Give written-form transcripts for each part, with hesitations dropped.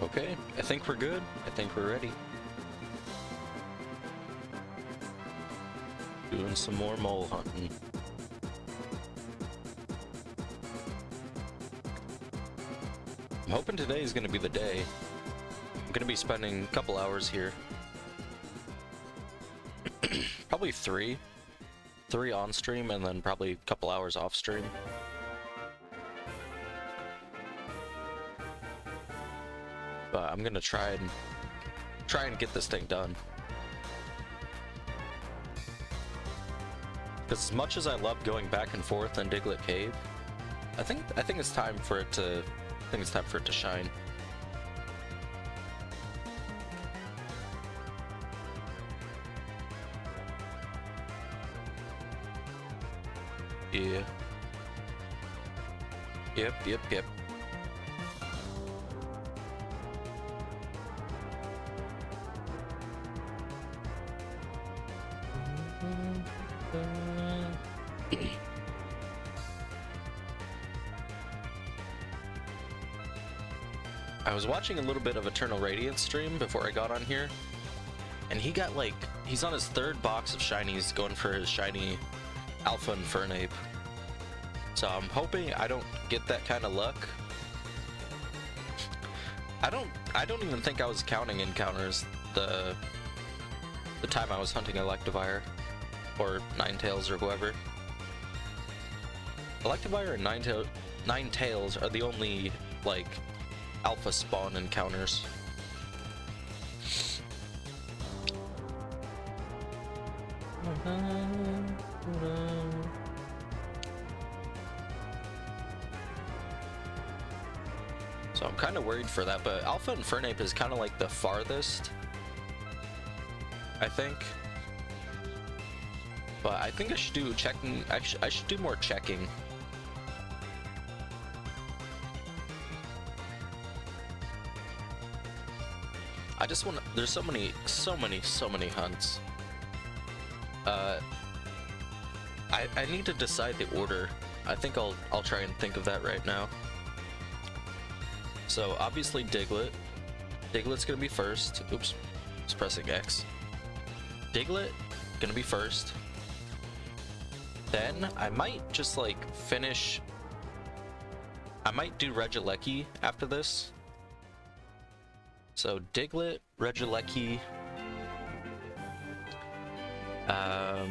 Okay, I think we're good. I think we're ready. Doing some more mole hunting. I'm hoping today is going to be the day. I'm going to be spending a couple hours here. Probably three on stream, and then probably a couple hours off stream. But I'm gonna try and get this thing done. Because as much as I love going back and forth in Diglett Cave, I think it's time for it to shine. Yeah. Yep. I was watching a little bit of Eternal Radiance stream before I got on here, and he's on his third box of shinies, going for his shiny Alpha Infernape. So I'm hoping I don't get that kind of luck. I don't even think I was counting encounters the time I was hunting Electivire or Ninetales or whoever. Electivire and Ninetales are the only like alpha spawn encounters. So I'm kind of worried for that, but Alpha Infernape is kind of like the farthest, I think. But I think I should do checking. I should do more checking. I just want to, there's so many hunts. I need to decide the order. I think I'll try and think of that right now. So obviously Diglett. Diglett's gonna be first. Oops, I was pressing X. Diglett gonna be first. Then I might just like finish. I might do Regieleki after this. So Diglett, Regieleki. I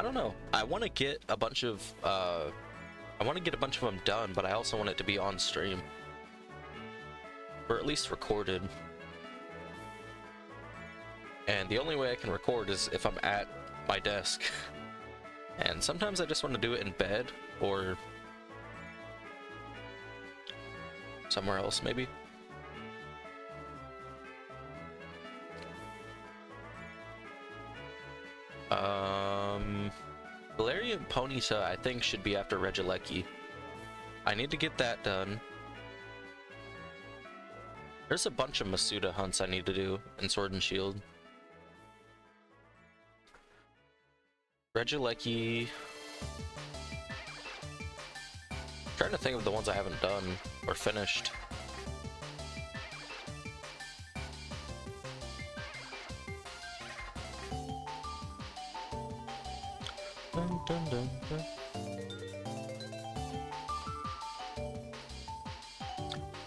don't know. I want to get a bunch of them done, but I also want it to be on stream, or at least recorded. And the only way I can record is if I'm at my desk. And sometimes I just want to do it in bed or somewhere else, maybe. Galarian Ponyta, I think, should be after Regieleki. I need to get that done. There's a bunch of Masuda hunts I need to do in Sword and Shield. Regieleki. Trying to think of the ones I haven't done or finished. Dun, dun, dun, dun.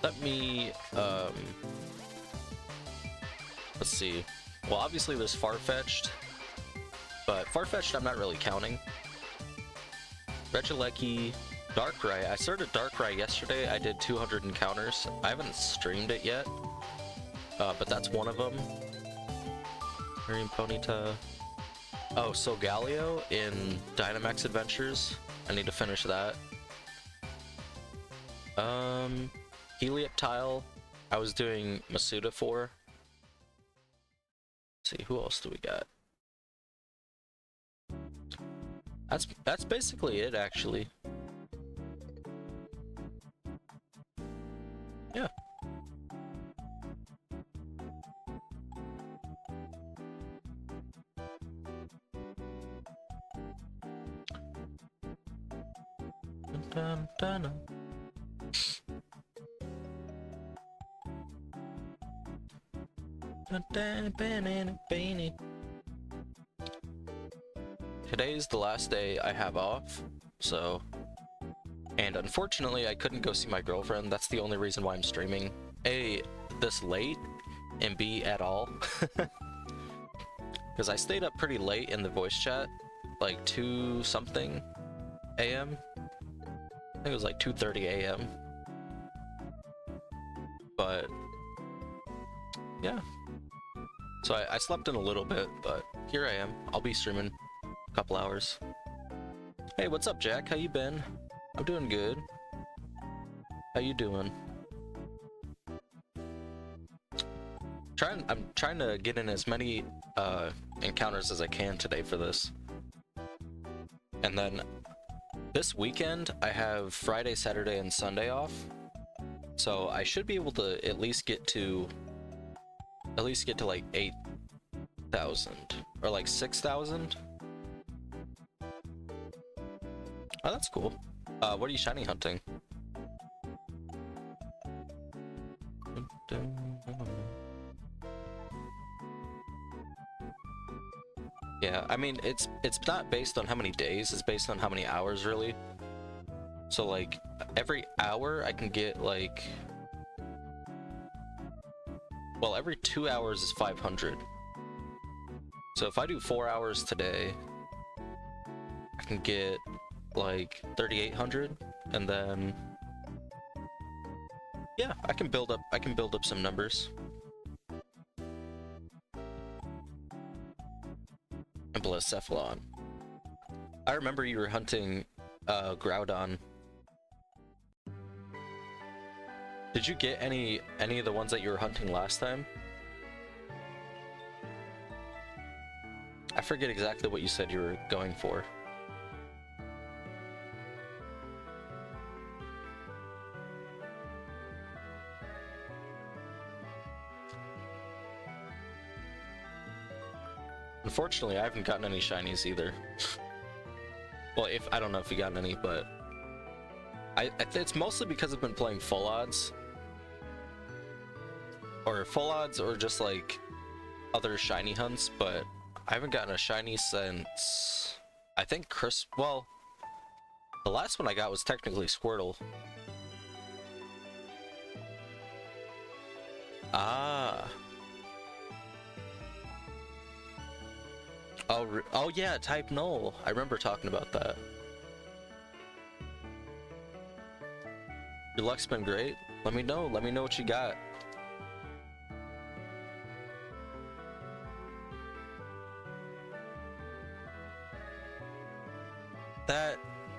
Let me let's see. Well, obviously there's Farfetch'd, but Farfetch'd I'm not really counting. Regieleki, Darkrai. I started Darkrai yesterday. I did 200 encounters. I haven't streamed it yet, but that's one of them. Galarian Ponyta. Oh, Solgaleo in Dynamax Adventures. I need to finish that. Helioptile, I was doing Masuda for. Let's see, who else do we got? That's basically it, actually. Yeah. Dun, dun, dun. Today's the last day I have off, so... And unfortunately, I couldn't go see my girlfriend. That's the only reason why I'm streaming. A, this late, and B, at all. Because I stayed up pretty late in the voice chat, like 2 something a.m. I think it was like 2:30 a.m. But yeah, so I slept in a little bit, but here I am. I'll be streaming a couple hours. Hey, what's up, Jack? How you been? I'm doing good. How you doing? I'm trying to get in as many encounters as I can today for this. And then this weekend I have Friday, Saturday, and Sunday off. So I should be able to at least get to like 8,000 or like 6,000. Oh, that's cool. What are you shiny hunting? Yeah, I mean, it's not based on how many days, it's based on how many hours, really. So, like, every hour I can get, like... Well, every 2 hours is 500. So if I do 4 hours today, I can get, like, 3,800, and then... Yeah, I can build up some numbers. Cephalon. I remember you were hunting Groudon. Did you get any of the ones that you were hunting last time? I forget exactly what you said you were going for. Unfortunately, I haven't gotten any shinies either. Well, I don't know if you got any, but it's mostly because I've been playing full odds, or just like other shiny hunts. But I haven't gotten a shiny since I think well, the last one I got was technically Squirtle. Ah. Oh yeah, type null. I remember talking about that. Your luck's been great. Let me know what you got.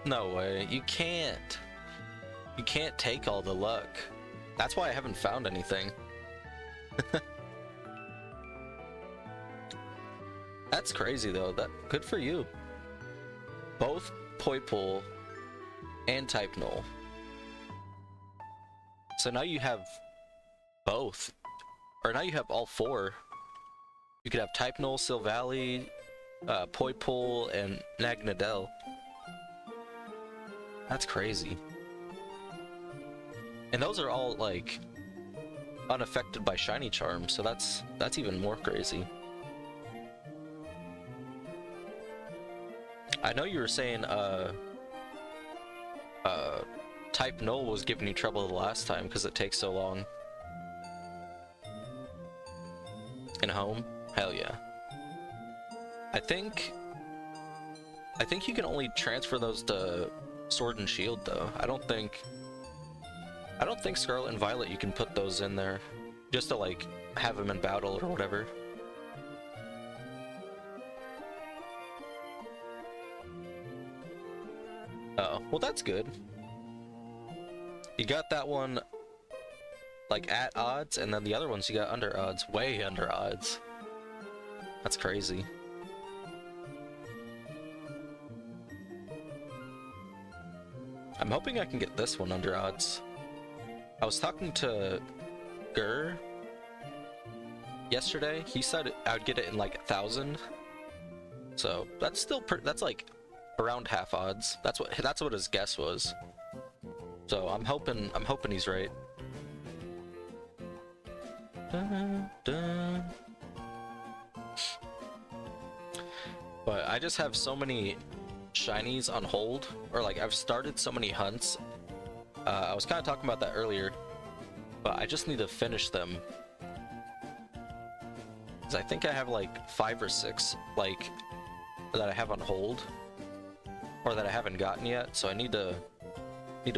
No way. You can't take all the luck. That's why I haven't found anything. That's crazy though. Good for you. Both Poipole and type null. So now you have both, or now you have all 4. You could have type null, Silvally, Poipole, and Nagnadel. That's crazy. And those are all like unaffected by shiny charms, so that's even more crazy. I know you were saying type null was giving you trouble the last time because it takes so long. In home? Hell yeah. I think you can only transfer those to Sword and Shield though. I don't think Scarlet and Violet you can put those in there just to like have them in battle or whatever. Oh, well that's good. You got that one like at odds, and then the other ones you got under odds, way under odds. That's crazy. I'm hoping I can get this one under odds. I was talking to Gur yesterday. He said I would get it in like 1,000. So that's still that's like around half odds. That's what his guess was. So I'm hoping he's right. Dun, dun, But I just have so many shinies on hold, or like I've started so many hunts. I was kind of talking about that earlier, but I just need to finish them. Because I think I have like 5 or 6 like that I have on hold, or that I haven't gotten yet, so I need to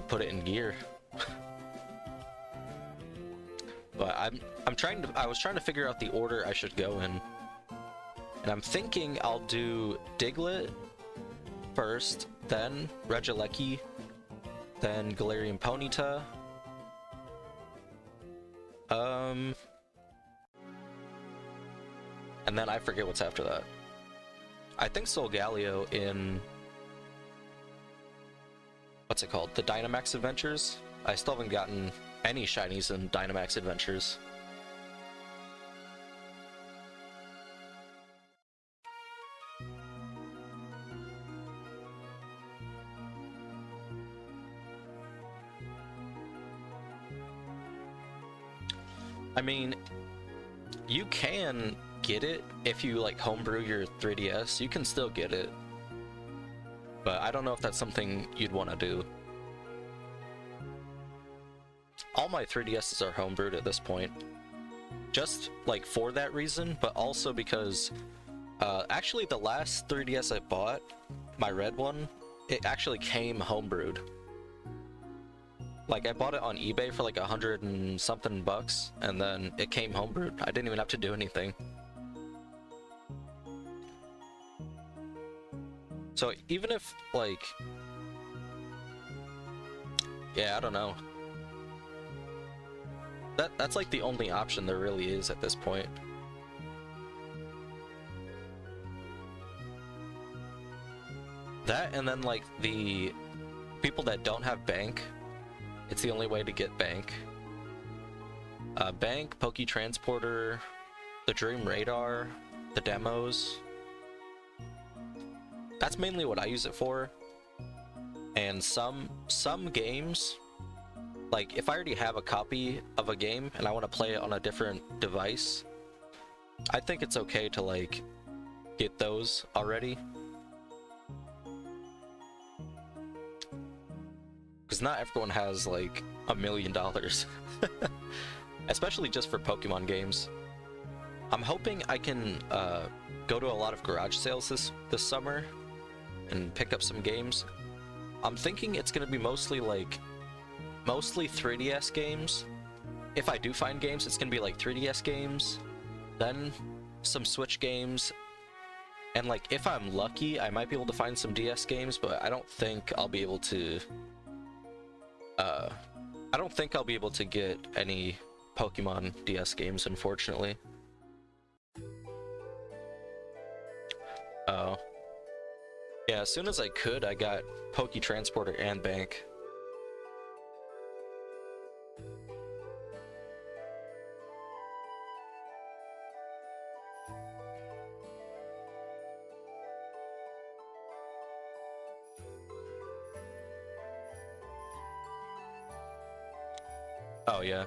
put it in gear. But I was trying to figure out the order I should go in. And I'm thinking I'll do Diglett first, then Regieleki, then Galarian Ponyta. And then I forget what's after that. I think Solgaleo in... what's it called? The Dynamax Adventures? I still haven't gotten any shinies in Dynamax Adventures. I mean, you can get it if you like homebrew your 3DS. You can still get it, but I don't know if that's something you'd want to do. All my 3DSs are homebrewed at this point, just like for that reason, but also because actually the last 3DS I bought, my red one, it actually came homebrewed. Like, I bought it on eBay for like 100 and something bucks, and then it came homebrewed. I didn't even have to do anything. So even if, like... yeah, I don't know. That's like the only option there really is at this point. That, and then like the people that don't have bank, it's the only way to get bank. Bank, Poke Transporter, the Dream Radar, the demos. That's mainly what I use it for. And some games, like if I already have a copy of a game and I want to play it on a different device, I think it's okay to like get those already. Because not everyone has like $1 million, especially just for Pokemon games. I'm hoping I can go to a lot of garage sales this summer and pick up some games. I'm thinking it's gonna be mostly 3DS games. If I do find games, it's gonna be like 3DS games, then some Switch games, and like if I'm lucky, I might be able to find some DS games, but I don't think I'll be able to. I don't think I'll be able to get any Pokemon DS games, unfortunately. Oh. Yeah, as soon as I could, I got Poke Transporter and Bank. Oh yeah,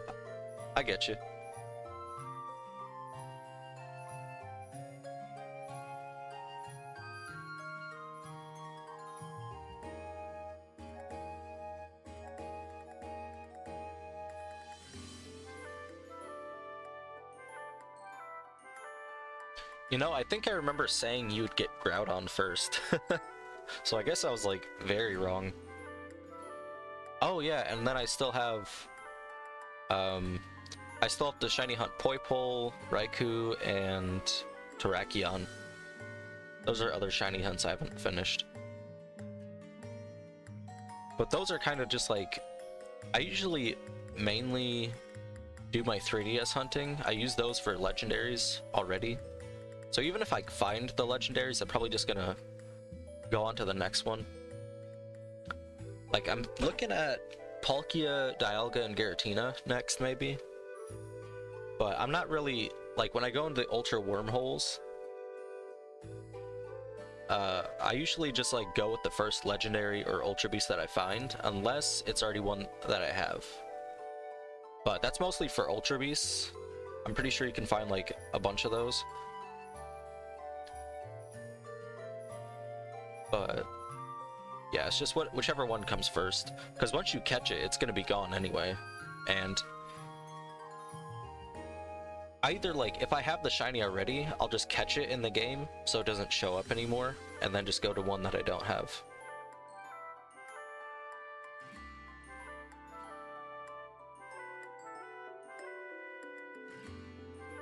I get you. You know, I think I remember saying you'd get Groudon first. So I guess I was like very wrong. Oh yeah, and then I still have the shiny hunt Poipole, Raikou, and Terrakion. Those are other shiny hunts I haven't finished. But those are kind of just like, I usually mainly do my 3DS hunting. I use those for legendaries already. So even if I find the legendaries, I'm probably just gonna go on to the next one. Like, I'm looking at Palkia, Dialga, and Giratina next, maybe. But I'm not really, like, when I go into Ultra Wormholes, I usually just, like, go with the first legendary or Ultra Beast that I find, unless it's already one that I have. But that's mostly for Ultra Beasts. I'm pretty sure you can find, like, a bunch of those. But yeah, it's just whichever one comes first. Because once you catch it, it's gonna be gone anyway. And I either, like, if I have the shiny already, I'll just catch it in the game so it doesn't show up anymore, and then just go to one that I don't have.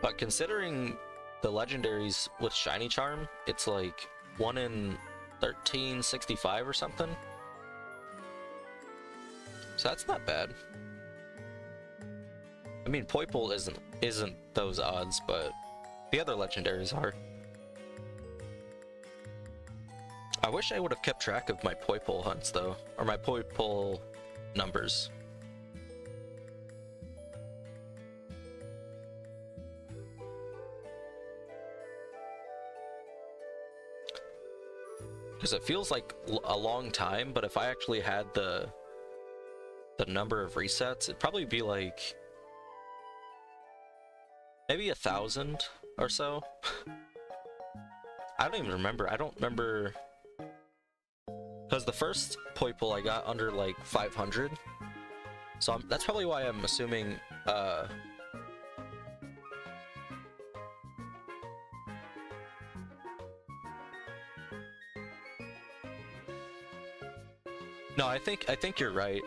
But considering the legendaries with shiny charm, it's like 1 in 1365 or something. So that's not bad. I mean, Poipole isn't those odds, but the other legendaries are. I wish I would have kept track of my Poipole hunts though, or my Poipole numbers. Because it feels like a long time, but if I actually had the number of resets, it'd probably be like maybe 1,000 or so. I don't even remember. I don't remember, because the first Poipole I got under like 500, so that's probably why I'm assuming no, I think you're right.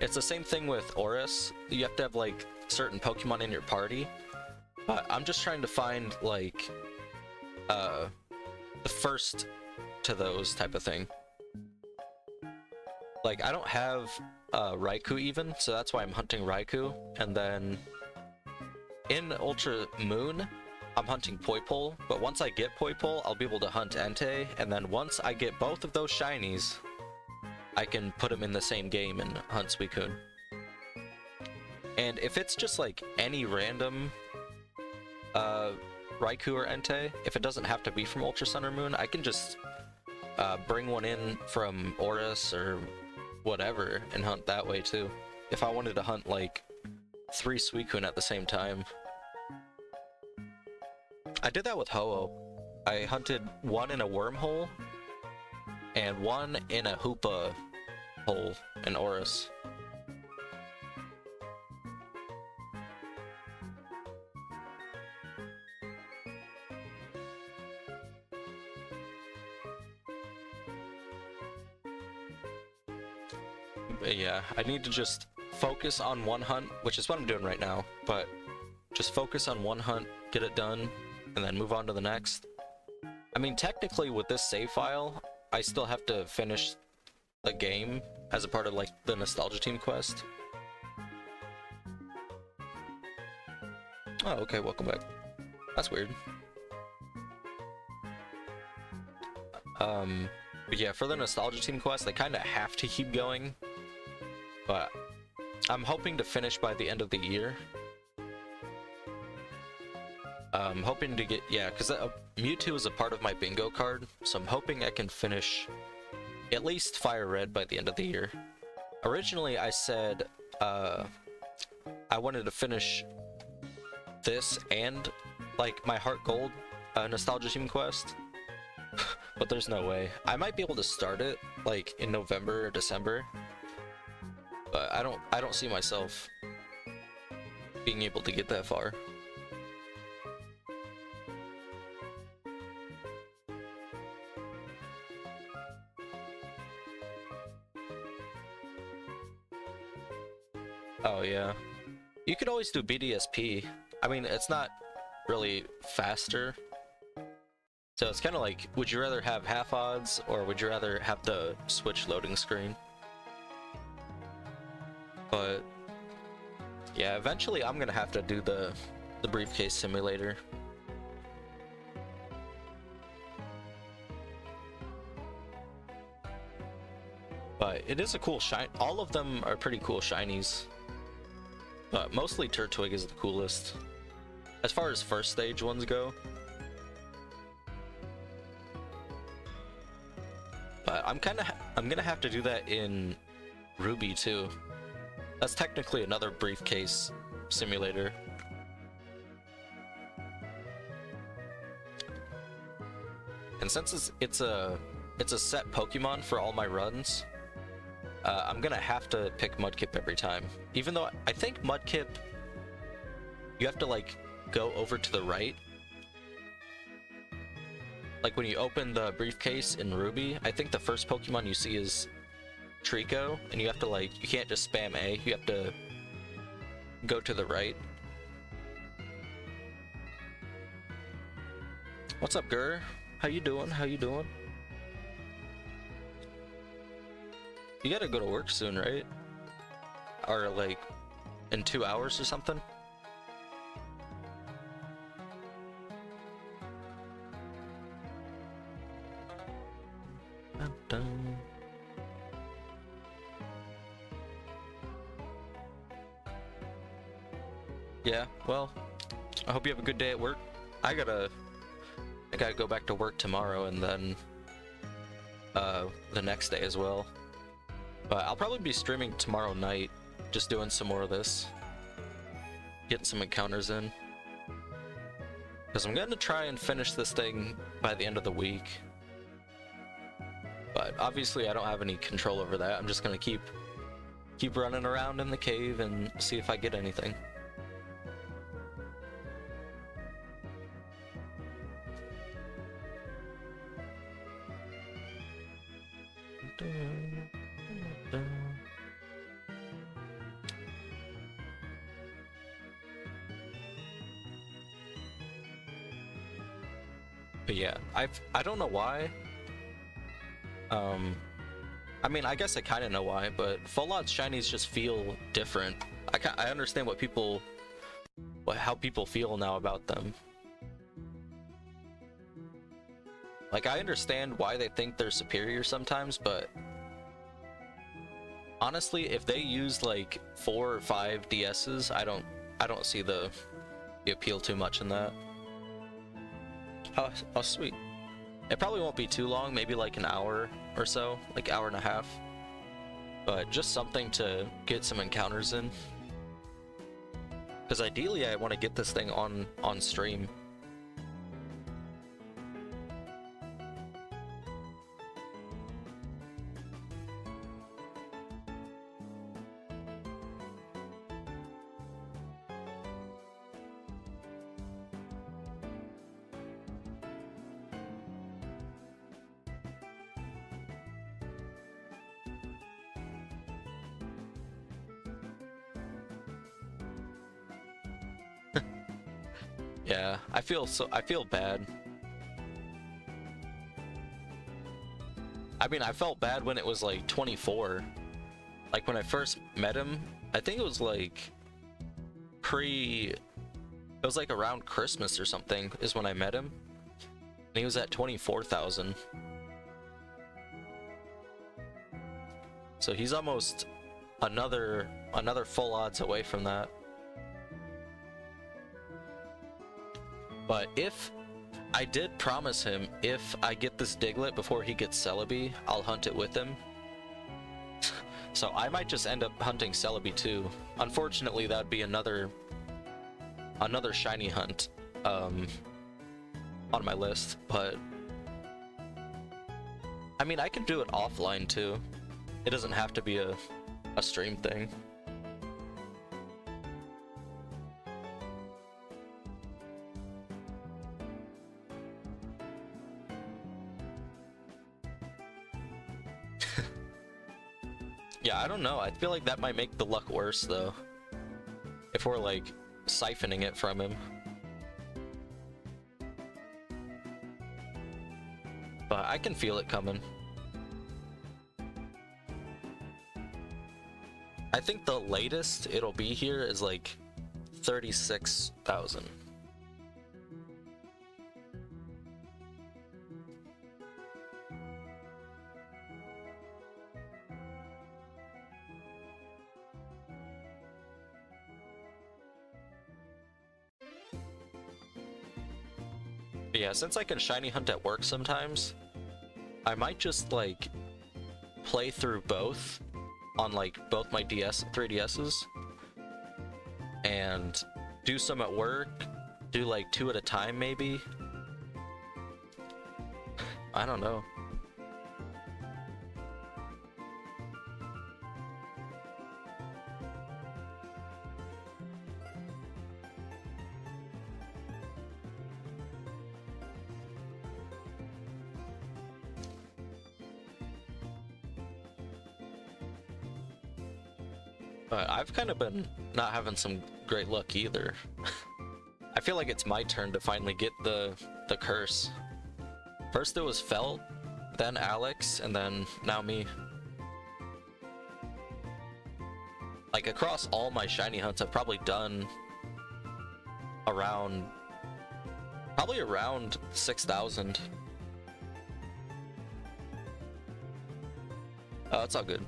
It's the same thing with Oris. You have to have like certain Pokemon in your party. But I'm just trying to find like the first to those type of thing. Like I don't have Raikou even, so that's why I'm hunting Raikou. And then in Ultra Moon, I'm hunting Poipole. But once I get Poipole, I'll be able to hunt Entei. And then once I get both of those shinies, I can put them in the same game and hunt Suicune. And if it's just like any random Raikou or Entei, if it doesn't have to be from Ultra Sun or Moon, I can just bring one in from Oris or whatever and hunt that way too. If I wanted to hunt like 3 Suicune at the same time. I did that with Ho-Oh. I hunted one in a wormhole and one in a Hoopa hole in Oris. But yeah, I need to just focus on one hunt, which is what I'm doing right now, but just focus on one hunt, get it done, and then move on to the next. I mean, technically with this save file, I still have to finish the game as a part of like the Nostalgia Team quest. Oh, okay, welcome back. That's weird. But yeah, for the Nostalgia Team quest, they kind of have to keep going. But I'm hoping to finish by the end of the year. I'm hoping to get, yeah, because Mewtwo is a part of my bingo card, so I'm hoping I can finish at least Fire Red by the end of the year. Originally, I said I wanted to finish this and like my Heart Gold Nostalgia Team quest, but there's no way. I might be able to start it like in November or December, but I don't see myself being able to get that far. Oh yeah, you could always do BDSP. I mean, it's not really faster, so it's kind of like, would you rather have half odds or would you rather have the Switch loading screen? But yeah, eventually I'm gonna have to do the briefcase simulator. But it is a cool shine. All of them are pretty cool shinies. But mostly Turtwig is the coolest, as far as first stage ones go. But I'm gonna have to do that in Ruby too. That's technically another briefcase simulator. And since it's a it's a set Pokemon for all my runs, I'm gonna have to pick Mudkip every time. Even though I think Mudkip, you have to like go over to the right. Like when you open the briefcase in Ruby, I think the first Pokemon you see is Trico, and you have to like, you can't just spam A, you have to go to the right. What's up, Gur? How you doing? How you doing? You gotta go to work soon, right? Or like in 2 hours or something? Dun. Yeah, well, I hope you have a good day at work. I gotta go back to work tomorrow and then the next day as well. But I'll probably be streaming tomorrow night, just doing some more of this, getting some encounters in. Because I'm gonna try and finish this thing by the end of the week. But obviously I don't have any control over that. I'm just gonna keep running around in the cave and see if I get anything. But yeah, I don't know why. I mean, I guess I kind of know why, but full odds shinies just feel different. I understand how people feel now about them. Like, I understand why they think they're superior sometimes, but honestly, if they use like 4 or 5 DSs, I don't see the appeal too much in that. Oh, sweet. It probably won't be too long, maybe like an hour or so, like hour and a half. But just something to get some encounters in. Because ideally I want to get this thing on stream. Yeah, I feel bad. I mean, I felt bad when it was like 24. Like when I first met him, I think it was like it was like around Christmas or something is when I met him. And he was at 24,000. So he's almost another full odds away from that. But if I did promise him, if I get this Diglett before he gets Celebi, I'll hunt it with him. So I might just end up hunting Celebi too. Unfortunately, that'd be another shiny hunt on my list, but I mean, I can do it offline too. It doesn't have to be a stream thing. Yeah, I don't know. I feel like that might make the luck worse, though. If we're, like, siphoning it from him. But I can feel it coming. I think the latest it'll be here is, like, 36,000. But yeah, since I can shiny hunt at work sometimes, I might just like play through both on like both my 3DSs and do some at work, do like 2 at a time maybe. I don't know. But I've kind of been not having some great luck either. I feel like it's my turn to finally get the curse. First it was Felt, then Alex, and then now me. Like across all my shiny hunts, I've probably done around 6,000. Oh, it's all good.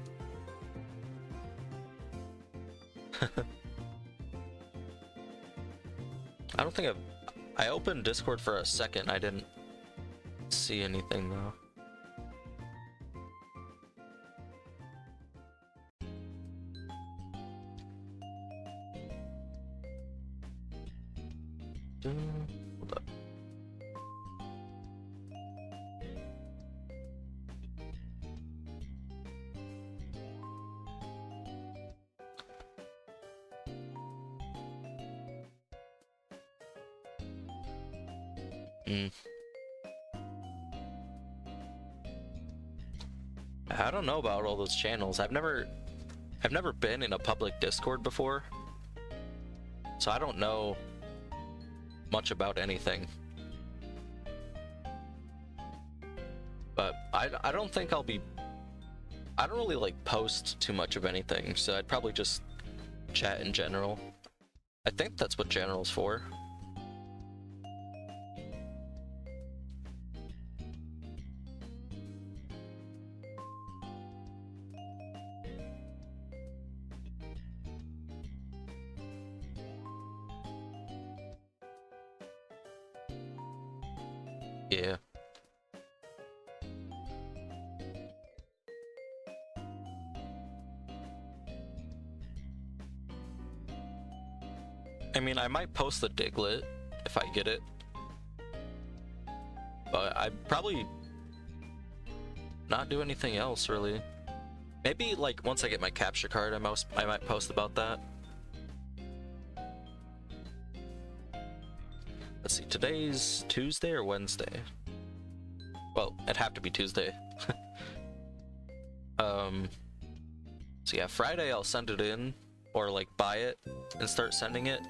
I don't think I opened Discord for a second. I didn't see anything though. Hold up. I don't know about all those channels. I've never been in a public Discord before, so I don't know much about anything. But I don't think I'll be. I don't really like post too much of anything, so I'd probably just chat in general. I think that's what general's for. Yeah. I mean, I might post the Diglett if I get it, but I'd probably not do anything else really. Maybe like once I get my capture card, I might post about that. Let's see, today's Tuesday or Wednesday? Well, it'd have to be Tuesday. So yeah, Friday I'll send it in, or like buy it and start sending it.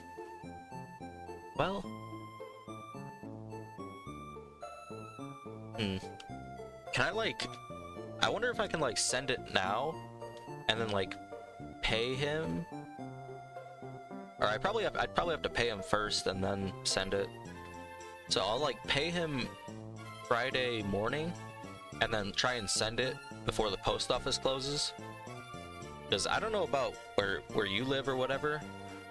Well, can I like, I wonder if I can like send it now and then like pay him, or I'd probably have to pay him first and then send it. So I'll like pay him Friday morning and then try and send it before the post office closes, because I don't know about where you live or whatever,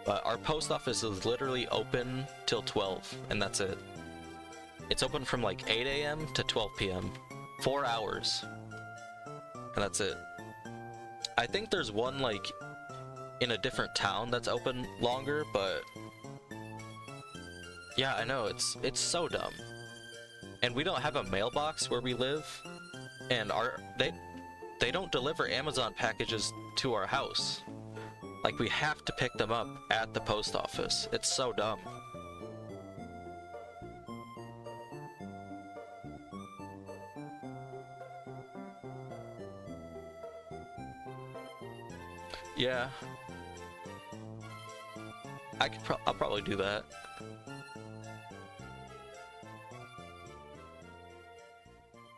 but our post office is literally open till 12 and that's it. It's open from like 8 a.m. to 12 p.m. 4 hours, and that's it. I think there's one like in a different town that's open longer, but yeah, I know, it's so dumb. And we don't have a mailbox where we live, and they don't deliver Amazon packages to our house. Like, we have to pick them up at the post office. It's so dumb. Yeah. I'll probably do that.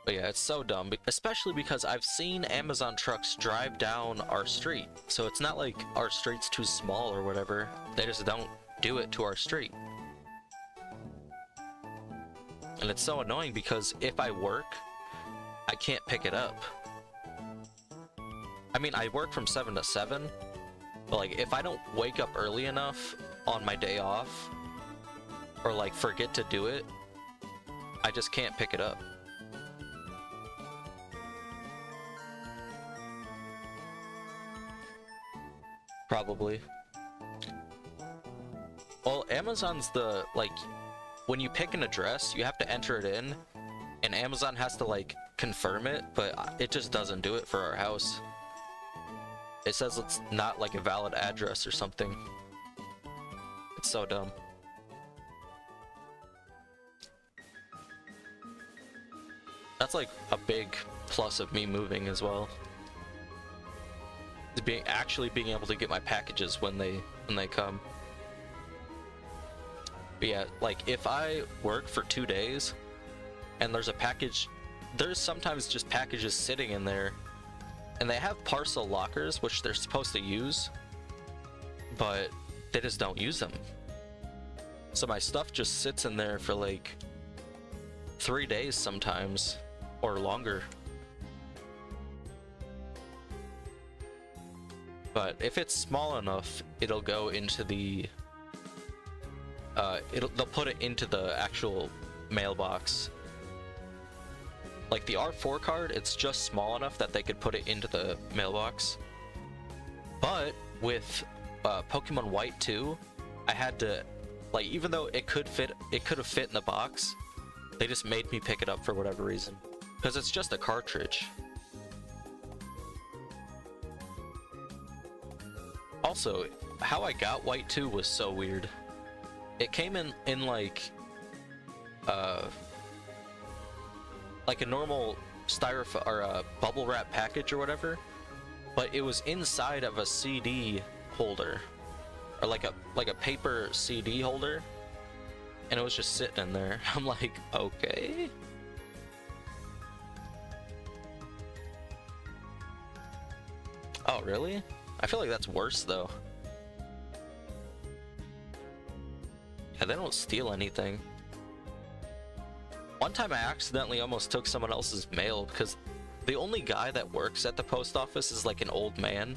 But yeah, it's so dumb, especially because I've seen Amazon trucks drive down our street. So it's not like our street's too small or whatever. They just don't do it to our street. And it's so annoying because if I work, I can't pick it up. I mean, I work from 7 to 7, but like if I don't wake up early enough on my day off, or like forget to do it, I just can't pick it up. Probably. Well, Amazon's the, like, when you pick an address, you have to enter it in, and Amazon has to, like, confirm it, but it just doesn't do it for our house. It says it's not, like, a valid address or something. It's so dumb. That's, like, a big plus of me moving as well. is actually being able to get my packages when they come. But yeah, like if I work for 2 days and there's a package, there's sometimes just packages sitting in there, and they have parcel lockers which they're supposed to use, but they just don't use them. So my stuff just sits in there for like 3 days sometimes, or longer. But if it's small enough, it'll go into the they'll put it into the actual mailbox. Like the R4 card, it's just small enough that they could put it into the mailbox. But with Pokemon White 2, I had to, like, even though it could have fit in the box, they just made me pick it up for whatever reason, because it's just a cartridge. Also, how I got White 2 was so weird. It came in like a normal styrofoam or a bubble wrap package or whatever, but it was inside of a CD holder, or like a paper CD holder, and it was just sitting in there. I'm like, okay. Oh, really? I feel like that's worse though. Yeah, they don't steal anything. One time I accidentally almost took someone else's mail because the only guy that works at the post office is like an old man.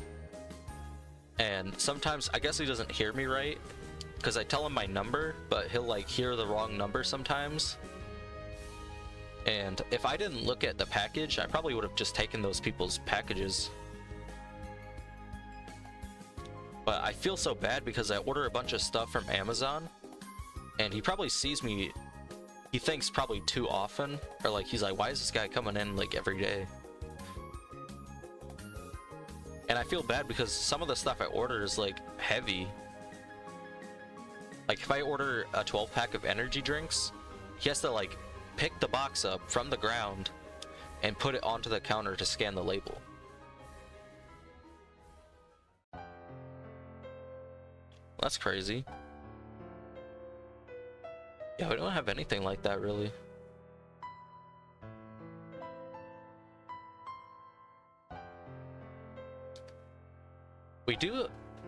And sometimes, I guess he doesn't hear me right because I tell him my number, but he'll like hear the wrong number sometimes. And if I didn't look at the package, I probably would have just taken those people's packages. But I feel so bad because I order a bunch of stuff from Amazon, and he probably sees me, he thinks probably too often, or like he's like, why is this guy coming in like every day? And I feel bad because some of the stuff I order is like heavy. Like if I order a 12-pack of energy drinks, he has to like pick the box up from the ground and put it onto the counter to scan the label. That's crazy. Yeah, we don't have anything like that really.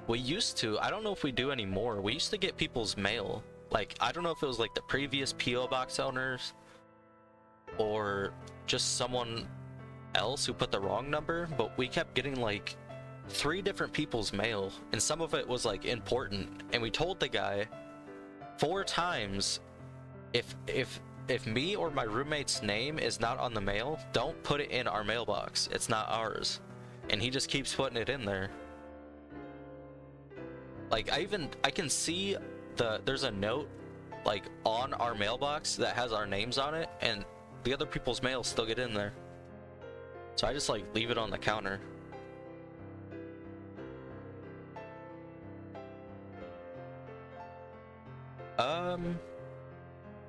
We used to, I don't know if we do anymore. We used to get people's mail. Like, I don't know if it was like the previous P.O. box owners or just someone else who put the wrong number, but we kept getting like 3 different people's mail, and some of it was like important, and we told the guy 4 times, if me or my roommate's name is not on the mail, don't put it in our mailbox, it's not ours. And he just keeps putting it in there. Like I can see there's a note like on our mailbox that has our names on it, and the other people's mail still get in there. So I just like leave it on the counter.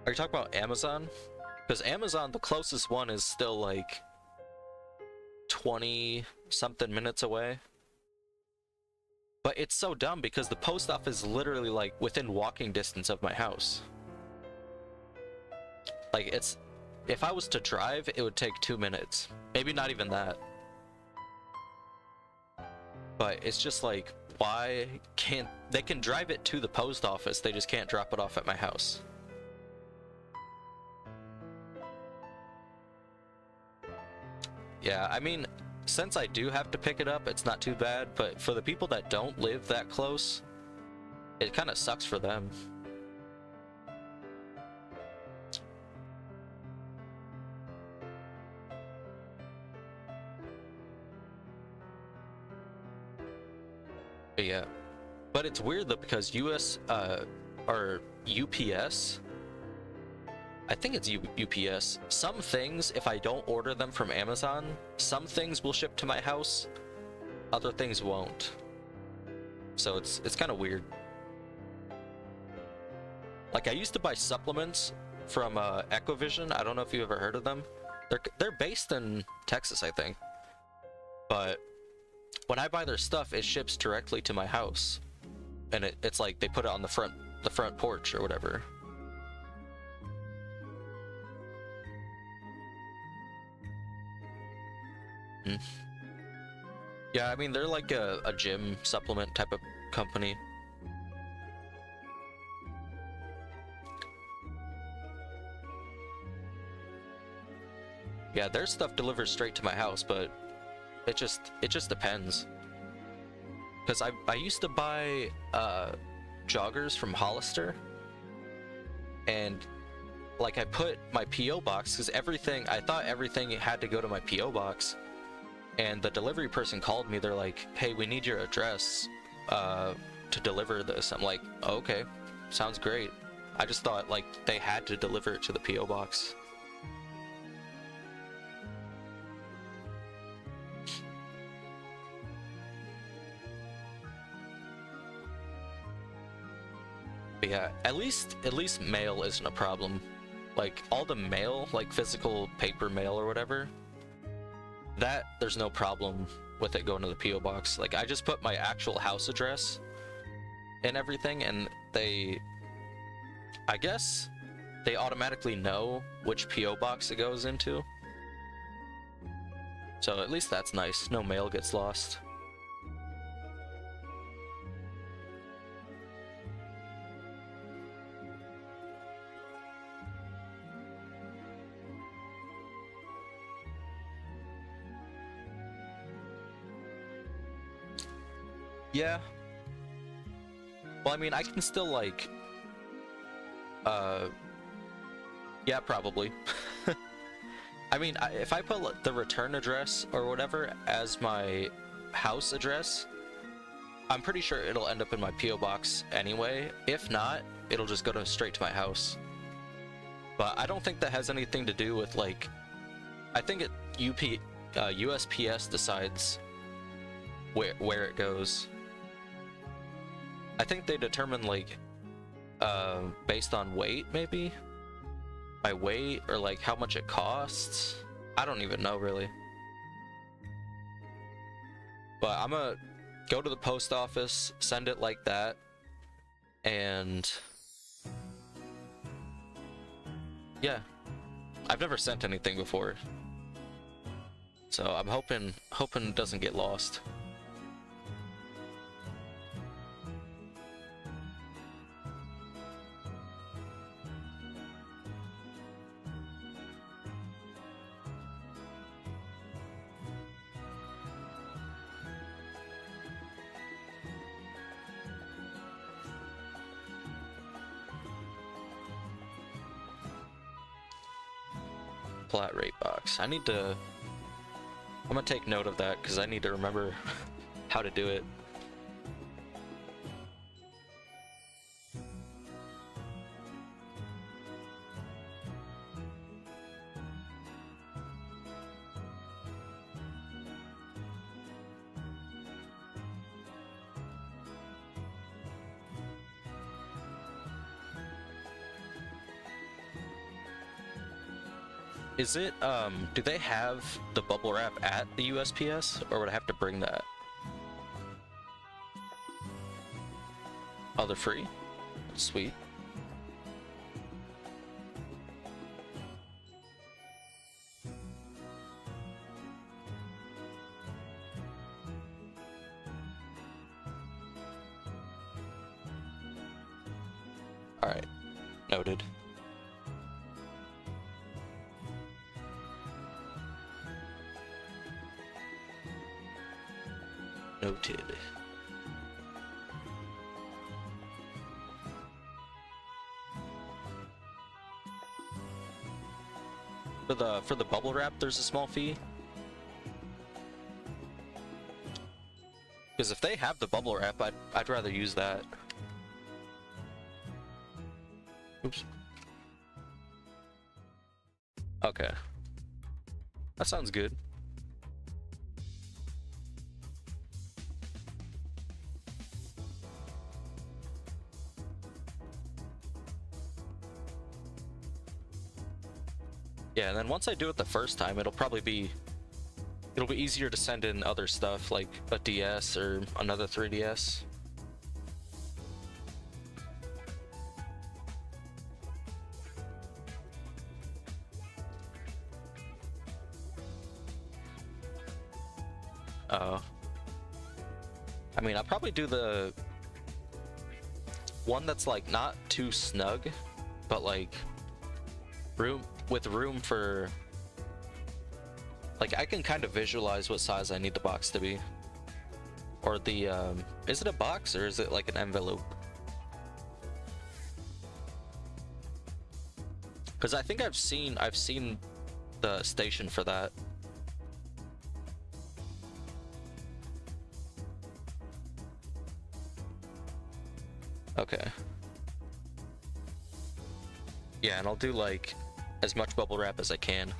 Are you talking about Amazon? Because Amazon, the closest one is still like 20 something minutes away. But it's so dumb because the post office is literally like within walking distance of my house. Like it's, if I was to drive, it would take 2 minutes. Maybe not even that. But it's just like, why can't they can drive it to the post office, they just can't drop it off at my house. Yeah, I mean, since I do have to pick it up, it's not too bad, but for the people that don't live that close, it kind of sucks for them. Yeah, but it's weird though because or UPS, I think it's UPS. Some things, if I don't order them from Amazon, some things will ship to my house, other things won't. So it's kind of weird. Like I used to buy supplements from Ecovision. I don't know if you've ever heard of them. They're based in Texas, I think. But when I buy their stuff, it ships directly to my house, and it's like they put it on the front porch or whatever. Hmm. Yeah, I mean, they're like a gym supplement type of company. Yeah, their stuff delivers straight to my house, but it just depends. Because I used to buy joggers from Hollister, and like I put my PO box, because I thought everything had to go to my PO box, and the delivery person called me. They're like, "Hey, we need your address to deliver this." I'm like, oh, "Okay, sounds great." I just thought like they had to deliver it to the PO box. But yeah, at least mail isn't a problem. Like all the mail, like physical paper mail or whatever, that there's no problem with it going to the PO box. Like I just put my actual house address and everything, and I guess they automatically know which PO box it goes into. So at least that's nice. No mail gets lost. Yeah. Well, I mean, I can still like yeah, probably. I mean, if I put the return address or whatever as my house address, I'm pretty sure it'll end up in my PO box anyway. If not, it'll just go straight to my house. But I don't think that has anything to do with like, I think USPS decides where it goes. I think they determine like based on weight, maybe by weight, or like how much it costs. I don't even know really. But I'm gonna go to the post office, send it like that, and yeah, I've never sent anything before, so I'm hoping it doesn't get lost. Flat rate box. I'm gonna take note of that because I need to remember how to do it. Is it, do they have the bubble wrap at the USPS, or would I have to bring that? Oh, they're free? Sweet. Alright, noted. Noted. For the bubble wrap, there's a small fee. Because if they have the bubble wrap, I'd rather use that. Oops. Okay. That sounds good. Yeah, and then once I do it the first time, it'll probably be It'll be easier to send in other stuff like a DS or another 3DS. I mean, I'll probably do the one that's like not too snug, but like room for, like, I can kind of visualize what size I need the box to be. Or the is it a box or is it like an envelope? Because I think I've seen the station for that. Okay. Yeah, and I'll do like as much bubble wrap as I can.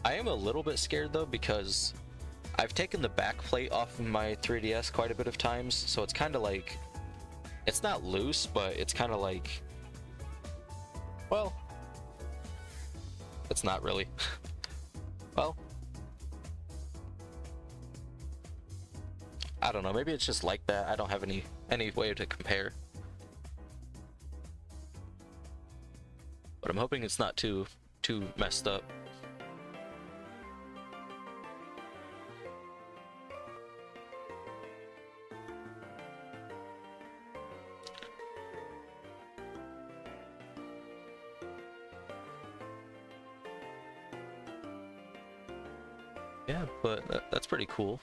I am a little bit scared though, because I've taken the back plate off of my 3DS quite a bit of times, so it's kind of like, it's not loose, but it's kind of like, well, it's not really. Well, I don't know, maybe it's just like that. I don't have any way to compare. But I'm hoping it's not too messed up. Yeah, but that's pretty cool.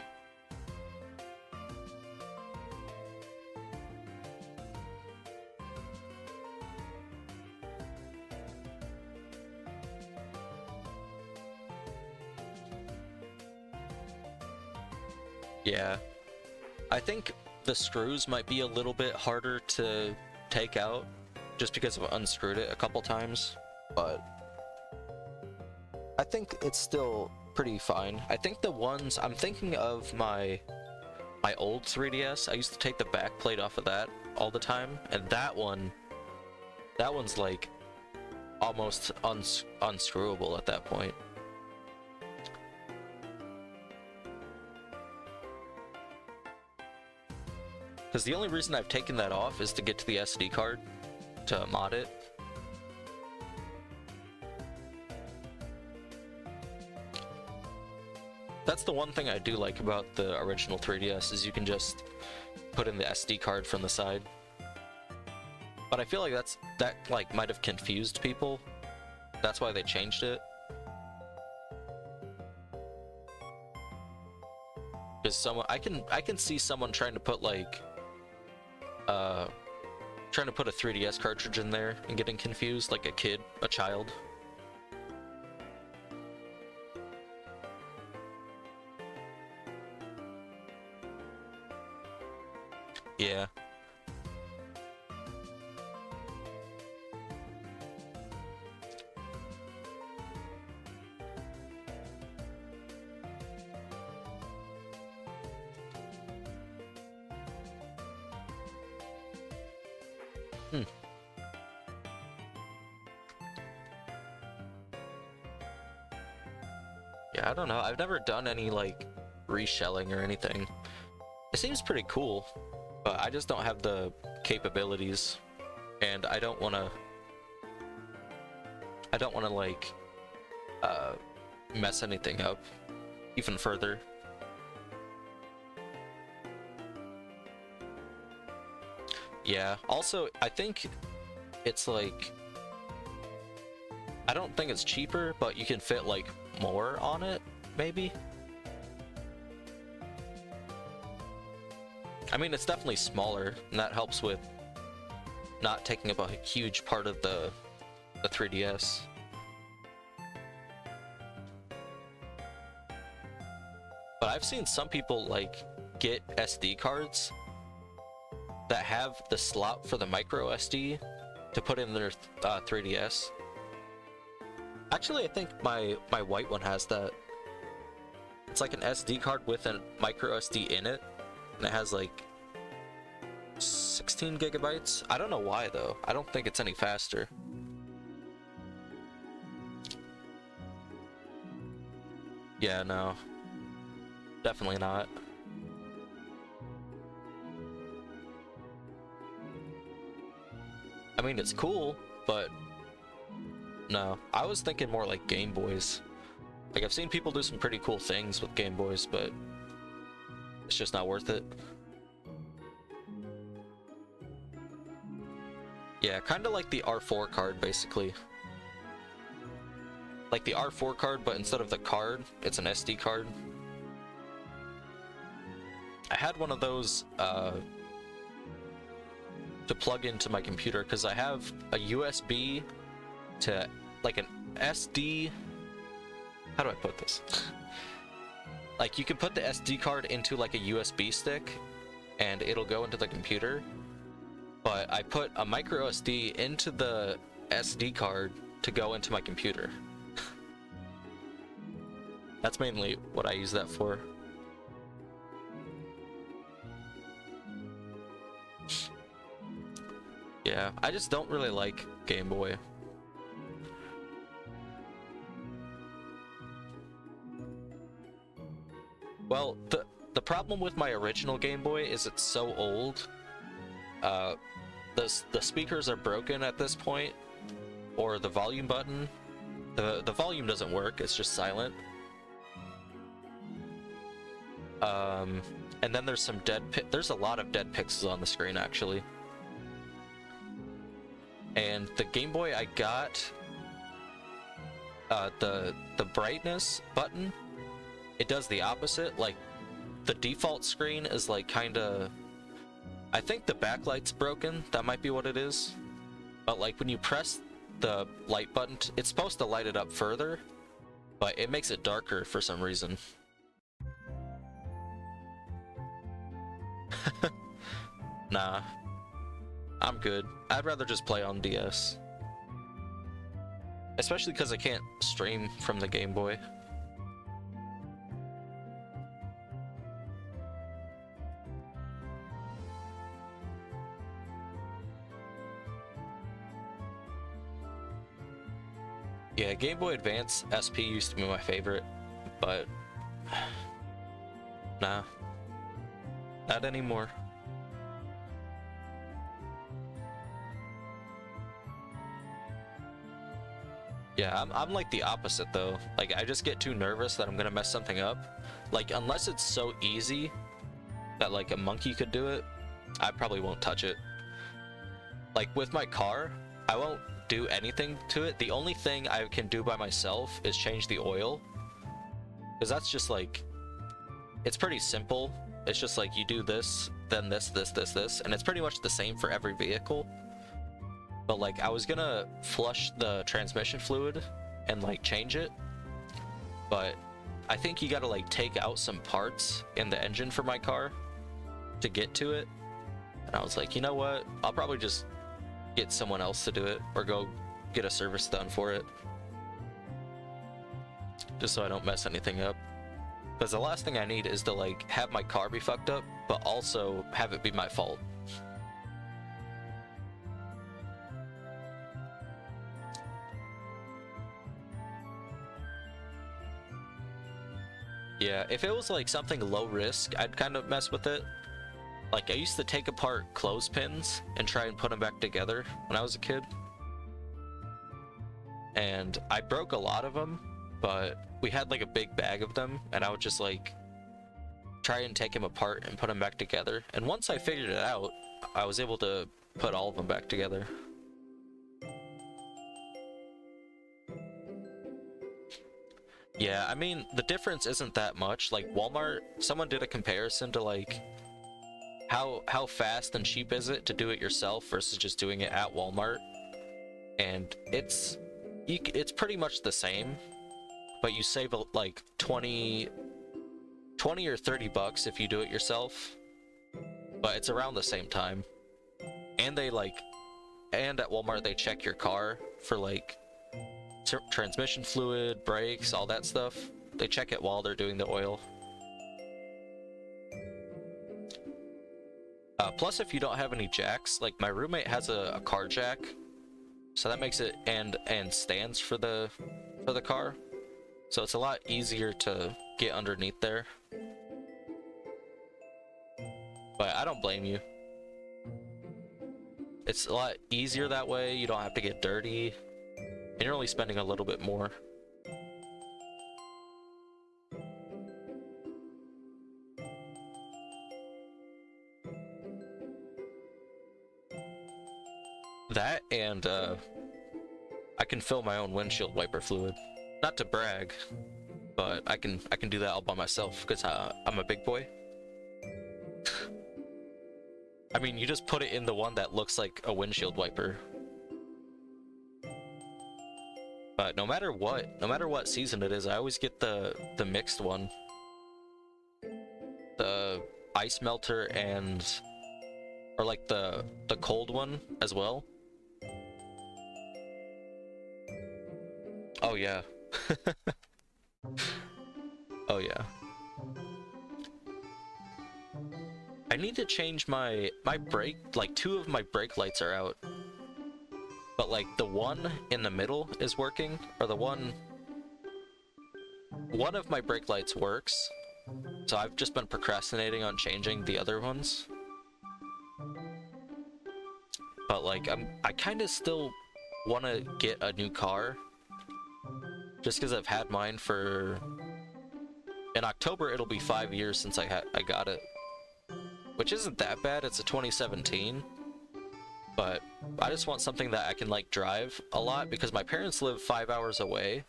Yeah, I think the screws might be a little bit harder to take out just because I've unscrewed it a couple times, but I think it's still pretty fine. I think the ones I'm thinking of, my old 3DS, I used to take the back plate off of that all the time, and that one's like almost unscrewable at that point. Because the only reason I've taken that off is to get to the SD card to mod it. That's the one thing I do like about the original 3DS, is you can just put in the SD card from the side. But I feel like that like might have confused people. That's why they changed it. Because I can see someone trying to put like trying to put a 3DS cartridge in there and getting confused, like a child. Yeah. Yeah, I don't know. I've never done any like reshelling or anything. It seems pretty cool, but I just don't have the capabilities, and I don't want to like mess anything up even further. Yeah, also I think it's like, I don't think it's cheaper, but you can fit like more on it, maybe. I mean, it's definitely smaller, and that helps with not taking up a huge part of the 3DS. But I've seen some people like get SD cards that have the slot for the micro SD to put in their 3DS. Actually, I think my white one has that. It's like an SD card with a micro SD in it, and it has like 16 gigabytes. I don't know why though. I don't think it's any faster. Yeah, no. Definitely not. I mean, it's cool, but no. I was thinking more like Game Boys. Like, I've seen people do some pretty cool things with Game Boys, but it's just not worth it. Yeah, kind of like the R4 card, basically. Like the R4 card, but instead of the card, it's an SD card. I had one of those to plug into my computer because I have a USB to like an SD. How do I put this? Like, you can put the SD card into like a USB stick and it'll go into the computer, but I put a micro SD into the SD card to go into my computer. That's mainly what I use that for. Yeah, I just don't really like Game Boy. Well, the problem with my original Game Boy is it's so old. The speakers are broken at this point, or the volume button. The volume doesn't work, it's just silent. And then there's some there's a lot of dead pixels on the screen, actually. And the Game Boy I got, the brightness button, it does the opposite. Like, the default screen is like kinda, I think the backlight's broken, that might be what it is. But like when you press the light button, it's supposed to light it up further, but it makes it darker for some reason. Nah, I'm good. I'd rather just play on DS. Especially because I can't stream from the Game Boy. Yeah, Game Boy Advance SP used to be my favorite, but nah, not anymore. Yeah, I'm like the opposite though. Like, I just get too nervous that I'm gonna mess something up. Like, unless it's so easy that like a monkey could do it, I probably won't touch it. Like with my car, I won't do anything to it. The only thing I can do by myself is change the oil, because that's just like, it's pretty simple. It's just like you do this, then this, and it's pretty much the same for every vehicle. But like, I was gonna flush the transmission fluid and like change it, but I think you gotta like take out some parts in the engine for my car to get to it. And I was like, you know what? I'll probably just get someone else to do it, or go get a service done for it, just so I don't mess anything up. Because the last thing I need is to like have my car be fucked up, but also have it be my fault. Yeah, if it was like something low risk, I'd kind of mess with it. Like, I used to take apart clothespins and try and put them back together when I was a kid. And I broke a lot of them, but we had like a big bag of them, and I would just like try and take them apart and put them back together. And once I figured it out, I was able to put all of them back together. Yeah, I mean, the difference isn't that much. Like, Walmart, someone did a comparison to like how fast and cheap is it to do it yourself versus just doing it at Walmart, and it's pretty much the same, but you save like 20 or 30 bucks if you do it yourself, but it's around the same time. And and at Walmart they check your car for like transmission fluid, brakes, all that stuff. They check it while they're doing the oil. Plus, if you don't have any jacks, like my roommate has a car jack, so that makes it and stands for the car, so it's a lot easier to get underneath there. But I don't blame you. It's a lot easier that way. You don't have to get dirty, and you're only spending a little bit more. That and I can fill my own windshield wiper fluid. Not to brag, but I can do that all by myself because I'm a big boy. I mean, you just put it in the one that looks like a windshield wiper. But no matter what season it is, I always get the mixed one. The ice melter and or like the cold one as well. Oh yeah. Oh yeah. I need to change my brake, like 2 of my brake lights are out. But like the one in the middle is working, or one of my brake lights works. So I've just been procrastinating on changing the other ones. But like I kind of still want to get a new car. Just because I've had mine for... In October, it'll be 5 years since I got it. Which isn't that bad, it's a 2017. But I just want something that I can like drive a lot because my parents live 5 hours away.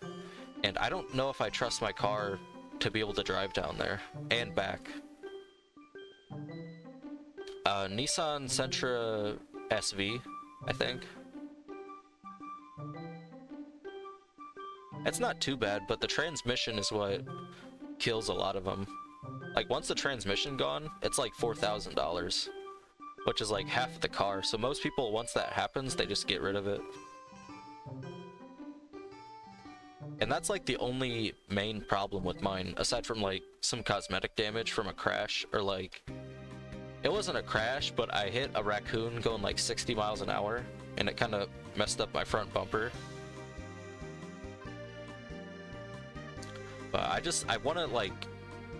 And I don't know if I trust my car to be able to drive down there and back. Nissan Sentra SV, I think. It's not too bad, but the transmission is what kills a lot of them. Like once the transmission gone, it's like $4,000, which is like half of the car. So most people, once that happens, they just get rid of it. And that's like the only main problem with mine, aside from like some cosmetic damage from a crash, or like, it wasn't a crash, but I hit a raccoon going like 60 miles an hour, and it kind of messed up my front bumper. But I want to like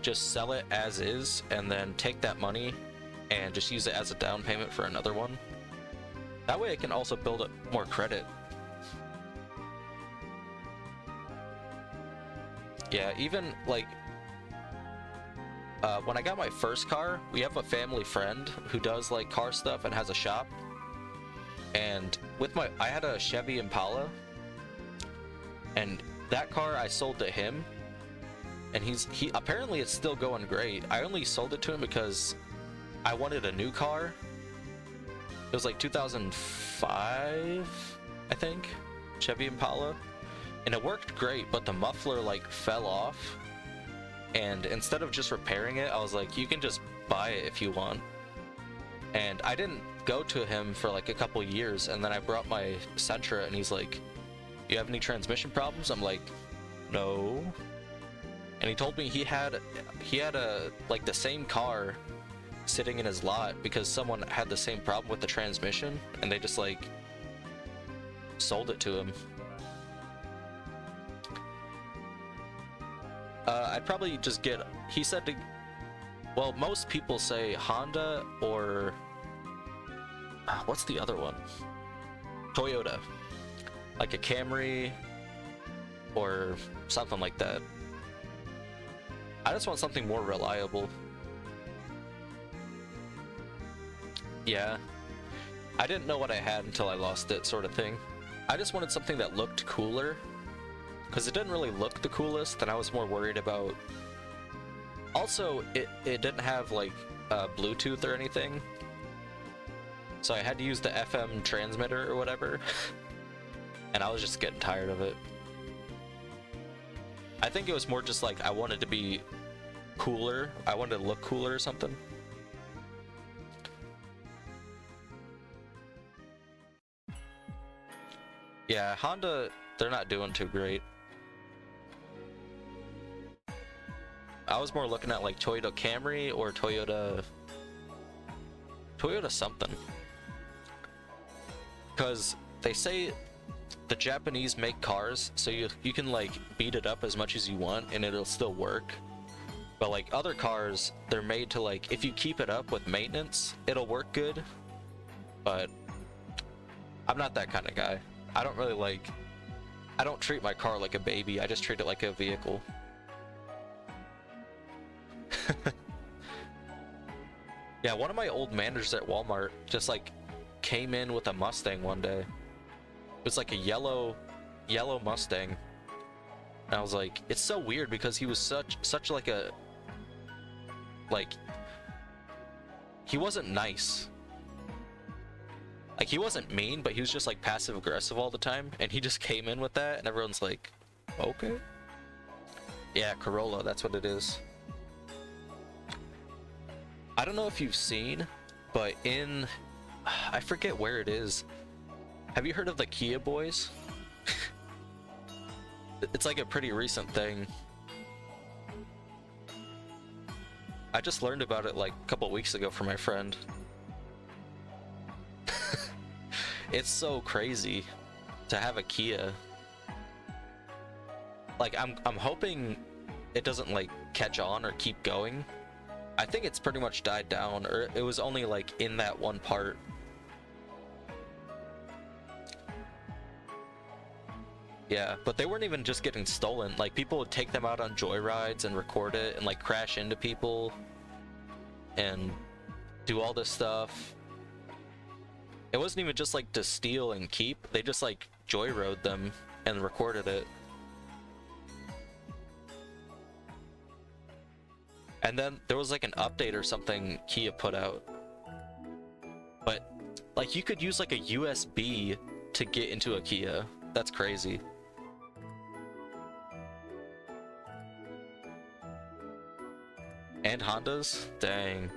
just sell it as is and then take that money and just use it as a down payment for another one. That way I can also build up more credit. Yeah, even like when I got my first car, we have a family friend who does like car stuff and has a shop. And with I had a Chevy Impala, and that car I sold to him. And he apparently it's still going great. I only sold it to him because I wanted a new car. It was like 2005, I think, Chevy Impala, and it worked great, but the muffler like fell off. And instead of just repairing it, I was like, you can just buy it if you want. And I didn't go to him for like a couple years, and then I brought my Sentra, and he's like, "You have any transmission problems?" I'm like, "No." And he told me he had a like the same car sitting in his lot because someone had the same problem with the transmission, and they just like sold it to him. I'd probably just get, he said to, well, most people say Honda or what's the other one? Toyota, like a Camry or something like that. I just want something more reliable. Yeah, I didn't know what I had until I lost it, sort of thing. I just wanted something that looked cooler, because it didn't really look the coolest, and I was more worried about... Also, it didn't have like Bluetooth or anything, so I had to use the FM transmitter or whatever, and I was just getting tired of it. I think it was more just like I wanted to be cooler. I wanted to look cooler or something. Yeah, Honda, they're not doing too great. I was more looking at like Toyota Camry or Toyota something. Because they say the Japanese make cars so you can like beat it up as much as you want and it'll still work. But like other cars, they're made to like, if you keep it up with maintenance, it'll work good. But I'm not that kind of guy. I don't really like, I don't treat my car like a baby. I just treat it like a vehicle. Yeah, one of my old managers at Walmart just like came in with a Mustang one day. It was like a yellow Mustang. And I was like, it's so weird because he was such like a, like, he wasn't nice. Like, he wasn't mean, but he was just like passive aggressive all the time. And he just came in with that and everyone's like, okay. Yeah, Corolla, that's what it is. I don't know if you've seen, but in, I forget where it is. Have you heard of the Kia Boys? It's like a pretty recent thing. I just learned about it like a couple weeks ago from my friend. It's so crazy to have a Kia. Like I'm hoping it doesn't like catch on or keep going. I think it's pretty much died down, or it was only like in that one part. Yeah, but they weren't even just getting stolen. Like, people would take them out on joyrides and record it and like crash into people and do all this stuff. It wasn't even just like to steal and keep. They just like joyrode them and recorded it. And then there was like an update or something Kia put out. But like you could use like a USB to get into a Kia. That's crazy. And Hondas? Dang.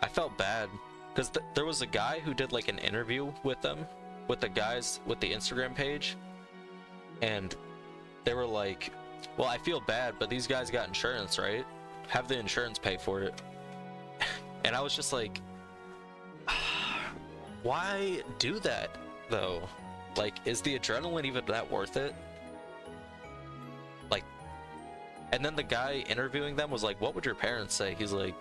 I felt bad because there was a guy who did like an interview with them, with the guys with the Instagram page, and they were like, well, I feel bad, but these guys got insurance, right? Have the insurance pay for it. And I was just like, why do that though? Like, is the adrenaline even that worth it? Like, and then the guy interviewing them was like, what would your parents say? He's like,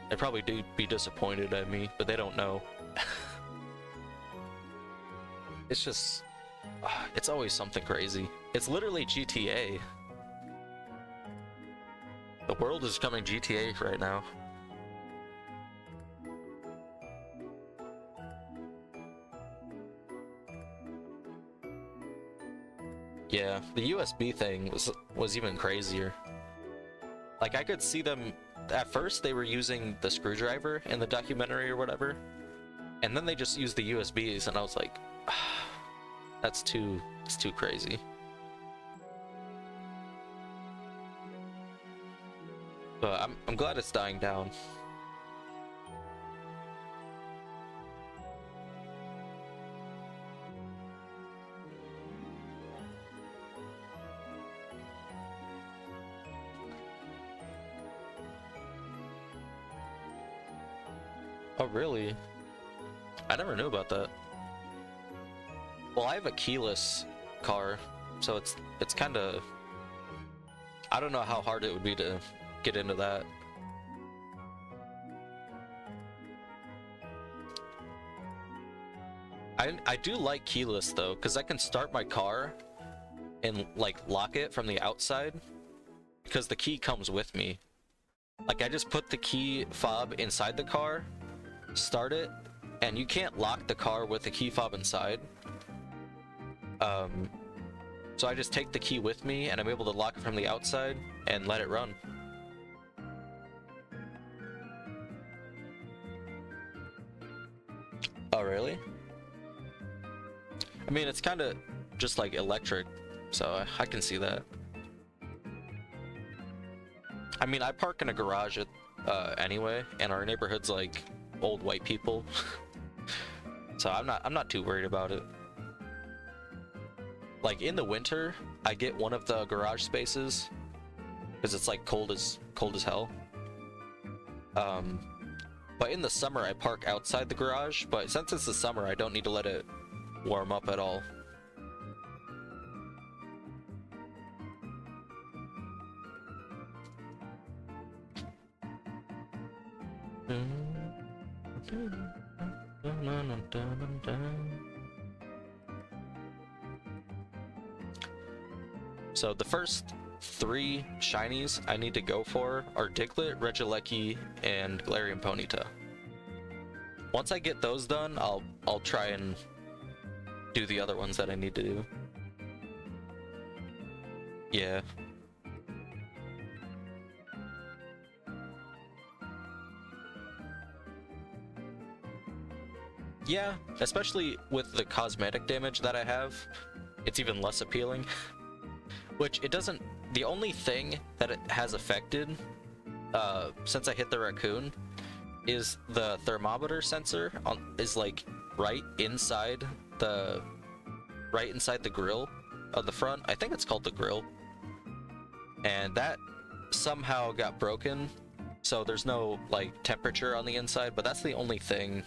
they'd probably be disappointed at me, but they don't know. It's just, it's always something crazy. It's literally GTA. The world is becoming GTA right now. Yeah, the USB thing was even crazier. Like, I could see them, at first they were using the screwdriver in the documentary or whatever, and then they just used the USBs, and I was like, it's too crazy. But I'm glad it's dying down. Oh, really? I never knew about that. Well, I have a keyless car, so it's kind of, I don't know how hard it would be to get into that. I do like keyless though, because I can start my car and like lock it from the outside because the key comes with me. Like, I just put the key fob inside the car, start it, and you can't lock the car with the key fob inside. So I just take the key with me and I'm able to lock it from the outside and let it run. Oh, really? I mean, it's kind of just like electric, so I can see that. I mean, I park in a garage anyway, and our neighborhood's like old white people, so I'm not too worried about it. Like, in the winter, I get one of the garage spaces because it's like cold as hell. But in the summer I park outside the garage, but since it's the summer I don't need to let it warm up at all. So the first 3 shinies I need to go for are Diglett, Regieleki, and Galarian Ponyta. Once I get those done, I'll try and do the other ones that I need to do. Yeah. Yeah, especially with the cosmetic damage that I have, it's even less appealing. Which it doesn't. The only thing that it has affected since I hit the raccoon is the thermometer sensor is like right inside the grill of the front. I think it's called the grill, and that somehow got broken, so there's no like temperature on the inside. But that's the only thing.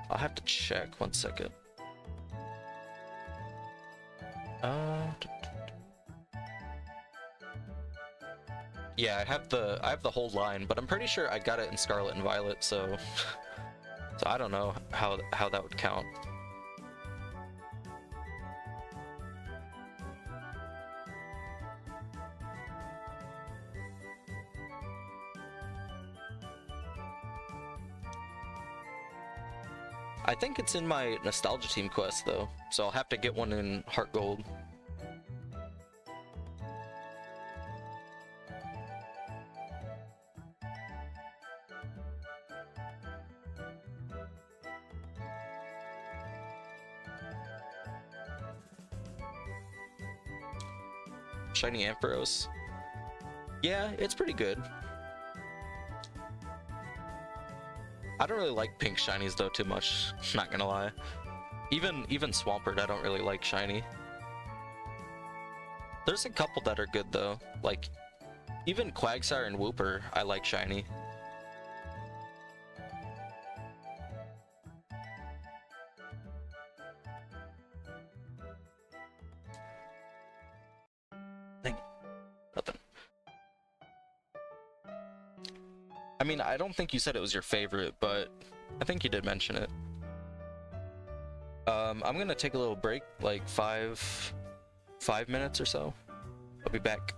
I'll have to check 1 second. Yeah, I have the whole line, but I'm pretty sure I got it in Scarlet and Violet, so I don't know how that would count. I think it's in my Nostalgia Team quest though, so I'll have to get one in Heart Gold. Shiny Ampharos. Yeah, it's pretty good. I don't really like pink shinies though too much, not gonna lie. Even Swampert I don't really like shiny. There's a couple that are good though, like even Quagsire and Wooper I like shiny. Nothing. I mean, I don't think you said it was your favorite, but I think you did mention it. I'm gonna take a little break, like five minutes or so. I'll be back.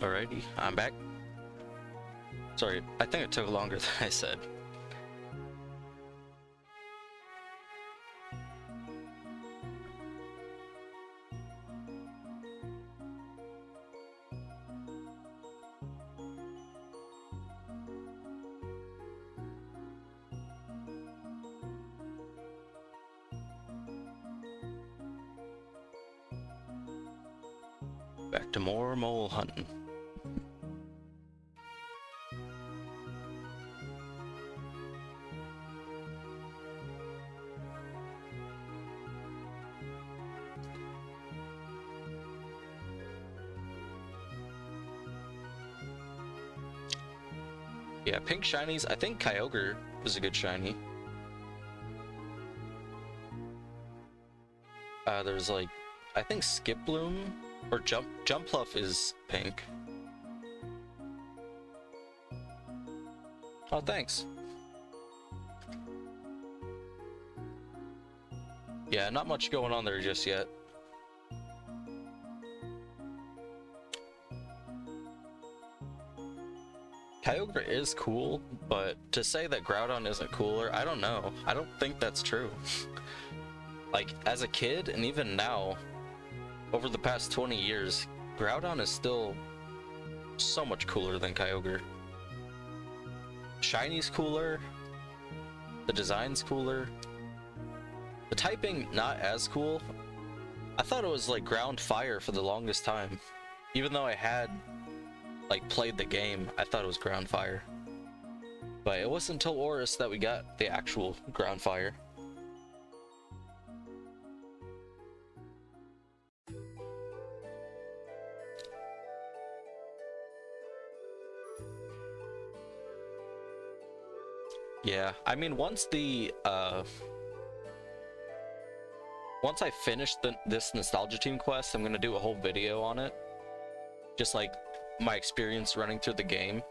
Alrighty, I'm back. Sorry, I think it took longer than I said. Back to more mole hunting. Yeah, pink shinies. I think Kyogre was a good shiny. There's like, I think Skip Bloom or Jumpluff is pink. Oh, thanks. Yeah, not much going on there just yet. Kyogre is cool, but to say that Groudon isn't cooler, I don't know. I don't think that's true. Like, as a kid, and even now, over the past 20 years, Groudon is still so much cooler than Kyogre. Shiny's cooler, the design's cooler, the typing not as cool. I thought it was like Ground Fire for the longest time. Even though I had like played the game, I thought it was Ground Fire. But it wasn't until Oris that we got the actual Ground Fire. Yeah, I mean, once I finish this Nostalgia Team quest, I'm gonna do a whole video on it. Just like my experience running through the game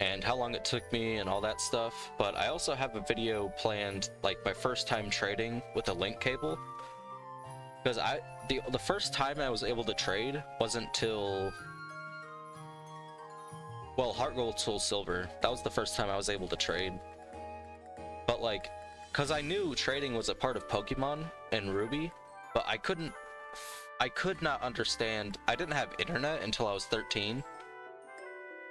and how long it took me and all that stuff. But I also have a video planned, like my first time trading with a link cable. Because the first time I was able to trade wasn't till, well, Heart Gold, Soul Silver. That was the first time I was able to trade. But like, because I knew trading was a part of Pokemon and Ruby, but I could not understand. I didn't have internet until I was 13.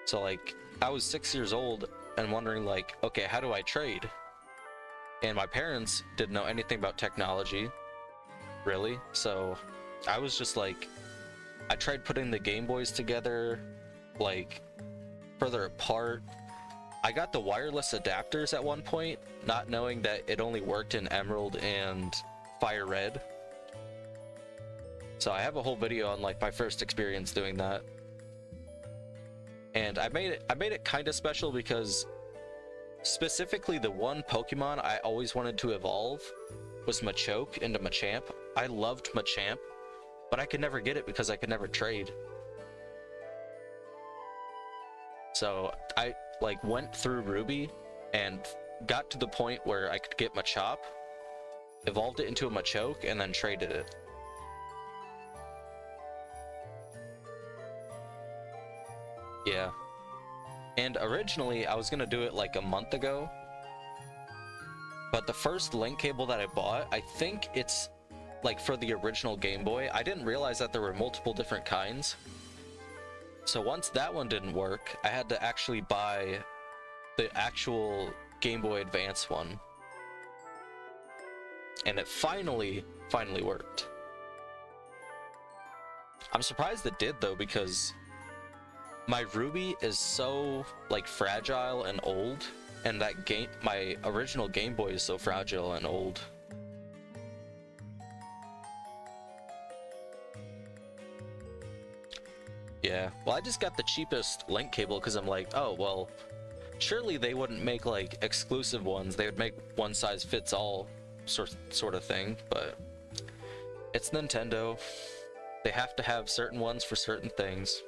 So like, I was 6 years old and wondering like, okay, how do I trade? And my parents didn't know anything about technology, really. So I was just like, I tried putting the Game Boys together, like, further apart. I got the wireless adapters at one point, not knowing that it only worked in Emerald and Fire Red. So I have a whole video on like my first experience doing that. And I made it kind of special because specifically the one Pokemon I always wanted to evolve was Machoke into Machamp. I loved Machamp, but I could never get it because I could never trade. So I like went through Ruby and got to the point where I could get Machop, evolved it into a Machoke, and then traded it. Yeah. And originally I was gonna do it like a month ago, but the first link cable that I bought, I think it's like for the original Game Boy. I didn't realize that there were multiple different kinds. So once that one didn't work, I had to actually buy the actual Game Boy Advance one. And it finally worked. I'm surprised it did though, because my Ruby is so like fragile and old, and that game, my original Game Boy is so fragile and old. Yeah, well, I just got the cheapest link cable because I'm like, oh, well, surely they wouldn't make like exclusive ones. They would make one size fits all sort of thing, but it's Nintendo. They have to have certain ones for certain things.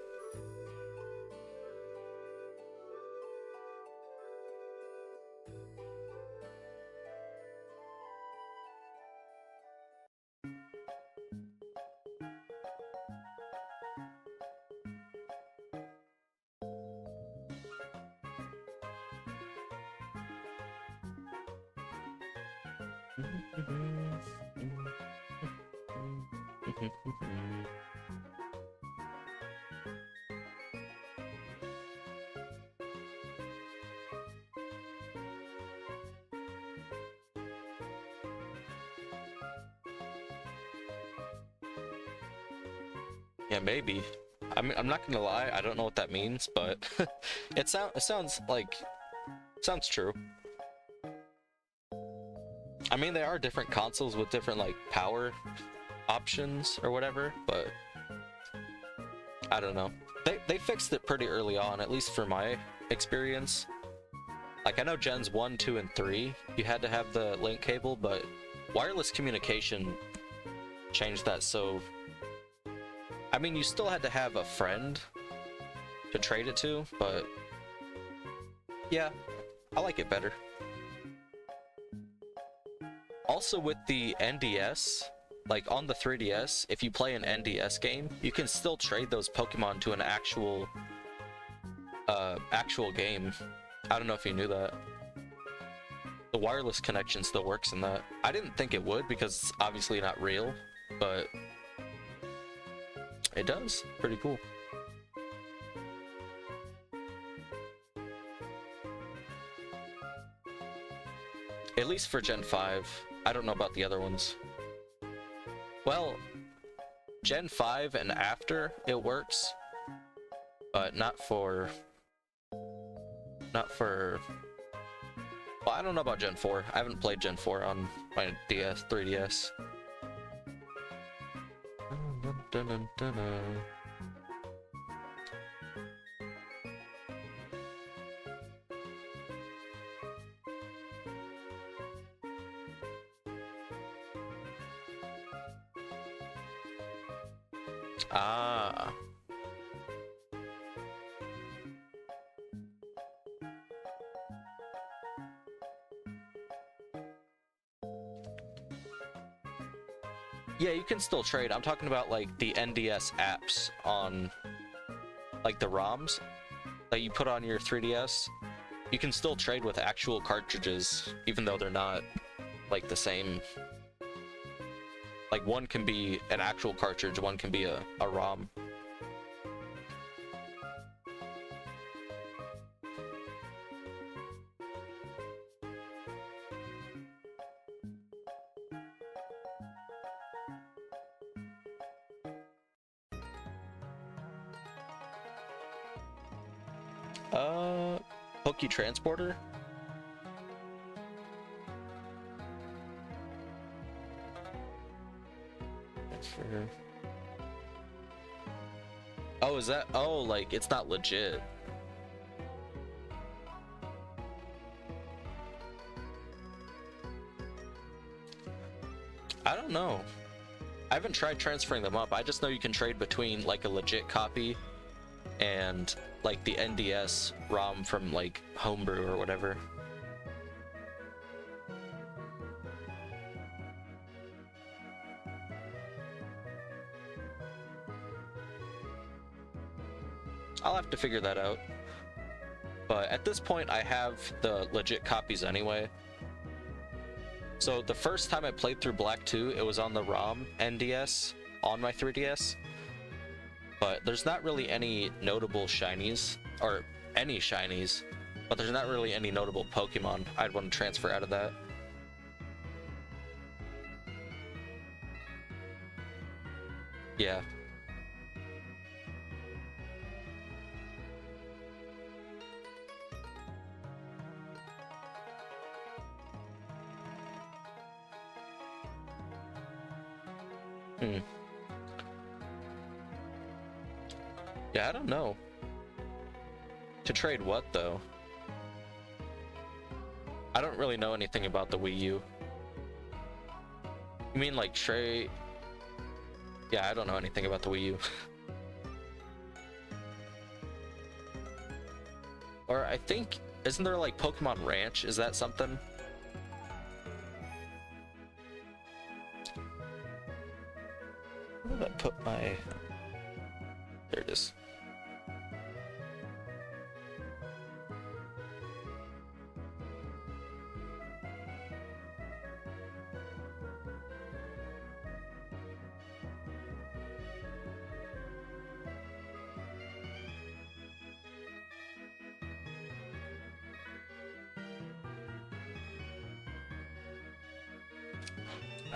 Yeah, maybe. I'm not gonna lie, I don't know what that means, but it sounds true. I mean, they are different consoles with different like power options or whatever, but I don't know. They fixed it pretty early on, at least for my experience. Like, I know Gens 1, 2, and 3, you had to have the link cable, but wireless communication changed that. So I mean, you still had to have a friend to trade it to, but yeah, I like it better. Also, with the NDS, like on the 3DS, if you play an NDS game, you can still trade those Pokemon to an actual game. I don't know if you knew that. The wireless connection still works in that. I didn't think it would because it's obviously not real, but it does. Pretty cool. At least for Gen 5. I don't know about the other ones. Well, Gen 5 and after, it works. But not for... Well, I don't know about Gen 4. I haven't played Gen 4 on my 3DS. Ah. Yeah, you can still trade. I'm talking about like the NDS apps on like the ROMs that you put on your 3DS. You can still trade with actual cartridges, even though they're not like the same. Like, one can be an actual cartridge, one can be a ROM. Poke Transporter? Oh, is that? Oh, like, it's not legit. I don't know. I haven't tried transferring them up. I just know you can trade between like a legit copy and like the NDS ROM from like Homebrew or whatever. I'll have to figure that out. But at this point, I have the legit copies anyway. So the first time I played through Black 2, it was on the ROM NDS on my 3DS. But there's not really any notable shinies, or any shinies, but there's not really any notable Pokemon I'd want to transfer out of that. Yeah. Yeah, I don't know. To trade what, though? I don't really know anything about the Wii U. You mean like trade? Yeah, I don't know anything about the Wii U. Or I think, isn't there like Pokemon Ranch? Is that something? Where did I put my... There it is.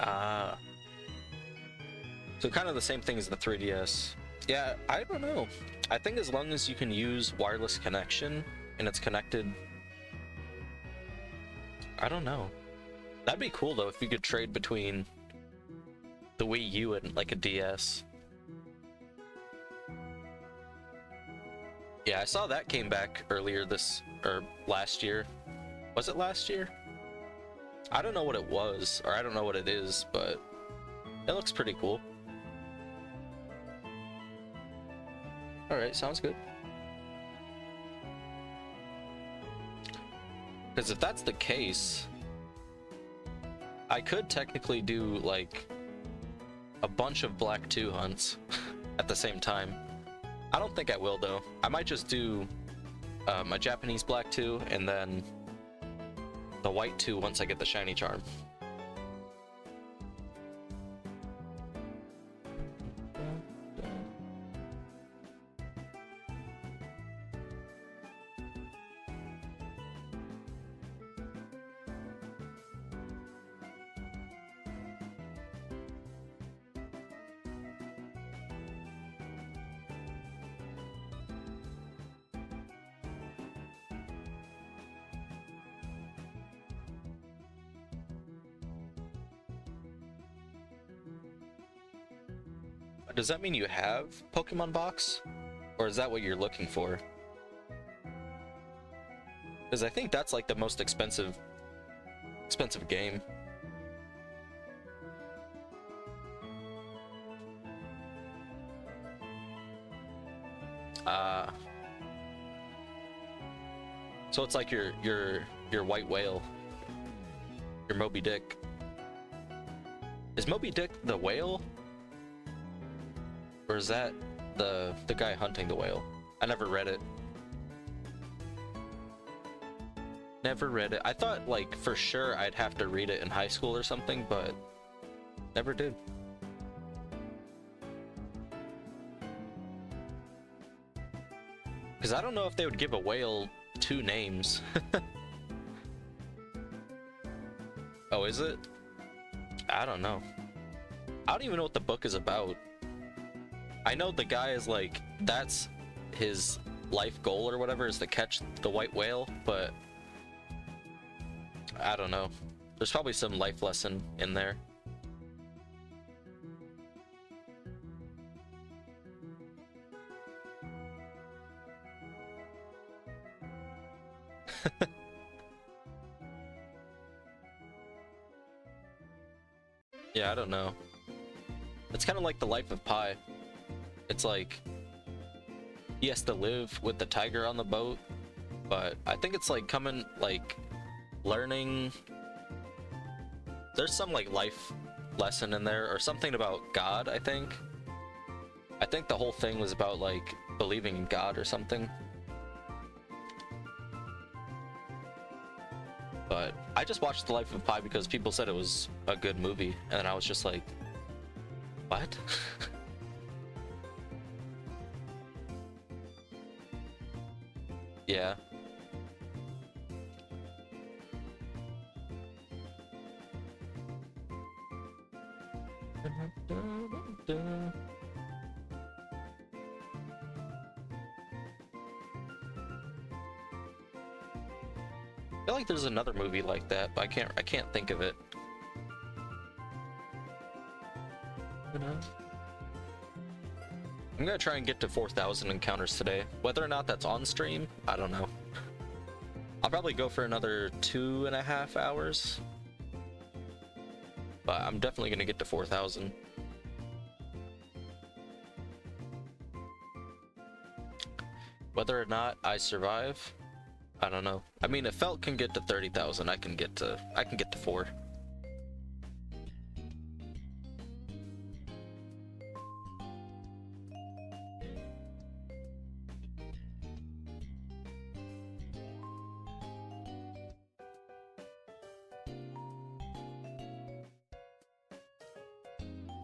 Ah. So kind of the same thing as the 3DS. Yeah, I don't know. I think as long as you can use wireless connection and it's connected, I don't know. That'd be cool though if you could trade between the Wii U and like a DS. Yeah, I saw that came back earlier or last year. Was it last year? I don't know what it was, or I don't know what it is, but it looks pretty cool. Alright, sounds good. Because if that's the case, I could technically do like a bunch of Black 2 hunts at the same time. I don't think I will though. I might just do a Japanese Black 2 and then the White 2 once I get the shiny charm. Does that mean you have Pokemon Box? Or is that what you're looking for? Because I think that's like the most expensive game. So it's like your white whale. Your Moby Dick. Is Moby Dick the whale? Or is that the guy hunting the whale? I never read it. Never read it. I thought like for sure I'd have to read it in high school or something, but never did. Because I don't know if they would give a whale 2 names. Oh, is it? I don't know. I don't even know what the book is about. I know the guy is like, that's his life goal or whatever, is to catch the white whale, but I don't know. There's probably some life lesson in there. Yeah, I don't know. It's kind of like the life of Pi. It's like he has to live with the tiger on the boat, but I think it's like coming, like learning. There's some like life lesson in there or something about God, I think. I think the whole thing was about like believing in God or something. But I just watched The Life of Pi because people said it was a good movie, and then I was just like, what? Yeah. I feel like there's another movie like that, but I can't think of it. I'm gonna try and get to 4,000 encounters today. Whether or not that's on stream, I don't know. I'll probably go for another 2.5 hours. But I'm definitely gonna get to 4,000. Whether or not I survive, I don't know. I mean, if Felt can get to 30,000, I can get to 4.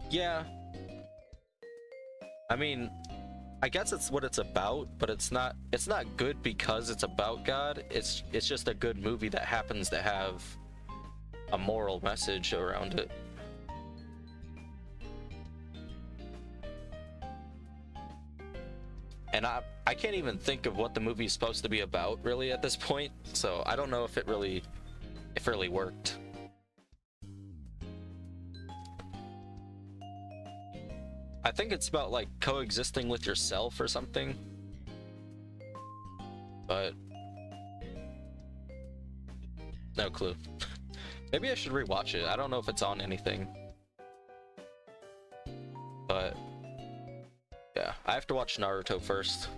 Yeah. I mean, I guess it's what it's about, but it's not good because it's about God. It's just a good movie that happens to have a moral message around it. And I can't even think of what the movie's supposed to be about really at this point, so I don't know if it really worked. I think it's about like coexisting with yourself or something, but no clue. Maybe I should rewatch it. I don't know if it's on anything, but yeah, I have to watch Naruto first.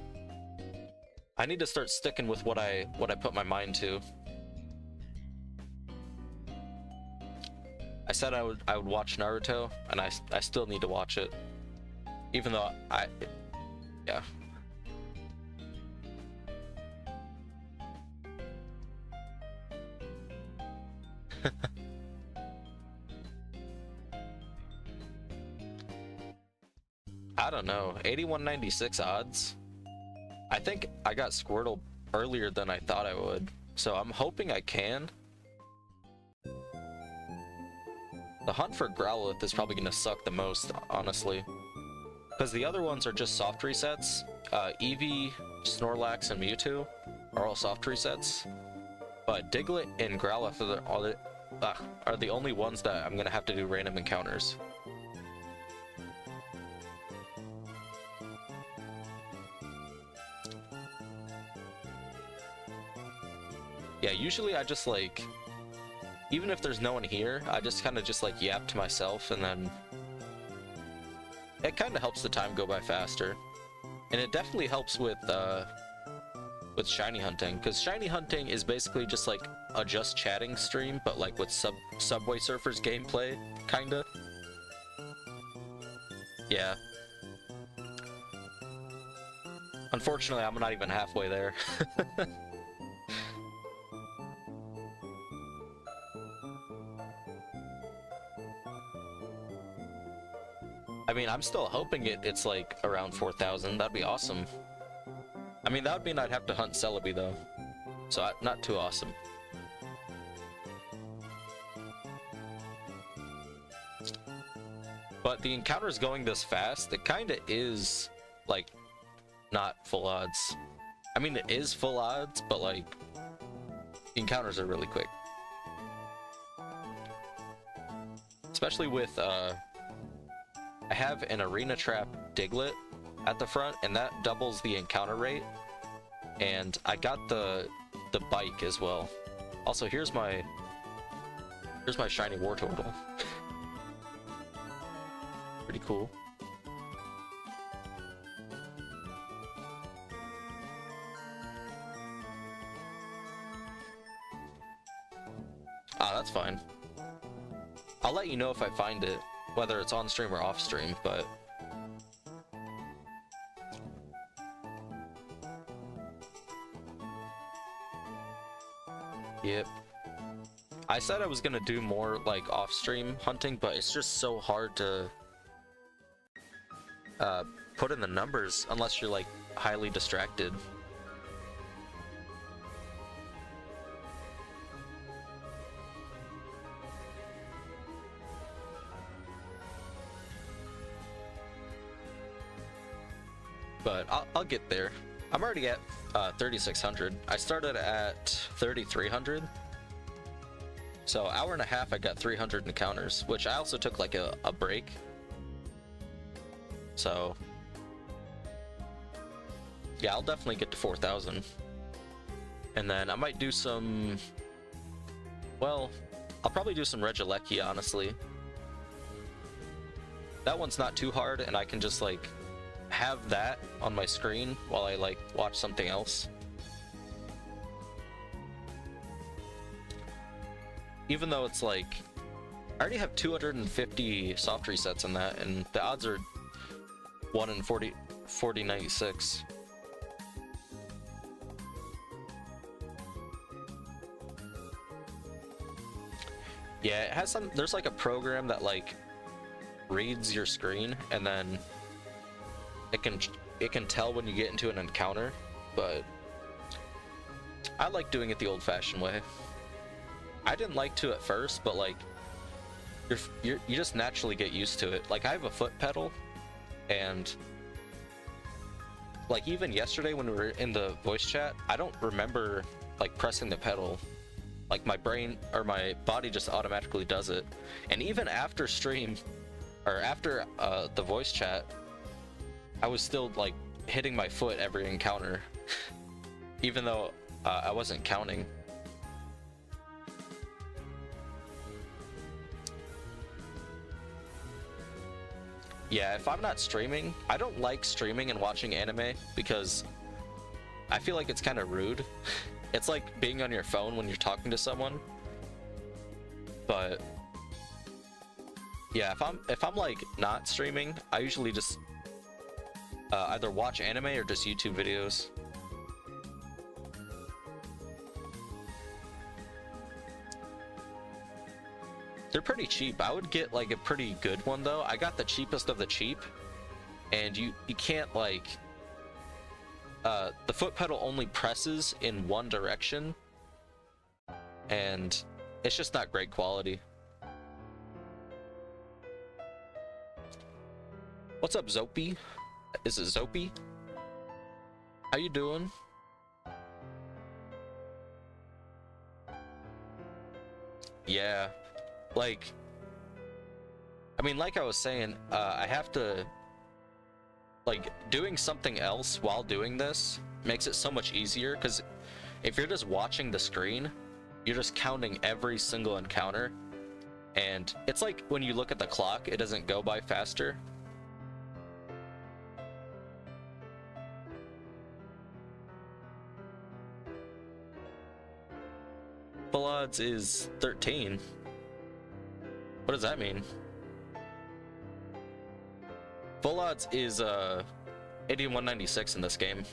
I need to start sticking with what I put my mind to. I said I would watch Naruto, and I still need to watch it, even though yeah. I don't know, 8196 odds. I think I got Squirtle earlier than I thought I would, so I'm hoping I can. The hunt for Growlithe is probably gonna suck the most, honestly, because the other ones are just soft resets. Eevee, Snorlax, and Mewtwo are all soft resets, but Diglett and Growlithe are the only ones that I'm gonna have to do random encounters. Yeah, usually I just like, even if there's no one here, I just kind of just like yap to myself, and then it kind of helps the time go by faster. And it definitely helps with shiny hunting, because shiny hunting is basically just like a just chatting stream, but like with Subway Surfers gameplay, kinda. Yeah. Unfortunately, I'm not even halfway there. I mean, I'm still hoping it's like around 4,000. That'd be awesome. I mean, that would mean I'd have to hunt Celebi though, so not too awesome. But the encounter's going this fast, it kind of is like not full odds. I mean, it is full odds, but like the encounters are really quick. Especially with I have an Arena Trap Diglett at the front, and that doubles the encounter rate. And I got the bike as well. Also, here's my shiny Wartortle. Pretty cool. Ah, that's fine. I'll let you know if I find it, whether it's on stream or off stream, but yep. I said I was gonna do more like off stream hunting, but it's just so hard to put in the numbers unless you're like highly distracted. But I'll get there. I'm already at 3,600. I started at 3,300. So hour and a half, I got 300 encounters, which I also took like a break. So yeah, I'll definitely get to 4,000. And then I might do some, well, I'll probably do some Regieleki, honestly. That one's not too hard, and I can just like have that on my screen while I like watch something else. Even though it's like, I already have 250 soft resets in that, and the odds are 1 in 4096. Yeah, it has some, there's like a program that like reads your screen, and then it can tell when you get into an encounter, but I like doing it the old-fashioned way. I didn't like to at first, but like you just naturally get used to it. Like I have a foot pedal, and like even yesterday when we were in the voice chat, I don't remember like pressing the pedal. Like my brain or my body just automatically does it. And even after stream or after the voice chat, I was still like hitting my foot every encounter, even though I wasn't counting. Yeah, if I'm not streaming, I don't like streaming and watching anime because I feel like it's kind of rude. It's like being on your phone when you're talking to someone. But yeah, if I'm like not streaming, I usually just either watch anime or just YouTube videos. They're pretty cheap. I would get like a pretty good one though. I got the cheapest of the cheap, and you can't like the foot pedal only presses in one direction, and it's just not great quality. What's up, Zopie? Is it Zopie? How you doing? Yeah. Like, I mean, like I was saying, I have to, like, doing something else while doing this makes it so much easier, because if you're just watching the screen, you're just counting every single encounter, and it's like when you look at the clock, it doesn't go by faster. Full odds is 13. What does that mean? Full odds is 8196 in this game.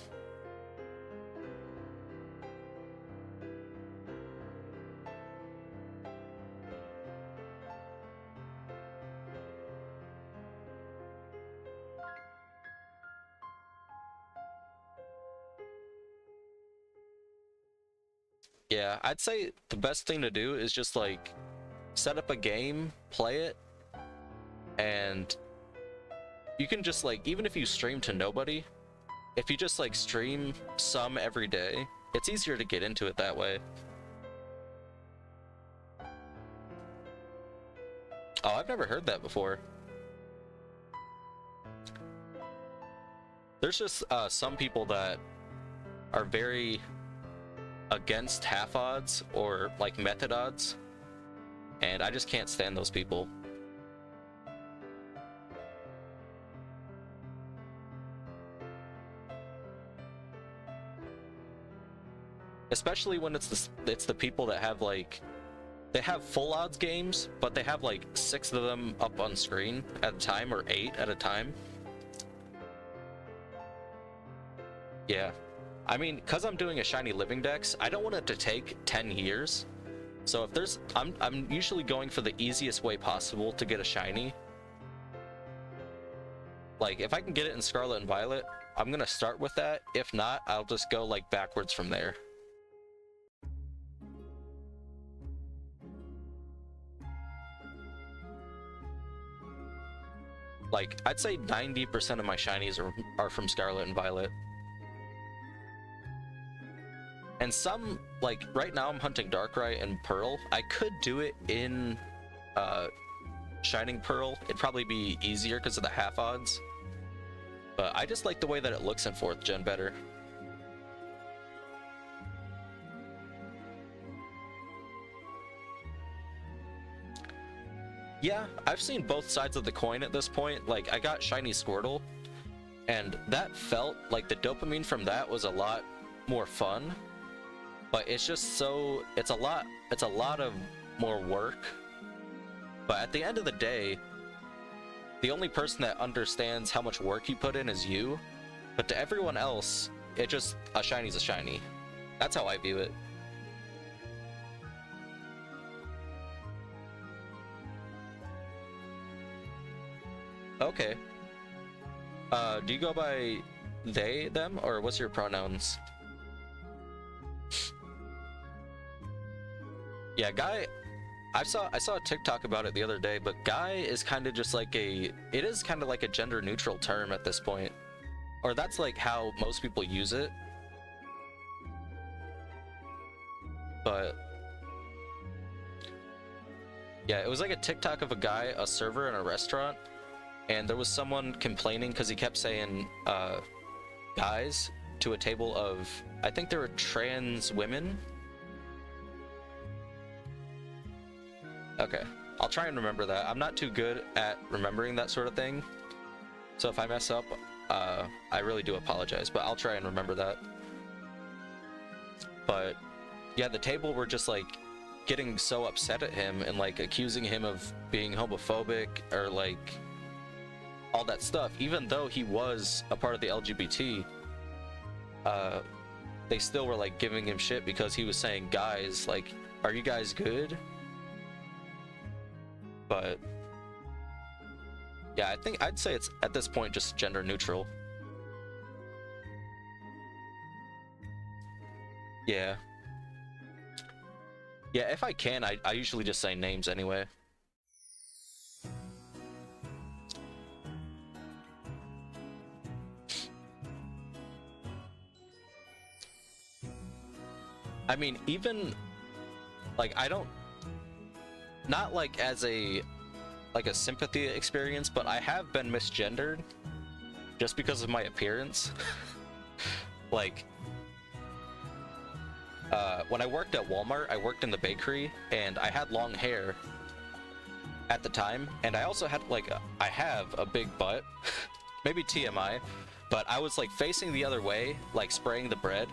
Yeah, I'd say the best thing to do is just like set up a game, play it, and you can just like, even if you stream to nobody, if you just like stream some every day, it's easier to get into it that way. Oh, I've never heard that before. There's just some people that are very against half odds or like method odds, and I just can't stand those people. Especially when it's the people that have like, they have full odds games, but they have like 6 of them up on screen at a time, or 8 at a time. Yeah, I mean, because I'm doing a shiny living dex, I don't want it to take 10 years. So if there's, I'm usually going for the easiest way possible to get a shiny. Like, if I can get it in Scarlet and Violet, I'm gonna start with that. If not, I'll just go like backwards from there. Like, I'd say 90% of my shinies are from Scarlet and Violet. And some, like, right now I'm hunting Darkrai and Pearl. I could do it in Shining Pearl. It'd probably be easier because of the half odds. But I just like the way that it looks in 4th gen better. Yeah, I've seen both sides of the coin at this point. Like, I got shiny Squirtle, and that felt like the dopamine from that was a lot more fun. But it's just so, it's a lot of more work. But at the end of the day, the only person that understands how much work you put in is you. But to everyone else, it just, a shiny's a shiny. That's how I view it. Okay. Do you go by they, them, or what's your pronouns? Yeah, Guy, I saw a TikTok about it the other day, but Guy is kind of just like it is kind of like a gender neutral term at this point. or that's like how most people use it. But yeah, it was like a TikTok of a guy, a server in a restaurant, and there was someone complaining because he kept saying guys to a table of, I think there were trans women. Okay, I'll try and remember that. I'm not too good at remembering that sort of thing, so if I mess up, I really do apologize, but I'll try and remember that. But yeah, the table were just like getting so upset at him and like accusing him of being homophobic or like all that stuff, even though he was a part of the LGBT. They still were like giving him shit because he was saying guys, like, are you guys good? But yeah, I think I'd say it's at this point just gender neutral. Yeah. Yeah, if I can, I usually just say names anyway. I mean, even like I don't, not like as a like a sympathy experience, but I have been misgendered just because of my appearance. Like when I worked at Walmart, I worked in the bakery and I had long hair at the time, and I also had like I have a big butt. Maybe TMI, but I was like facing the other way, like spraying the bread,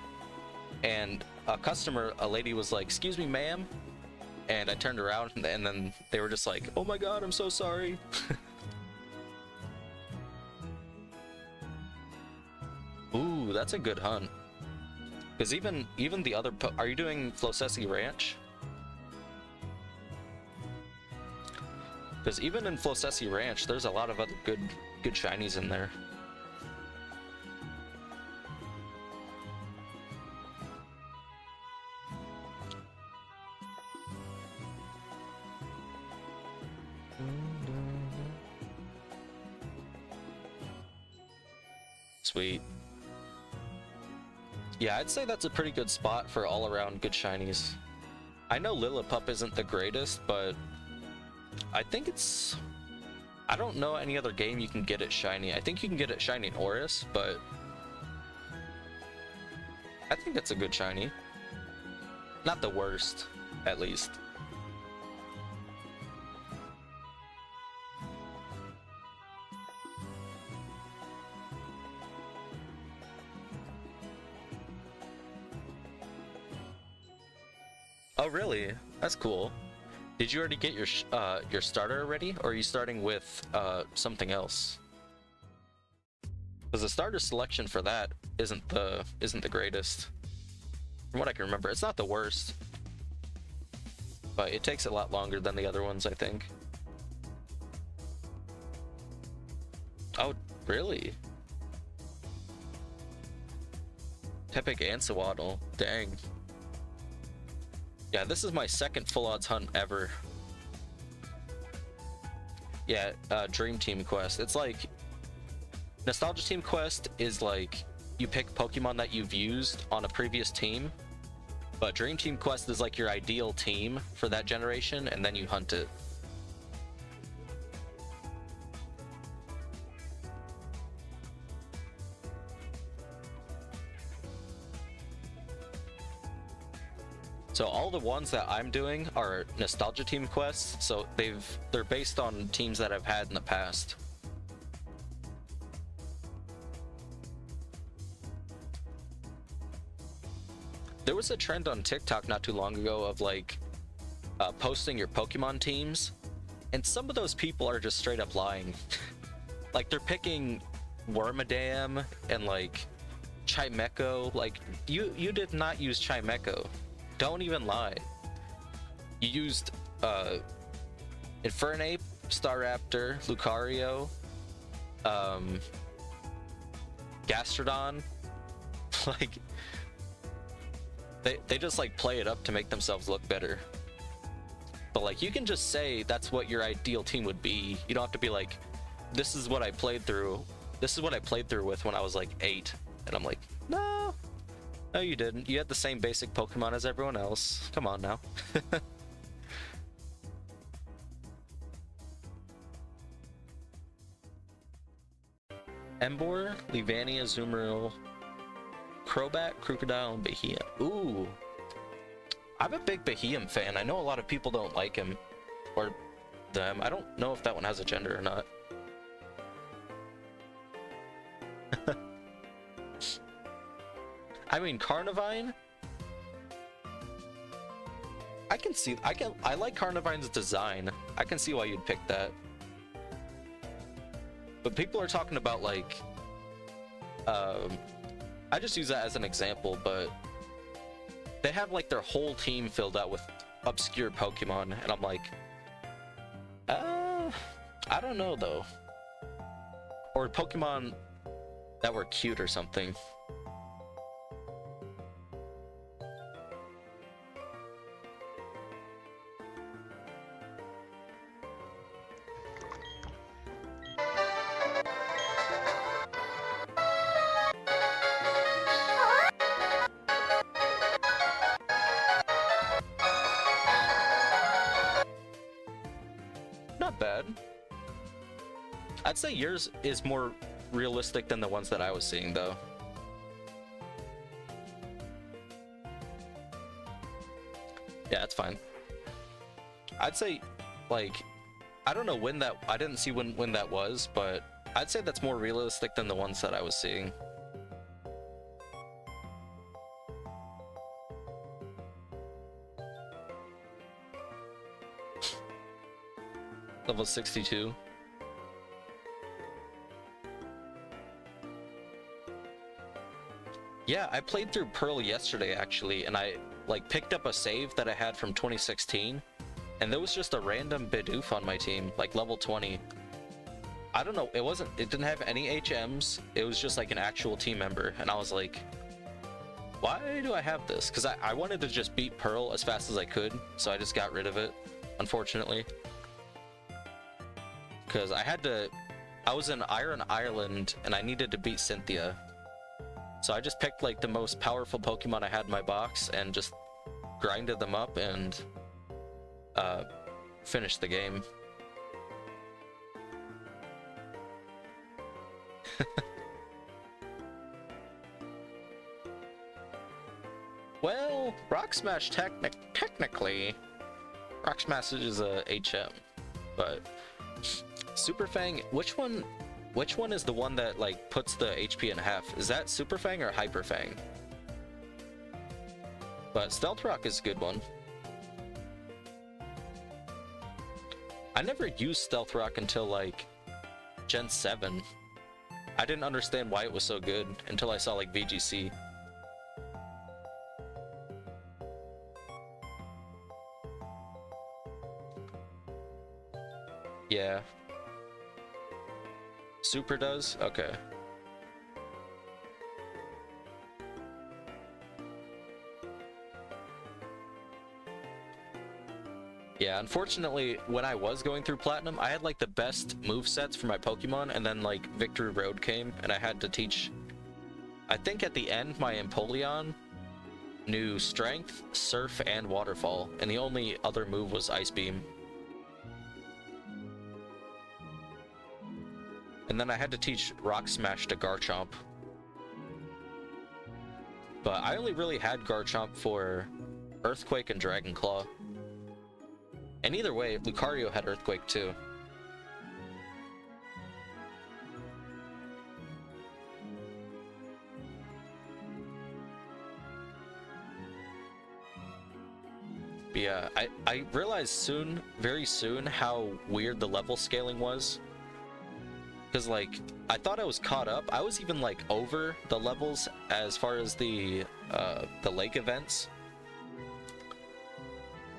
and a customer, a lady, was like, "Excuse me, ma'am," and I turned around and then they were just like, "Oh my god, I'm so sorry." Ooh, that's a good hunt. Because even the other are you doing Flosessi Ranch? Because even in Flosessi Ranch, there's a lot of other good shinies in there. Sweet. Yeah, I'd say that's a pretty good spot for all-around good shinies. I know Lillipup isn't the greatest, but I think it's... I don't know any other game you can get it shiny. I think you can get it shiny in Oris, but I think it's a good shiny. Not the worst, at least. Oh, really? That's cool. Did you already get your starter already, or are you starting with something else? Because the starter selection for that isn't the greatest. From what I can remember, it's not the worst, but it takes a lot longer than the other ones, I think. Oh, really? Tepig and Sawaddle, dang. Yeah, this is my second full odds hunt ever. Yeah, Dream Team Quest. It's like Nostalgia Team Quest is like you pick Pokemon that you've used on a previous team, but Dream Team Quest is like your ideal team for that generation, and then you hunt it. So all the ones that I'm doing are Nostalgia Team quests, so they're based on teams that I've had in the past. There was a trend on TikTok not too long ago of like posting your Pokemon teams, and some of those people are just straight up lying. Like they're picking Wormadam and like Chimecho. Like you did not use Chimecho. Don't even lie. You used Infernape, Staraptor, Lucario, Gastrodon. Like they just like play it up to make themselves look better. But like you can just say that's what your ideal team would be. You don't have to be like, this is what I played through. This is what I played through with when I was like 8, and I'm like, no, no, you didn't. You had the same basic Pokemon as everyone else. Come on now. Emboar, Levania, Azumarill, Crobat, Crocodile, and Beheeyem. Ooh. I'm a big Beheeyem fan. I know a lot of people don't like him. Or them. I don't know if that one has a gender or not. I mean, Carnivine? I like Carnivine's design. I can see why you'd pick that. But people are talking about, like, I just use that as an example, but they have, like, their whole team filled out with obscure Pokemon, and I'm like, I don't know, though. Or Pokemon that were cute or something. Not bad. I'd say yours is more realistic than the ones that I was seeing, though. Yeah, that's fine. I'd say, like, I don't know when that, I didn't see when that was, but I'd say that's more realistic than the ones that I was seeing. Level 62. Yeah, I played through Pearl yesterday, actually, and I, like, picked up a save that I had from 2016, and there was just a random Bidoof on my team, like, level 20. I don't know, it didn't have any HMs, it was just, like, an actual team member, and I was like, why do I have this? Because I wanted to just beat Pearl as fast as I could, so I just got rid of it, unfortunately. Because I was in Iron Island, and I needed to beat Cynthia. So I just picked, like, the most powerful Pokemon I had in my box and just grinded them up and finished the game. Well, Rock Smash technically, Rock Smash is a HM, but Super Fang, which one is the one that, like, puts the HP in half? Is that Super Fang or Hyper Fang? But Stealth Rock is a good one. I never used Stealth Rock until, like, Gen 7. I didn't understand why it was so good until I saw, like, VGC. Yeah. Super does? Okay. Yeah, unfortunately, when I was going through Platinum, I had, like, the best movesets for my Pokemon, and then, like, Victory Road came, and I had to teach... I think at the end, my Empoleon knew Strength, Surf, and Waterfall, and the only other move was Ice Beam. And then I had to teach Rock Smash to Garchomp. But I only really had Garchomp for Earthquake and Dragon Claw. And either way, Lucario had Earthquake too. But yeah, I realized very soon, how weird the level scaling was. Because, like, I thought I was caught up. I was even, like, over the levels as far as the lake events.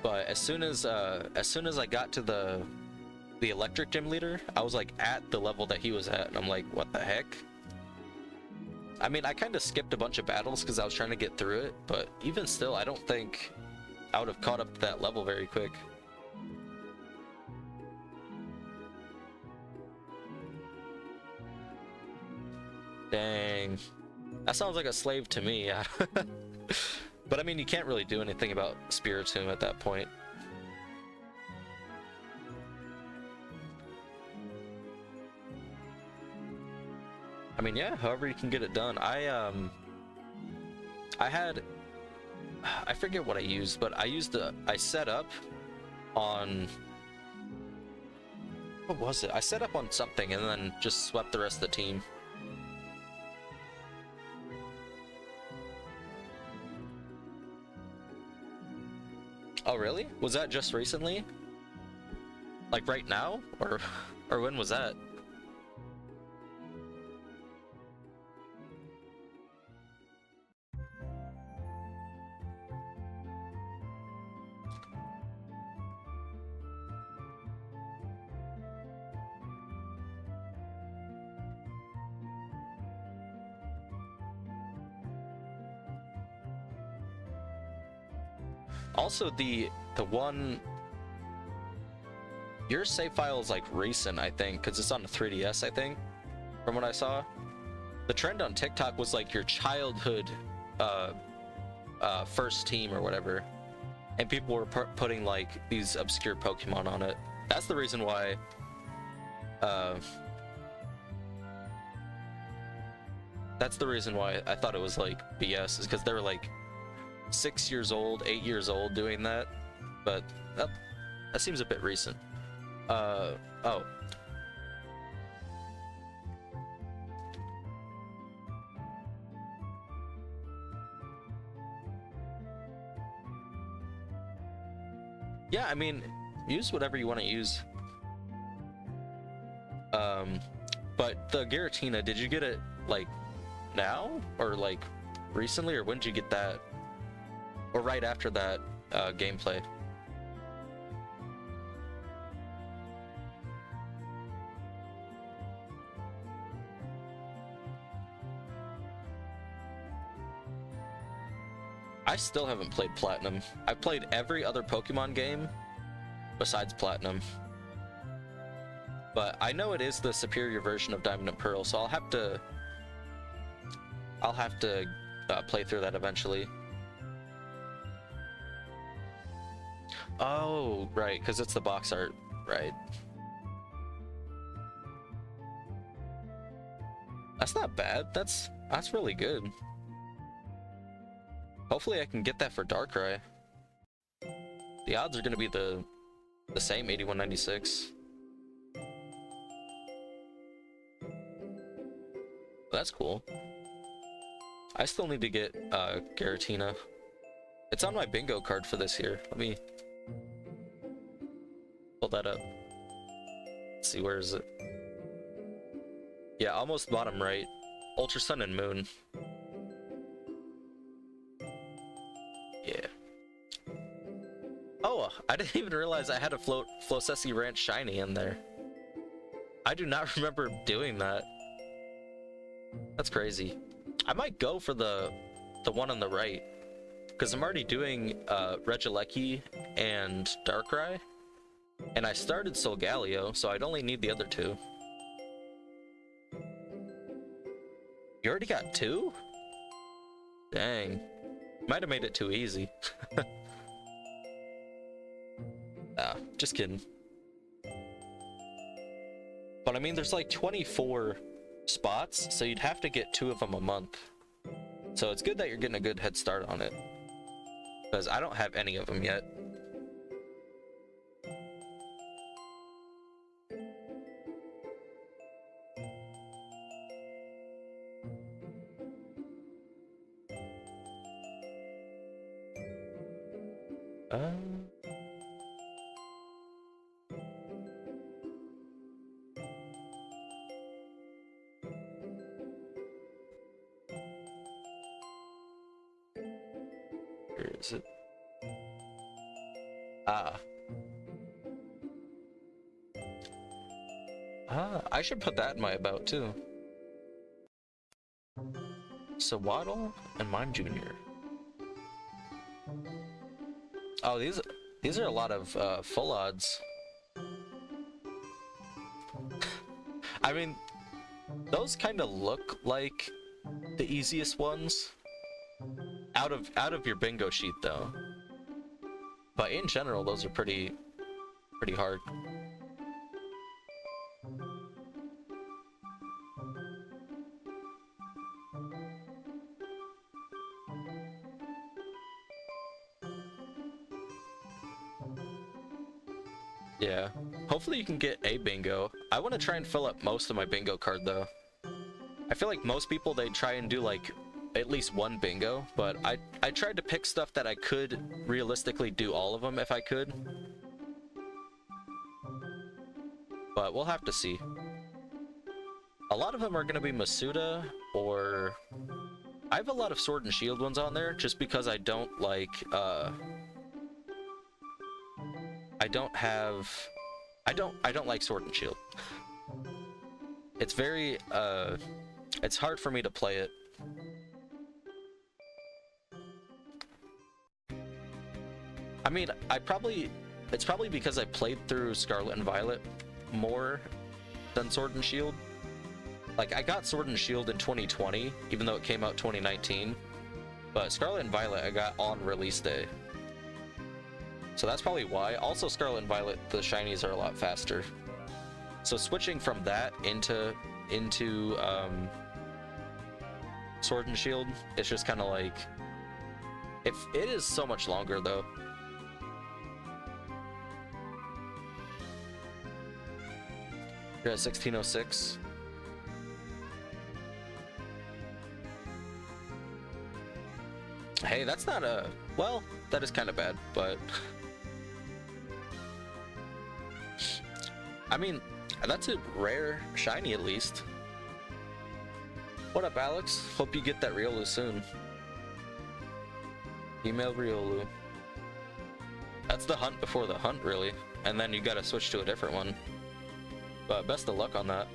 But as soon as I got to the electric gym leader, I was, like, at the level that he was at, and I'm like, what the heck? I mean, I kind of skipped a bunch of battles because I was trying to get through it, but even still, I don't think I would have caught up to that level very quick. Dang. That sounds like a slave to me. But I mean, you can't really do anything about Spiritomb at that point. I mean, yeah, however you can get it done. I forget what I used, but I set up on, what was it? I set up on something and then just swept the rest of the team. Oh, really? Was that just recently? Like right now? Or when was that? Also, the one, your save file is like recent, I think, because it's on the 3DS, I think, from what I saw. The trend on TikTok was like your childhood first team or whatever, and people were putting like these obscure Pokemon on it. That's the reason why I thought it was like BS, is because they were like 6 years old, 8 years old doing that. But that seems a bit recent. Oh. Yeah, I mean, use whatever you want to use. But the Giratina, did you get it like now or like recently, or when did you get that? Or right after that gameplay? I still haven't played Platinum. I've played every other Pokemon game besides Platinum. But I know it is the superior version of Diamond and Pearl, so I'll have to play through that eventually. Oh, right, because it's the box art, right? That's not bad. That's really good. Hopefully I can get that for Darkrai. The odds are going to be the same, 8196. That's cool. I still need to get Giratina. It's on my bingo card for this year. Let me pull that up. Let's see, where is it? Yeah, almost bottom right. Ultra Sun and Moon. Yeah. Oh, I didn't even realize I had a Flosessi Ranch Shiny in there. I do not remember doing that. That's crazy. I might go for the one on the right, because I'm already doing Regieleki and Darkrai, and I started Solgaleo, so I'd only need the other two. You already got two? Dang. Might have made it too easy. Nah, just kidding. But I mean, there's like 24 spots, so you'd have to get 2 of them a month. So it's good that you're getting a good head start on it, because I don't have any of them yet. Where is it? I should put that in my about too. So Waddle and Mime Jr. Oh, these are a lot of full odds. I mean, Those kind of look like the easiest ones out of your bingo sheet though. But in general, those are pretty hard. Yeah. Hopefully you can get a bingo. I want to try and fill up most of my bingo card though. I feel like most people, they try and do like at least one bingo, but I tried to pick stuff that I could realistically do all of them if I could. But we'll have to see. A lot of them are going to be Masuda, or I have a lot of Sword and Shield ones on there just because I don't like I don't like Sword and Shield. It's very it's hard for me to play it. I mean, it's probably because I played through Scarlet and Violet more than Sword and Shield. Like, I got Sword and Shield in 2020, even though it came out 2019. But Scarlet and Violet I got on release day. So that's probably why. Also, Scarlet and Violet, the shinies are a lot faster. So switching from that into Sword and Shield, it's just kind of like, if it is so much longer though. You're at 1606. Hey, that's not a, well, that is kind of bad, but I mean, that's a rare shiny at least. What up, Alex? Hope you get that Riolu soon. Female Riolu. That's the hunt before the hunt, really. And then you gotta switch to a different one. But best of luck on that.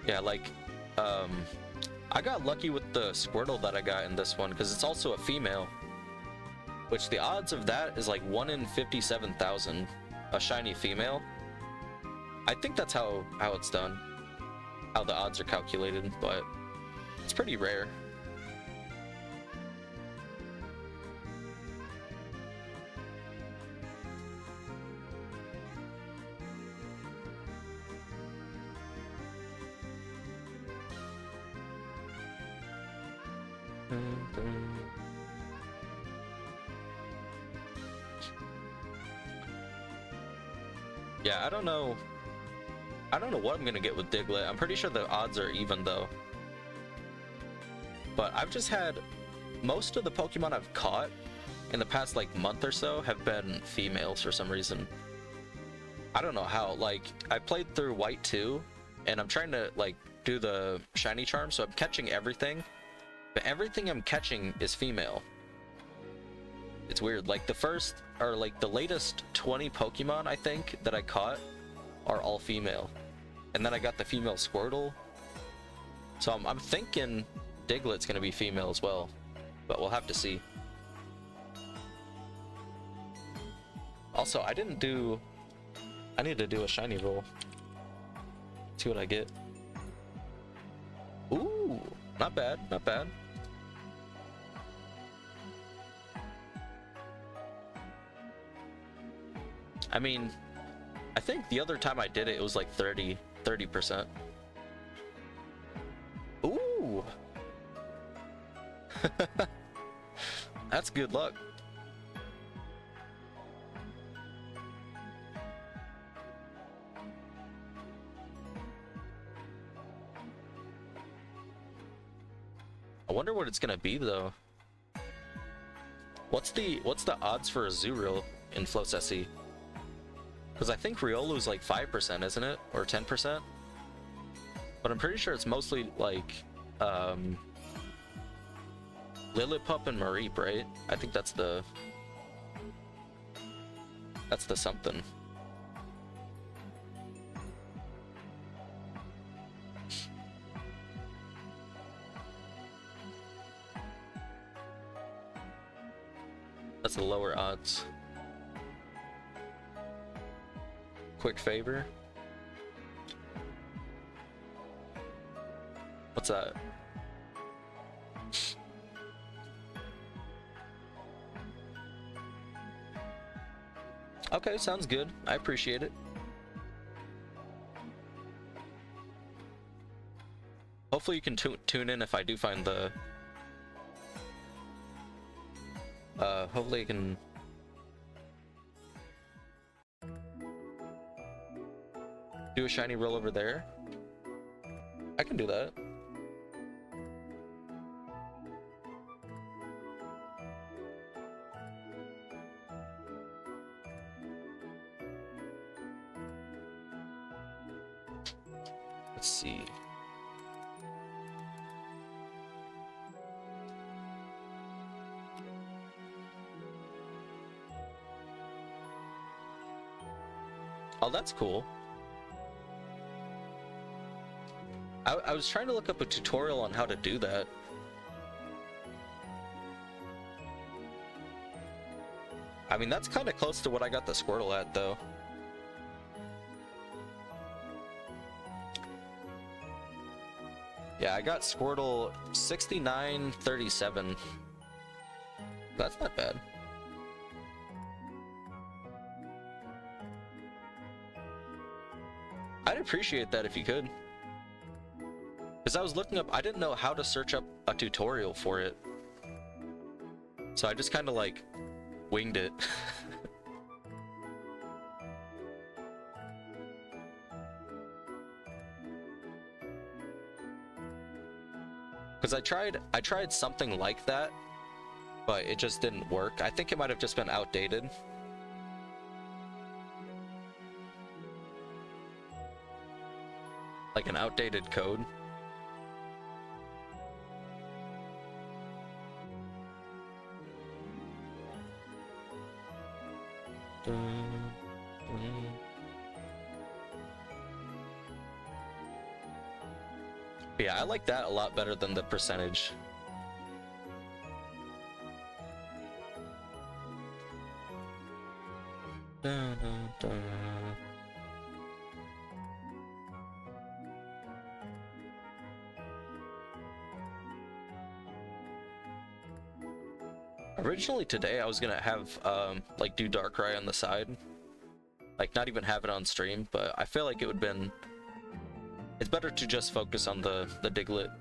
Yeah, like, I got lucky with the Squirtle that I got in this one, because it's also a female. Which the odds of that is like 1 in 57,000, a shiny female. I think that's how it's done, how the odds are calculated, but it's pretty rare. Yeah, I don't know what I'm gonna get with Diglett. I'm pretty sure the odds are even though. But I've just had, most of the Pokemon I've caught in the past like month or so have been females for some reason. I don't know how. Like, I played through White 2 and I'm trying to like do the shiny charm, so I'm catching everything, but everything I'm catching is female. It's weird. Like the first, or like the latest 20 Pokemon I think that I caught are all female, and then I got the female Squirtle, so I'm thinking Diglett's gonna be female as well, but we'll have to see. Also, I need to do a shiny roll. See what I get. Ooh, not bad, not bad. I mean, I think the other time I did it, it was like 30%. Ooh. That's good luck. I wonder what it's gonna be though. What's the odds for a Zuriel in Floats SE? Because I think Riolu's like 5%, isn't it? Or 10%? But I'm pretty sure it's mostly like Lillipup and Mareep, right? I think that's the something. That's the lower odds. Quick favor. What's that? Okay, sounds good. I appreciate it. Hopefully you can tune in if I do find the... hopefully you can... do a shiny roll over there. I can do that. Let's see. Oh, that's cool. I was trying to look up a tutorial on how to do that. I mean, that's kind of close to what I got the Squirtle at, though. Yeah, I got Squirtle 6937. That's not bad. I'd appreciate that if you could. Because I was looking up, I didn't know how to search up a tutorial for it. So I just kind of like winged it. Because I tried something like that, but it just didn't work. I think it might have just been outdated. Like an outdated code. Yeah, I like that a lot better than the percentage. Dun, dun, dun. Originally today I was gonna have like do Darkrai on the side, like not even have it on stream, but I feel like it would been, it's better to just focus on the Diglett.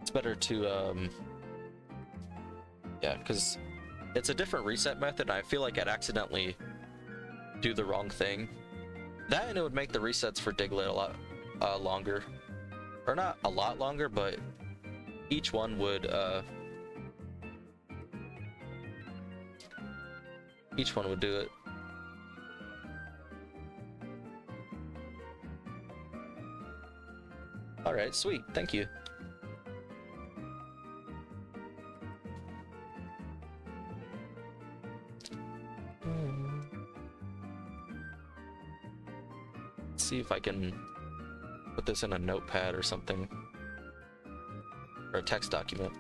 It's better to yeah, because it's a different reset method and I feel like I'd accidentally do the wrong thing. That, and it would make the resets for Diglett a lot longer. Or not a lot longer, but each one would do it. All right, sweet. Thank you. Let's see if I can put this in a notepad or something, or a text document.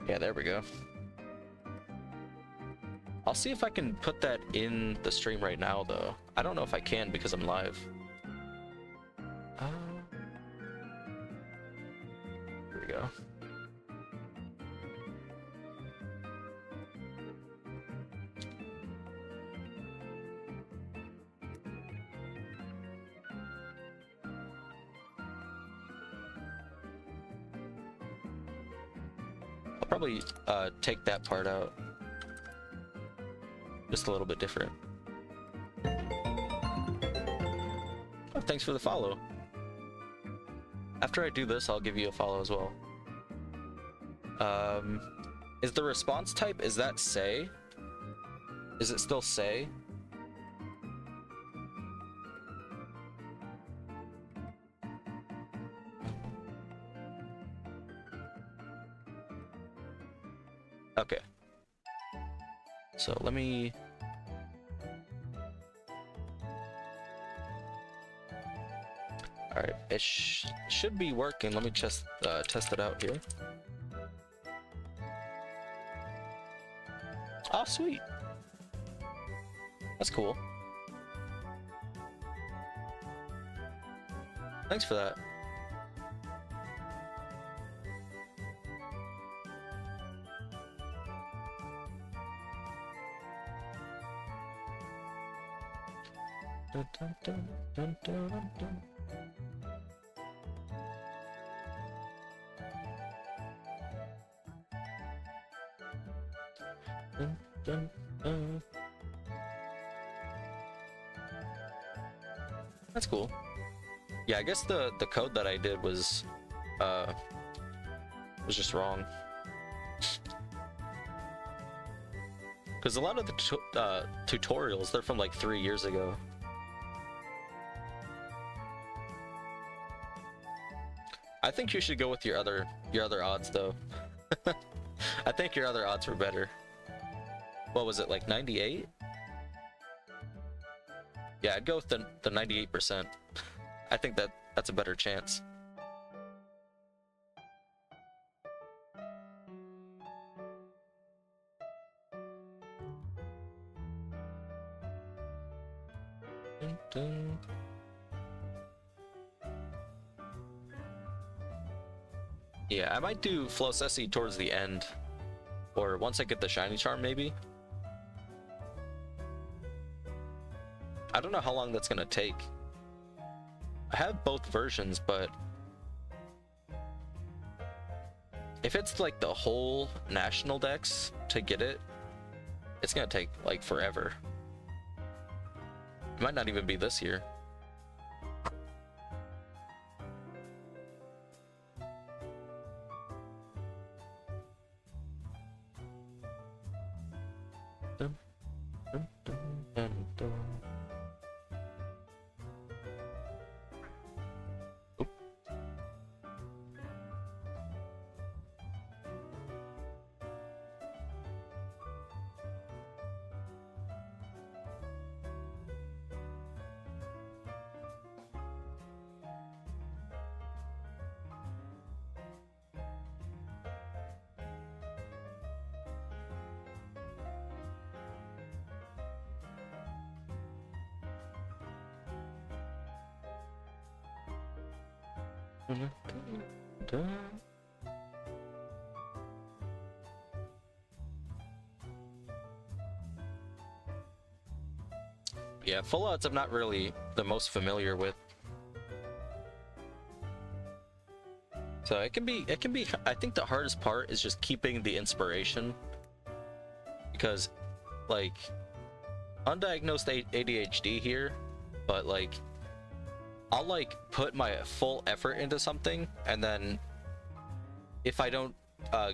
Yeah, there we go. I'll see if I can put that in the stream right now, though. I don't know if I can because I'm live. Here we go. Probably take that part out. Just a little bit different. Oh, thanks for the follow. After I do this, I'll give you a follow as well. Is the response type, is that say? Is it still say? Okay. So let me Alright, it should be working. Let me just test it out here. Oh, sweet. That's cool. Thanks for that. Dun, dun, dun, dun, dun, dun. Dun, dun, dun. That's cool. Yeah, I guess the code that I did was just wrong. Because a lot of the tutorials, they're from like 3 years ago. I think you should go with your other odds though. I think your other odds were better. What was it, like 98? Yeah, I'd go with the 98%. I think that's a better chance. Dun, dun. Yeah, I might do Flosessi towards the end, or once I get the shiny charm, maybe. I don't know how long that's gonna take. I have both versions, but if it's like the whole national dex to get it, it's gonna take like forever. It might not even be this year. Dun, dun, dun, dun, dun. Oop. Dun, dun, dun. Yeah, full odds I'm not really the most familiar with. So it can be, I think the hardest part is just keeping the inspiration. Because, like, undiagnosed ADHD here, but like, I'll like put my full effort into something, and then if I don't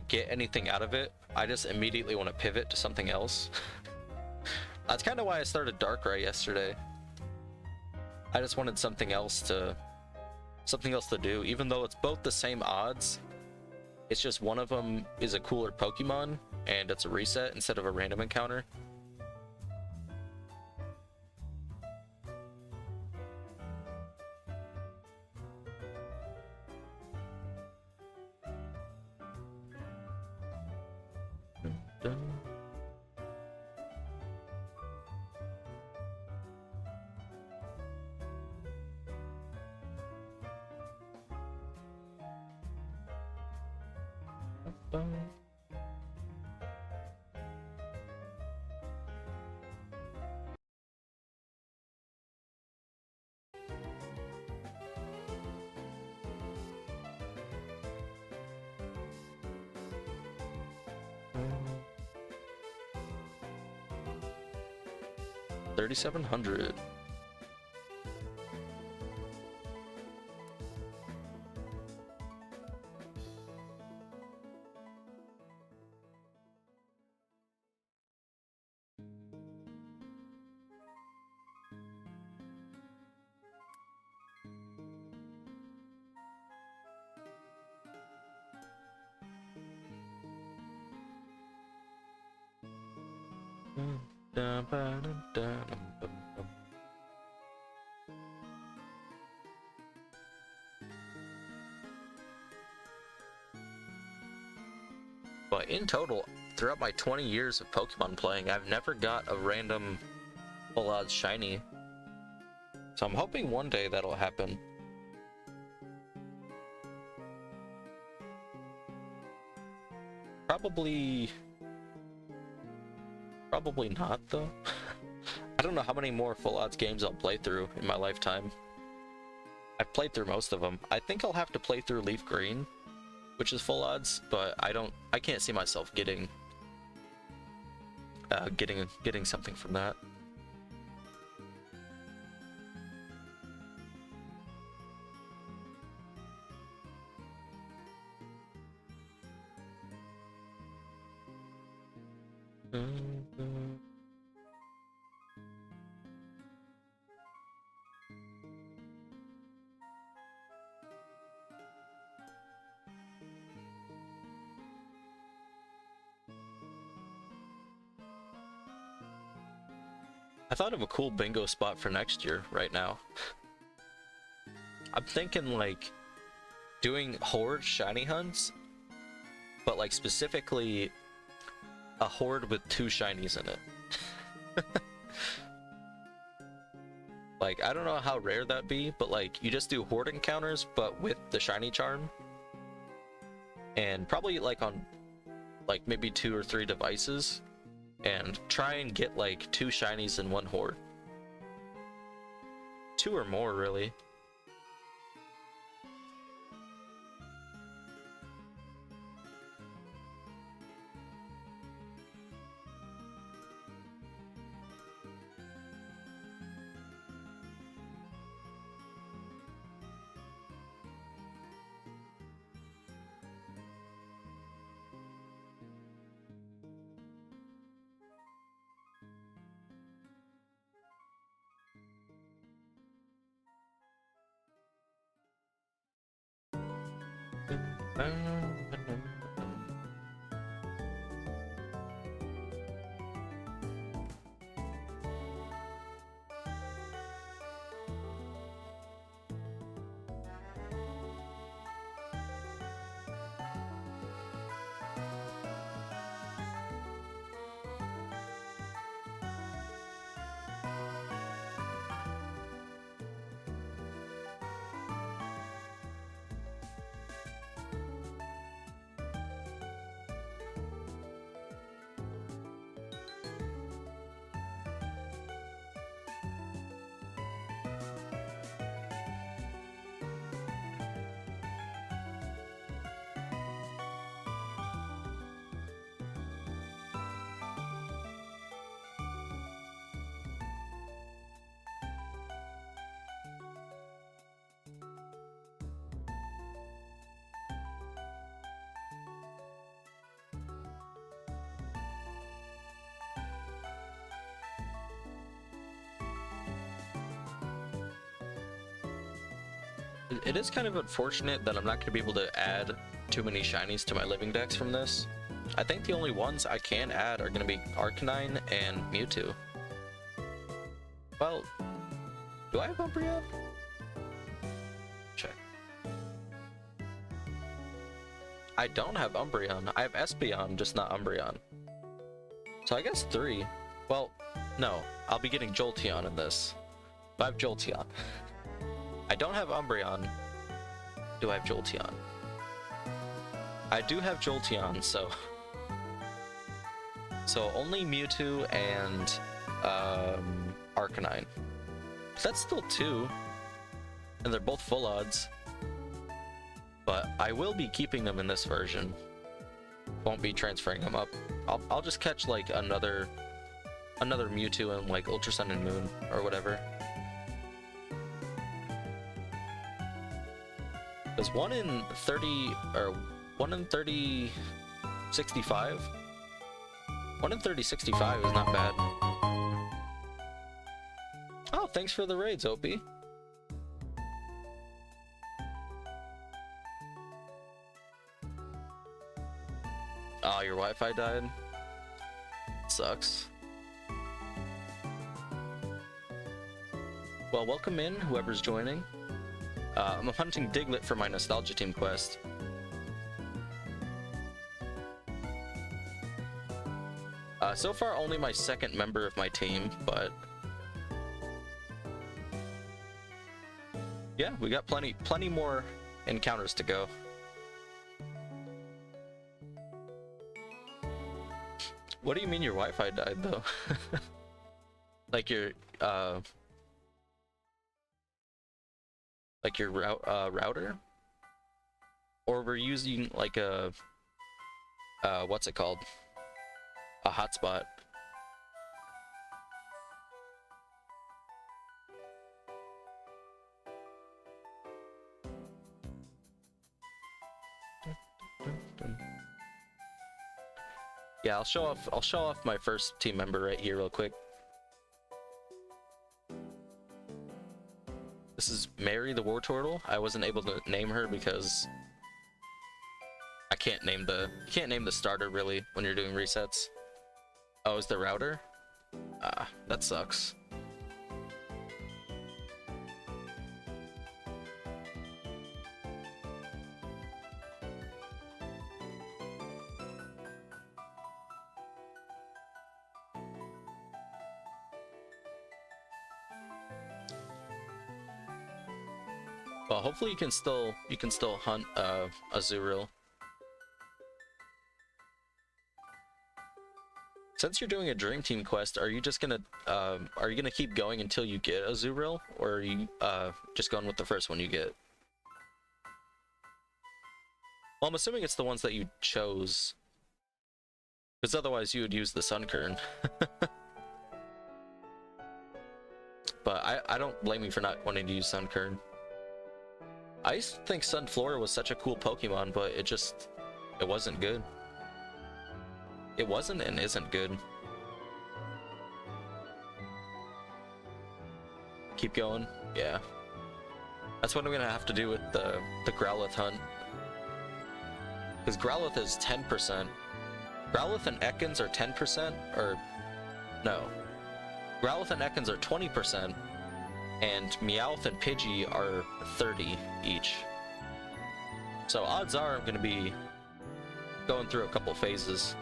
get anything out of it, I just immediately want to pivot to something else. That's kind of why I started Darkrai yesterday. I just wanted something else to do, even though it's both the same odds. It's just one of them is a cooler Pokemon, and it's a reset instead of a random encounter. Dun. Dun. 3,700. But in total, throughout my 20 years of Pokemon playing, I've never got a random full odds shiny. So I'm hoping one day that'll happen. Probably not, though. I don't know how many more full odds games I'll play through in my lifetime. I've played through most of them. I think I'll have to play through Leaf Green, which is full odds, but I can't see myself getting something from that. I thought of a cool bingo spot for next year right now. I'm thinking like doing horde shiny hunts, but like specifically a horde with 2 shinies in it. Like, I don't know how rare that'd be, but like you just do horde encounters but with the shiny charm, and probably like on like maybe 2 or 3 devices, and try and get like 2 shinies in one horde. 2 or more, really. It is kind of unfortunate that I'm not going to be able to add too many shinies to my living dex from this. I think the only ones I can add are going to be Arcanine and Mewtwo. Well, do I have Umbreon? Check. I don't have Umbreon. I have Espeon, just not Umbreon. So I guess 3. Well, no. I'll be getting Jolteon in this. I have Jolteon. I don't have Umbreon. Do I have Jolteon? I do have Jolteon, so only Mewtwo and Arcanine. That's still 2, and they're both full odds. But I will be keeping them in this version. Won't be transferring them up. I'll just catch like another Mewtwo in like Ultra Sun and Moon or whatever. There's 1 in 30, or 1 in 30, 65. 1 in 30, 65 is not bad. Oh, thanks for the raids, Opie. Oh, your Wi-Fi died? Sucks. Well, welcome in, whoever's joining. I'm hunting Diglett for my Nostalgia Team quest. So far, only my second member of my team, but yeah, we got plenty more encounters to go. What do you mean your Wi-Fi died though? Like your router? Or we're using like a what's it called? A hotspot. Yeah, I'll show off my first team member right here real quick. This is Mary the War Turtle. I wasn't able to name her because you can't name the starter really when you're doing resets. Oh, is the router? Ah, that sucks. Well, hopefully you can still hunt Azurill. Since you're doing a Dream Team quest, are you just gonna keep going until you get Azurill, or are you just going with the first one you get? Well, I'm assuming it's the ones that you chose, because otherwise you would use the Sunkern. But I don't blame you for not wanting to use Sunkern. I used to think Sunflora was such a cool Pokemon, but it wasn't good. It wasn't and isn't good. Keep going? Yeah. That's what I'm gonna have to do with the Growlithe hunt. Because Growlithe is 10%. Growlithe and Ekans are 10%, or... no. Growlithe and Ekans are 20%, and Meowth and Pidgey are 30 each. So odds are I'm gonna be going through a couple phases.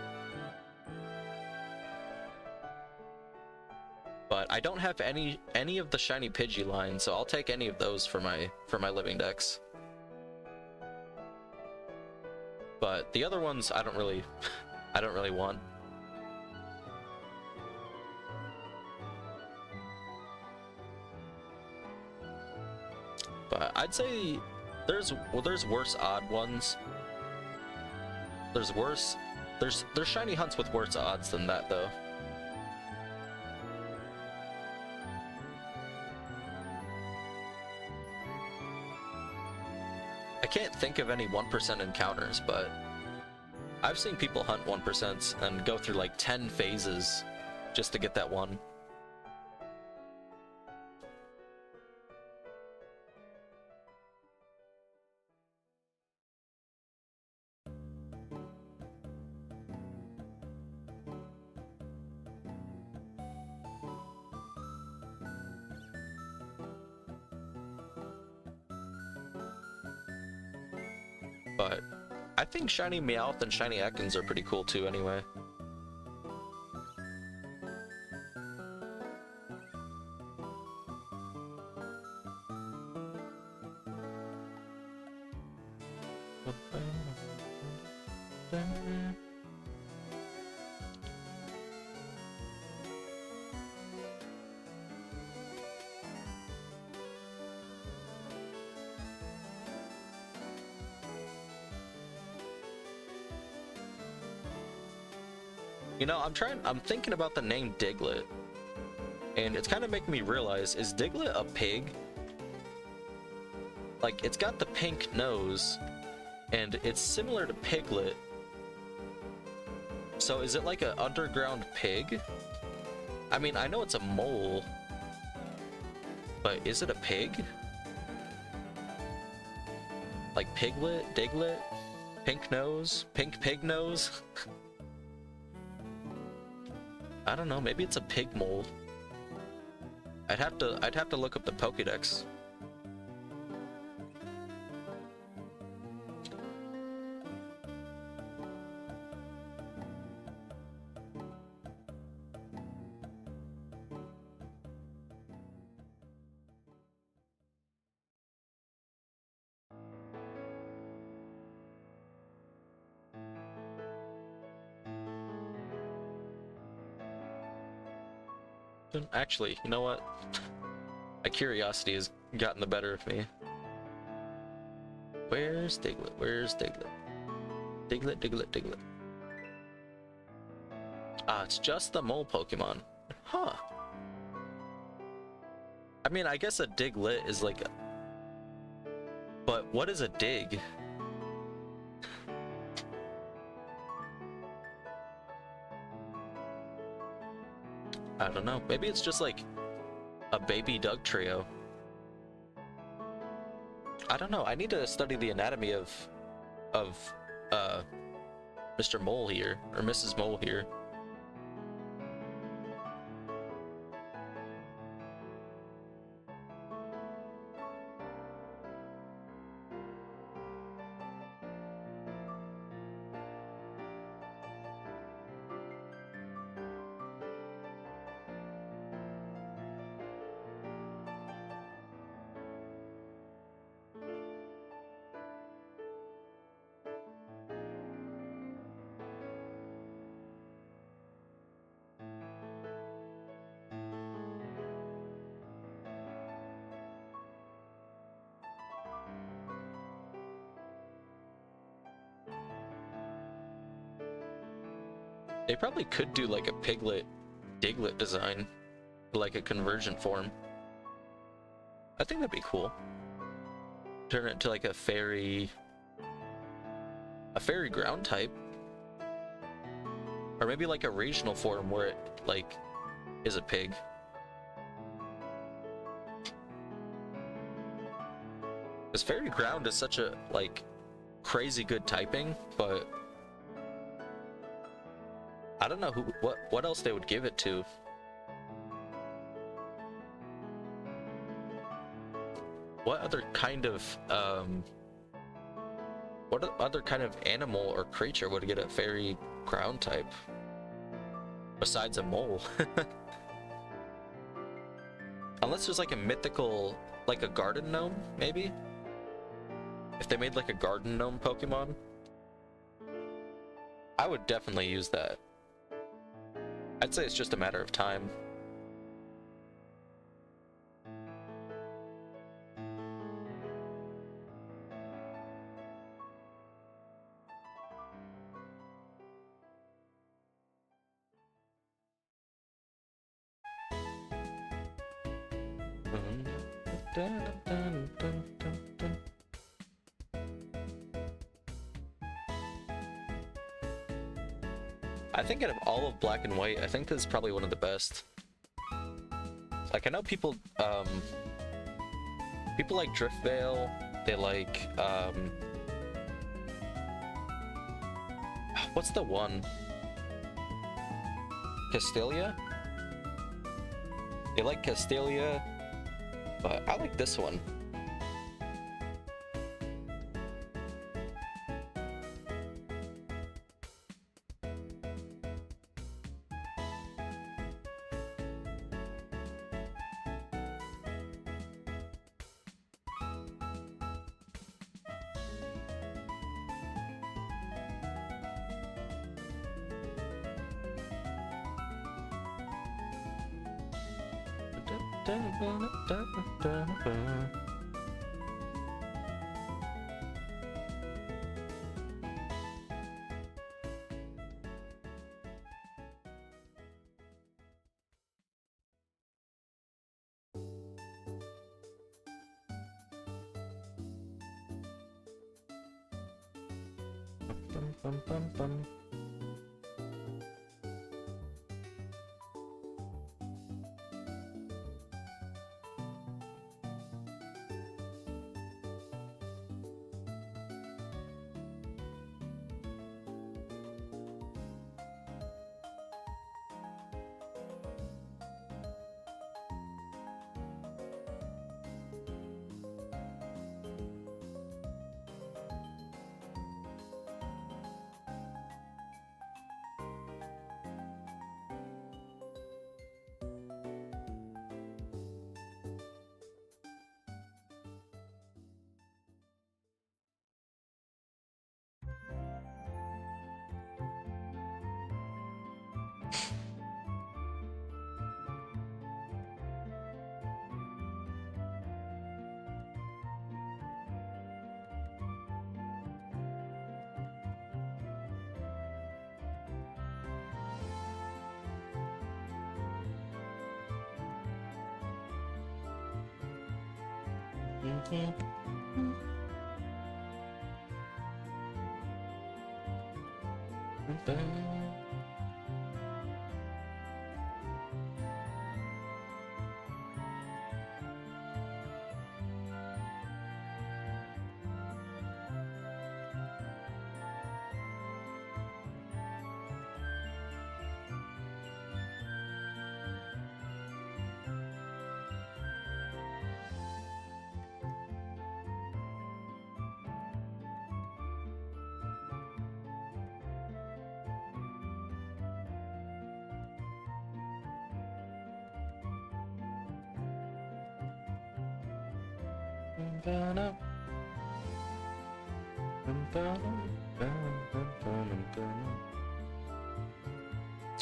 But I don't have any of the shiny Pidgey line, so I'll take any of those for my living decks. But the other ones I don't really want. But I'd say there's worse odd ones. There's shiny hunts with worse odds than that though. I can't think of any 1% encounters, but I've seen people hunt 1% and go through like 10 phases just to get that one. But I think shiny Meowth and shiny Ekans are pretty cool too anyway. You know, I'm thinking about the name Diglett, and it's kind of making me realize, is Diglett a pig? Like, it's got the pink nose, and it's similar to Piglet. So is it like an underground pig? I mean, I know it's a mole, but is it a pig? Like Piglet, Diglett, pink nose, pink pig nose? I don't know, maybe it's a pig mole. I'd have to look up the Pokédex. Actually, you know what? My curiosity has gotten the better of me. Where's Diglett? Where's Diglett? Diglett, Diglett, Diglett. Ah, it's just the mole Pokemon. Huh. I mean, I guess a Diglett is like a... But what is a dig? I don't know. Maybe it's just like a baby Doug trio. I don't know. I need to study the anatomy of Mr. Mole here, or Mrs. Mole here. They probably could do like a Piglet Diglett design, like a conversion form. I think that'd be cool. Turn it into like a fairy ground type, or maybe like a regional form where it like is a pig. Because fairy ground is such a like crazy good typing, but I don't know what else they would give it to. What other kind of animal or creature would get a fairy ground type besides a mole? Unless there's like a mythical, like a garden gnome, maybe? If they made like a garden gnome Pokemon, I would definitely use that. I'd say it's just a matter of time. I think out of all of Black and White, I think this is probably one of the best. Like, I know people like Driftveil, they like, what's the one? Castelia? They like Castelia, but I like this one.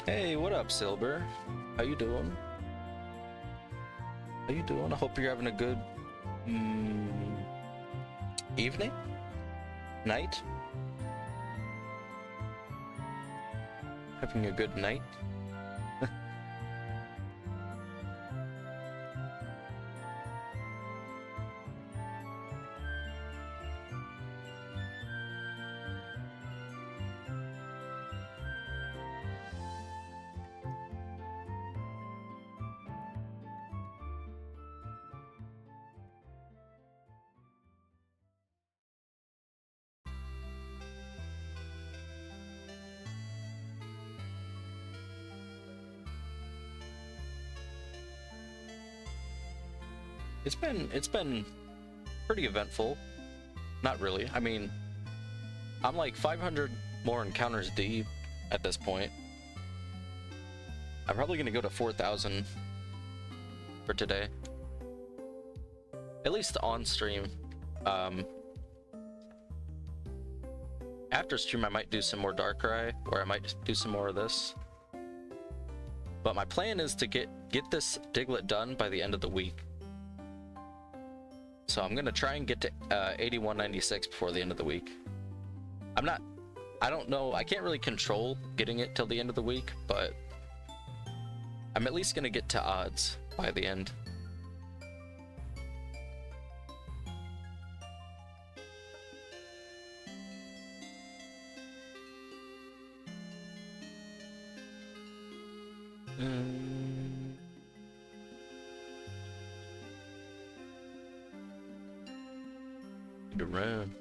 Hey, what up, Silver? How you doing? How you doing? I hope you're having a good evening? Night? Having a good night? It's been pretty eventful. Not really. I mean, I'm like 500 more encounters deep at this point. I'm probably gonna go to 4,000 for today. At least on stream. After stream I might do some more Darkrai, or I might do some more of this. But my plan is to get this Diglett done by the end of the week. So I'm gonna try and get to 8196 before the end of the week. I don't know, I can't really control getting it till the end of the week, but I'm at least gonna get to odds by the end. Around.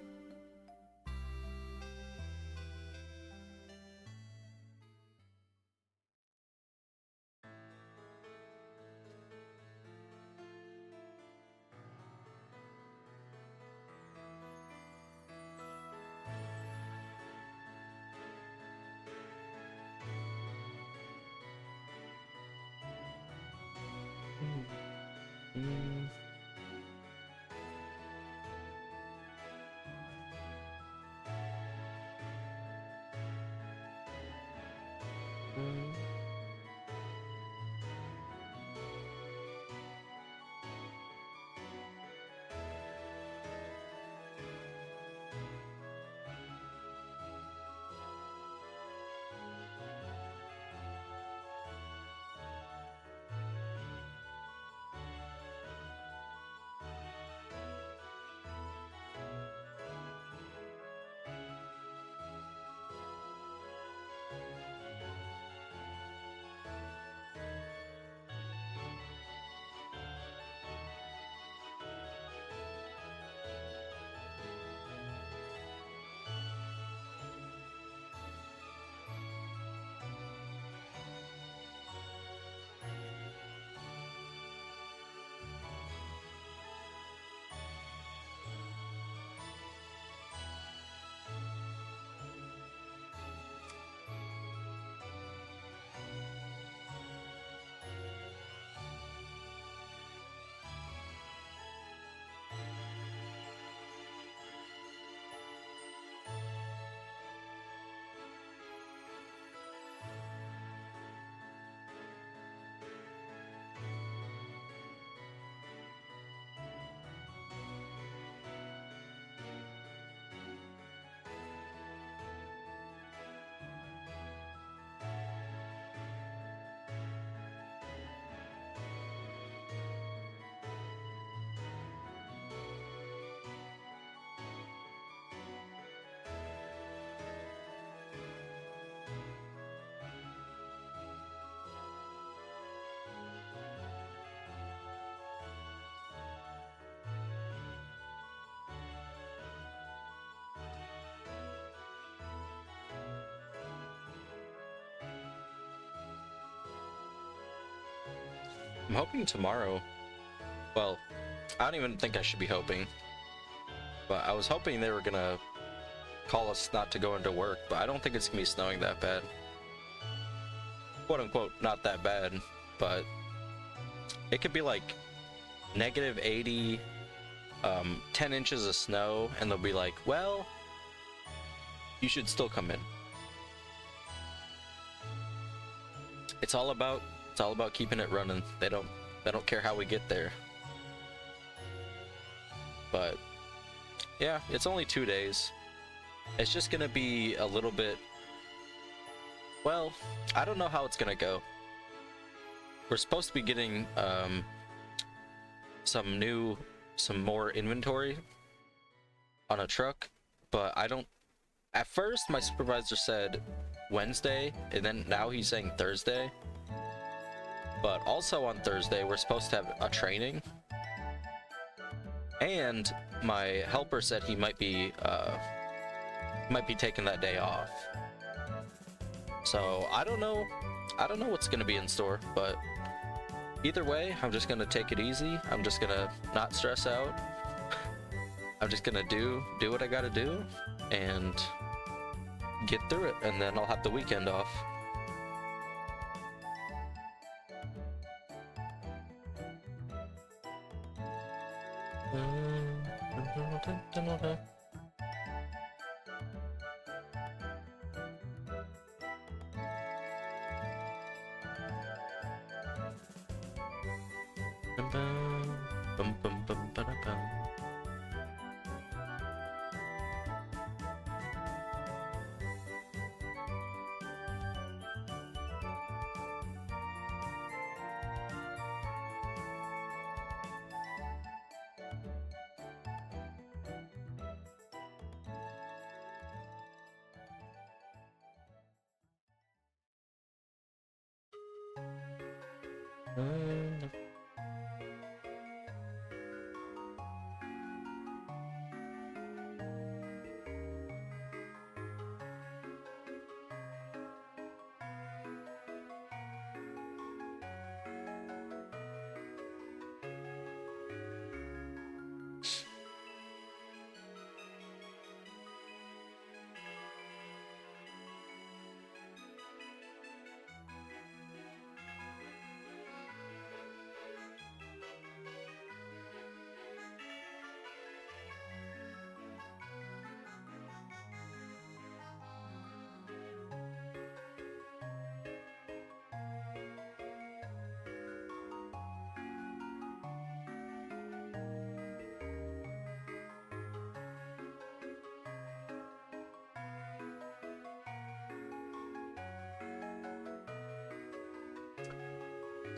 I'm hoping tomorrow. Well, I don't even think I should be hoping. But I was hoping they were gonna call us not to go into work, but I don't think it's gonna be snowing that bad. Quote unquote, not that bad, but it could be like -80, 10 inches of snow, and they'll be like, well, you should still come in. It's all about keeping it running. They don't care how we get there. But yeah, it's only 2 days. It's just gonna be a little bit, well, I don't know how it's gonna go. We're supposed to be getting some more inventory on a truck, but I don't. At first my supervisor said Wednesday, and then now he's saying Thursday. But also on Thursday we're supposed to have a training, and my helper said he might be taking that day off. So I don't know what's gonna be in store, but either way, I'm just gonna take it easy. I'm just gonna not stress out. I'm just gonna do what I gotta do and get through it, and then I'll have the weekend off.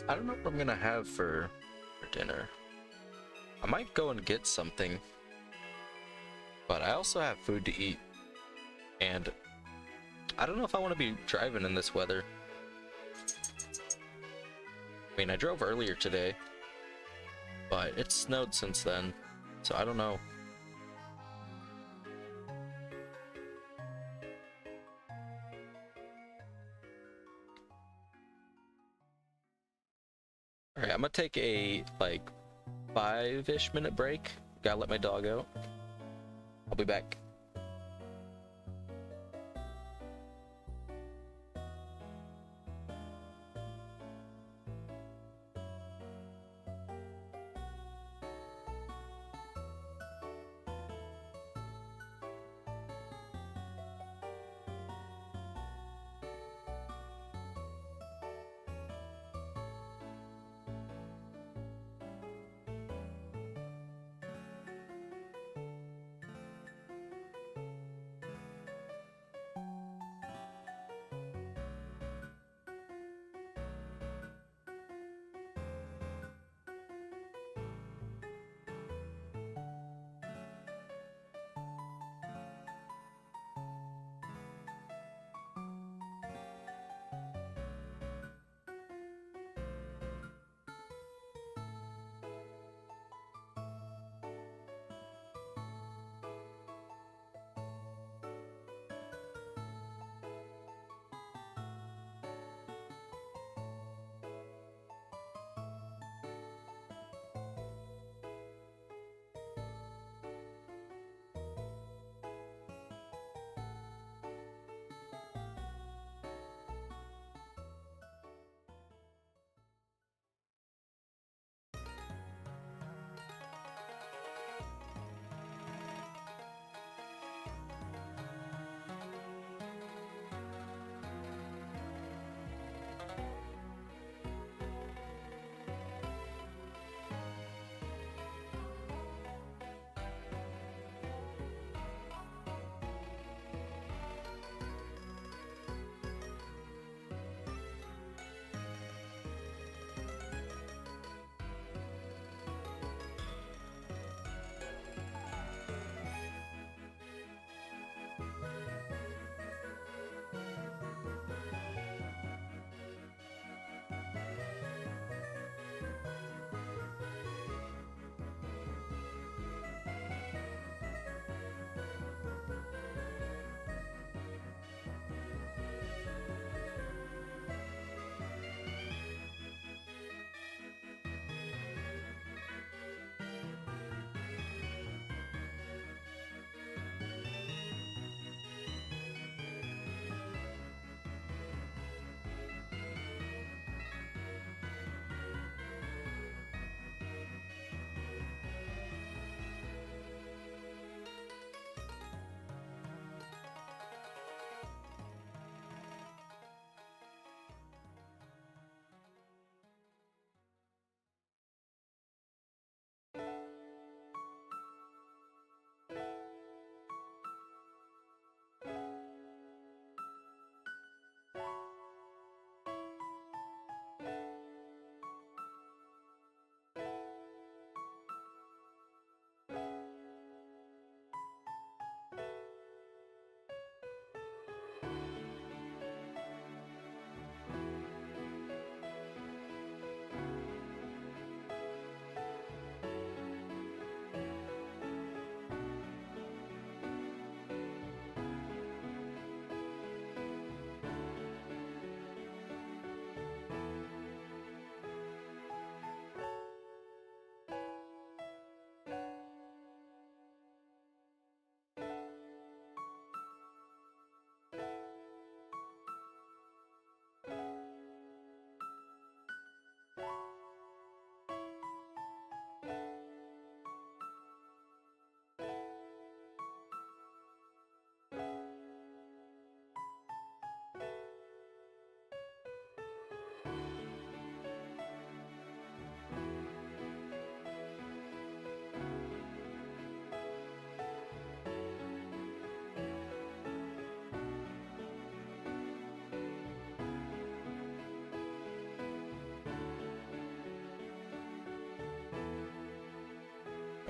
I don't know what I'm gonna have for dinner. I might go and get something, but I also have food to eat, and I don't know if I want to be driving in this weather. I mean, I drove earlier today, but it's snowed since then, so I don't know. Alright, I'm gonna take a, like, 5-ish minute break. Gotta let my dog out. I'll be back.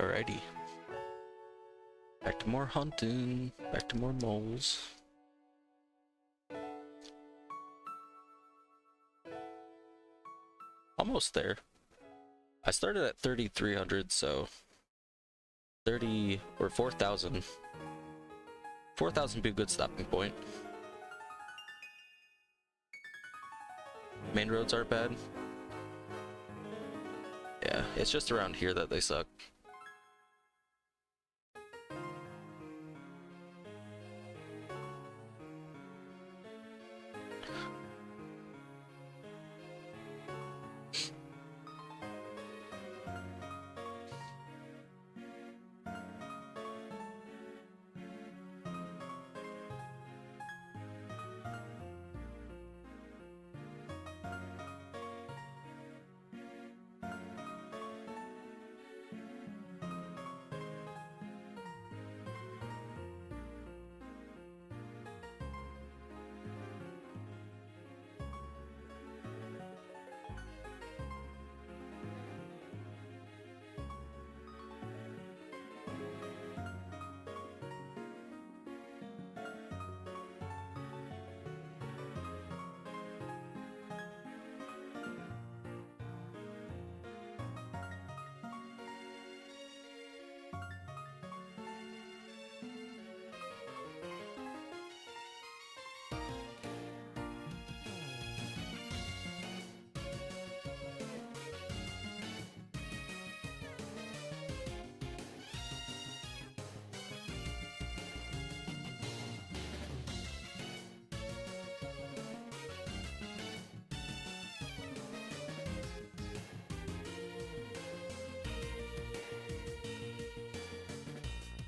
Alrighty. Back to more hunting. Back to more moles. Almost there. I started at 3,300, so 30 or 4,000. 4,000 be a good stopping point. Main roads aren't bad. Yeah, it's just around here that they suck.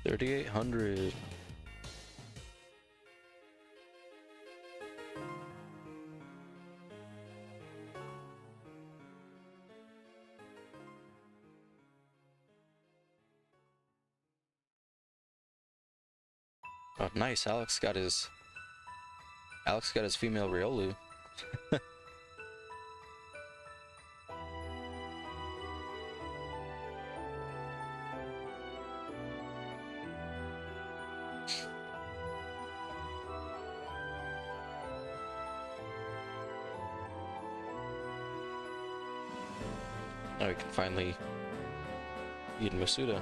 $3,800. Oh, nice. Alex got his female Riolu. Now we can finally eat Masuda.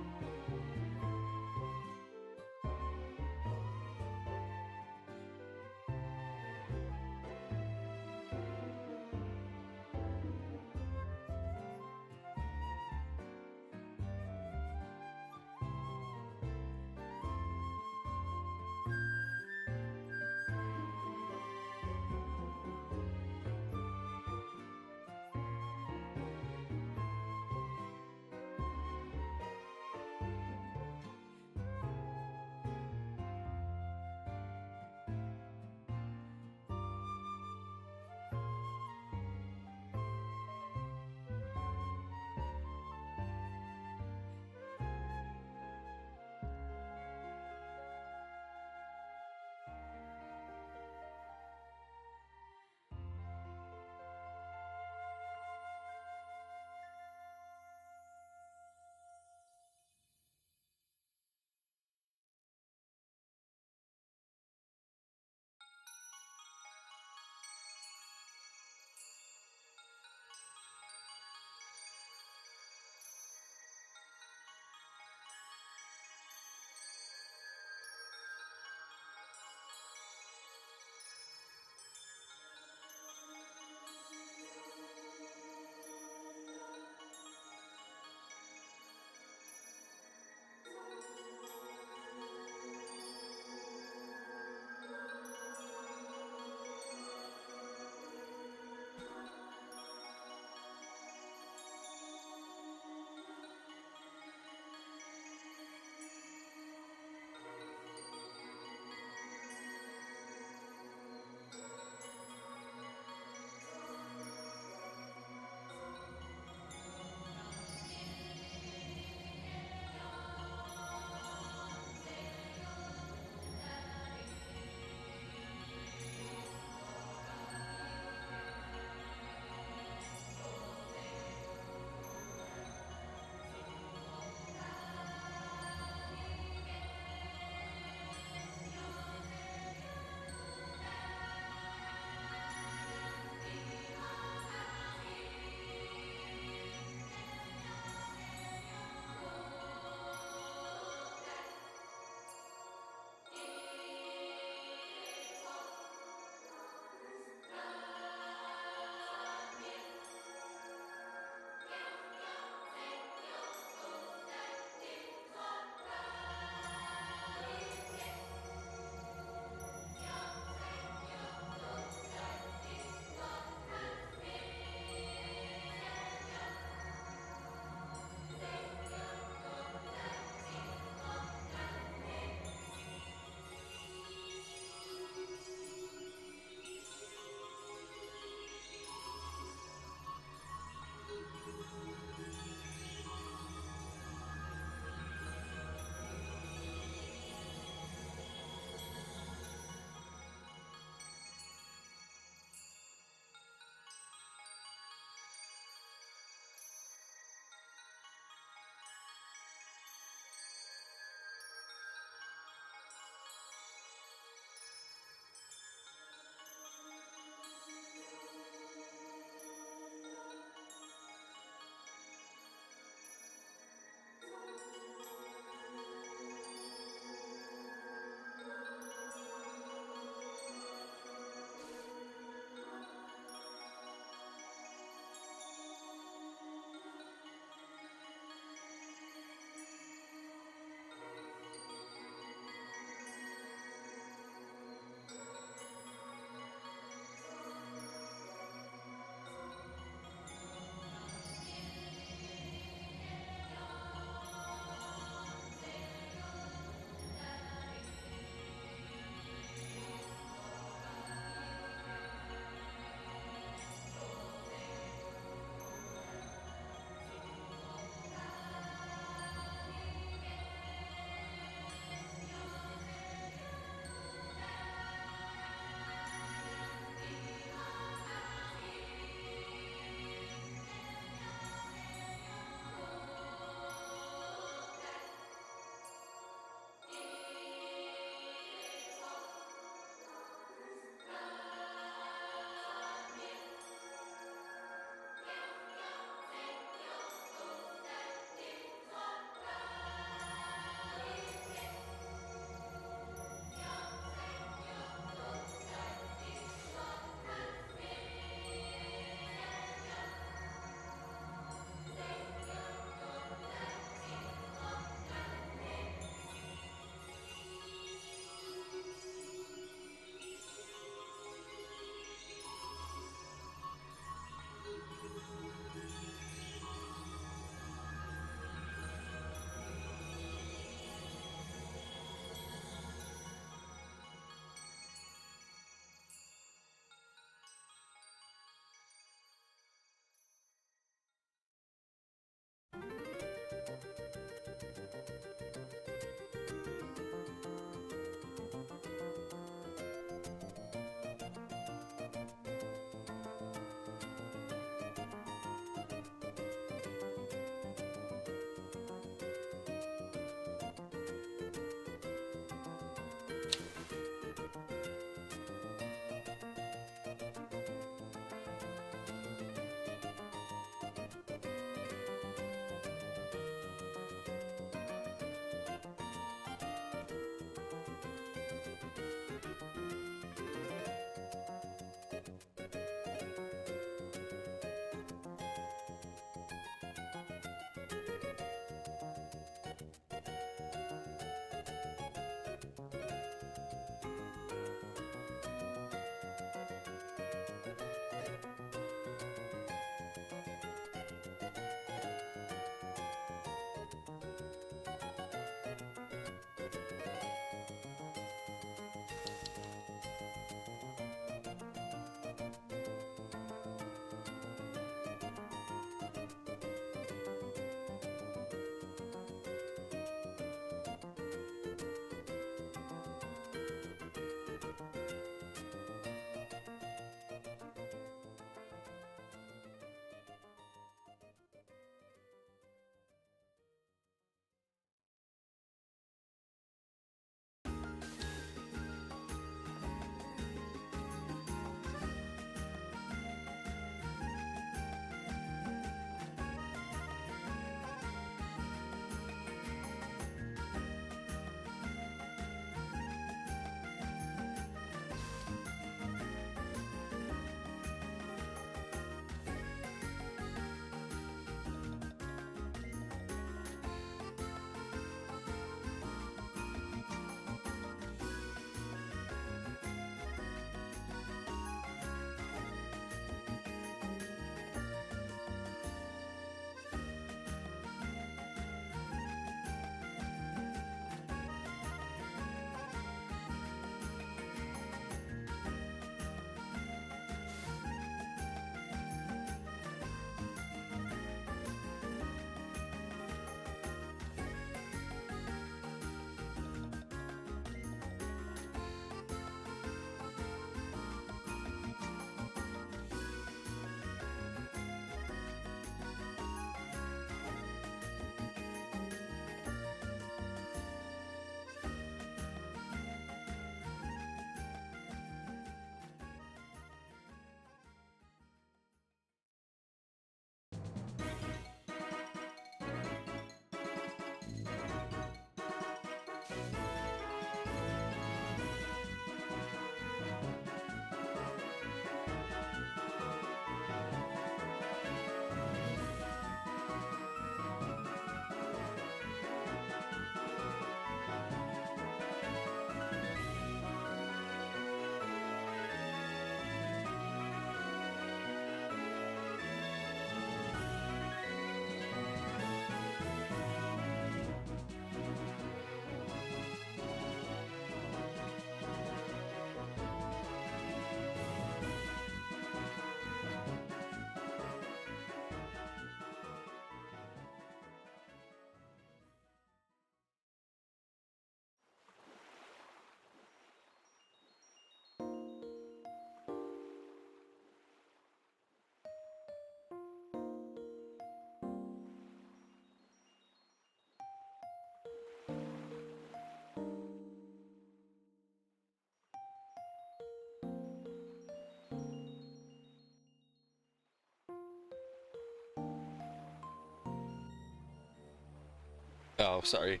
Oh, sorry.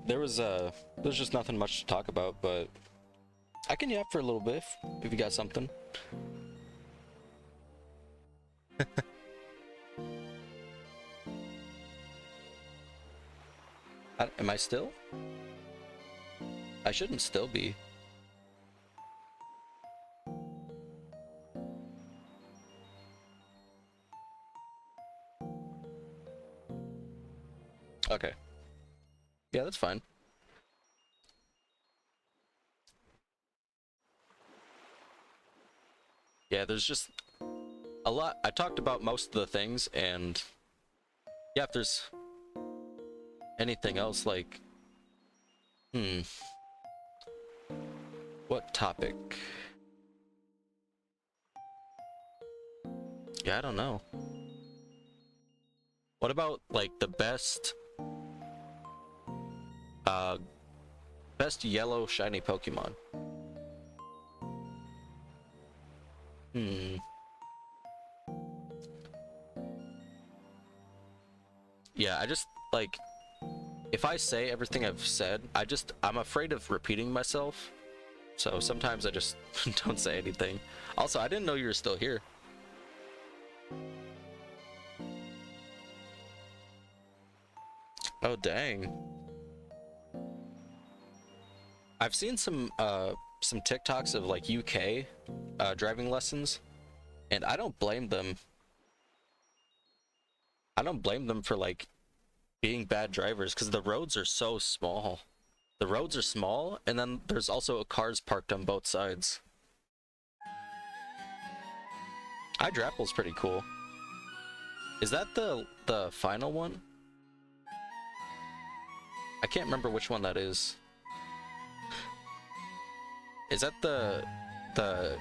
There's just nothing much to talk about, but I can yap for a little bit if you got something. Am I still? I shouldn't still be. Okay. Yeah, that's fine. Yeah, there's just a lot. I talked about most of the things, and yeah, if there's anything else, like, what topic? Yeah, I don't know. What about, like, the best yellow shiny Pokemon? Yeah, I just, like, if I say everything I've said, I'm afraid of repeating myself. So sometimes I just don't say anything. Also, I didn't know you were still here. Oh, dang. I've seen some TikToks of, like, UK driving lessons, and I don't blame them. I don't blame them for, like, being bad drivers, because the roads are so small. The roads are small, and then there's also cars parked on both sides. Hydrapple's pretty cool. Is that the final one? I can't remember which one that is. Is that the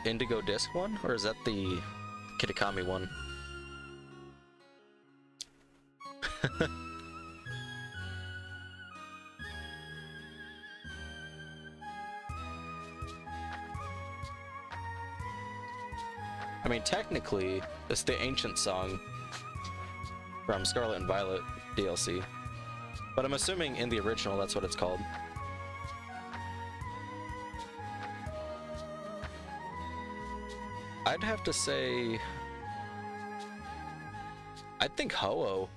Indigo Disc one, or is that the Kitakami one? I mean, technically, it's the Ancient Song from Scarlet and Violet DLC. But I'm assuming in the original, that's what it's called. I'd have to say, I think Ho-Oh.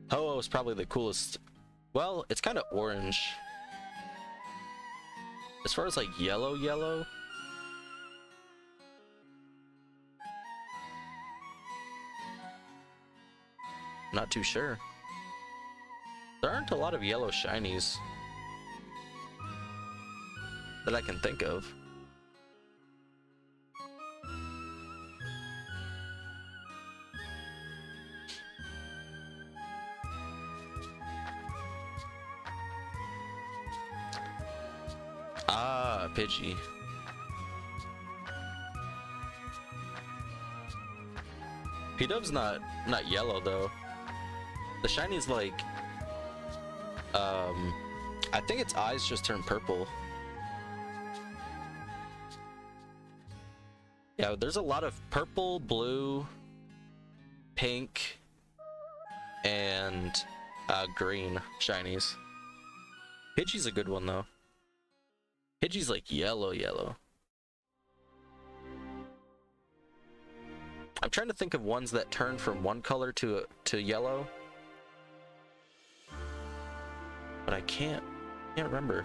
Ho-Oh is probably the coolest. Well, it's kind of orange. As far as, like, yellow. Not too sure. There aren't a lot of yellow shinies that I can think of. Ah, Pidgey. P-Dub's not yellow though. The shiny's like, I think its eyes just turn purple. Yeah, there's a lot of purple, blue, pink, and green shinies. Pidgey's a good one though. Pidgey's like yellow. I'm trying to think of ones that turn from one color to yellow, but I can't remember.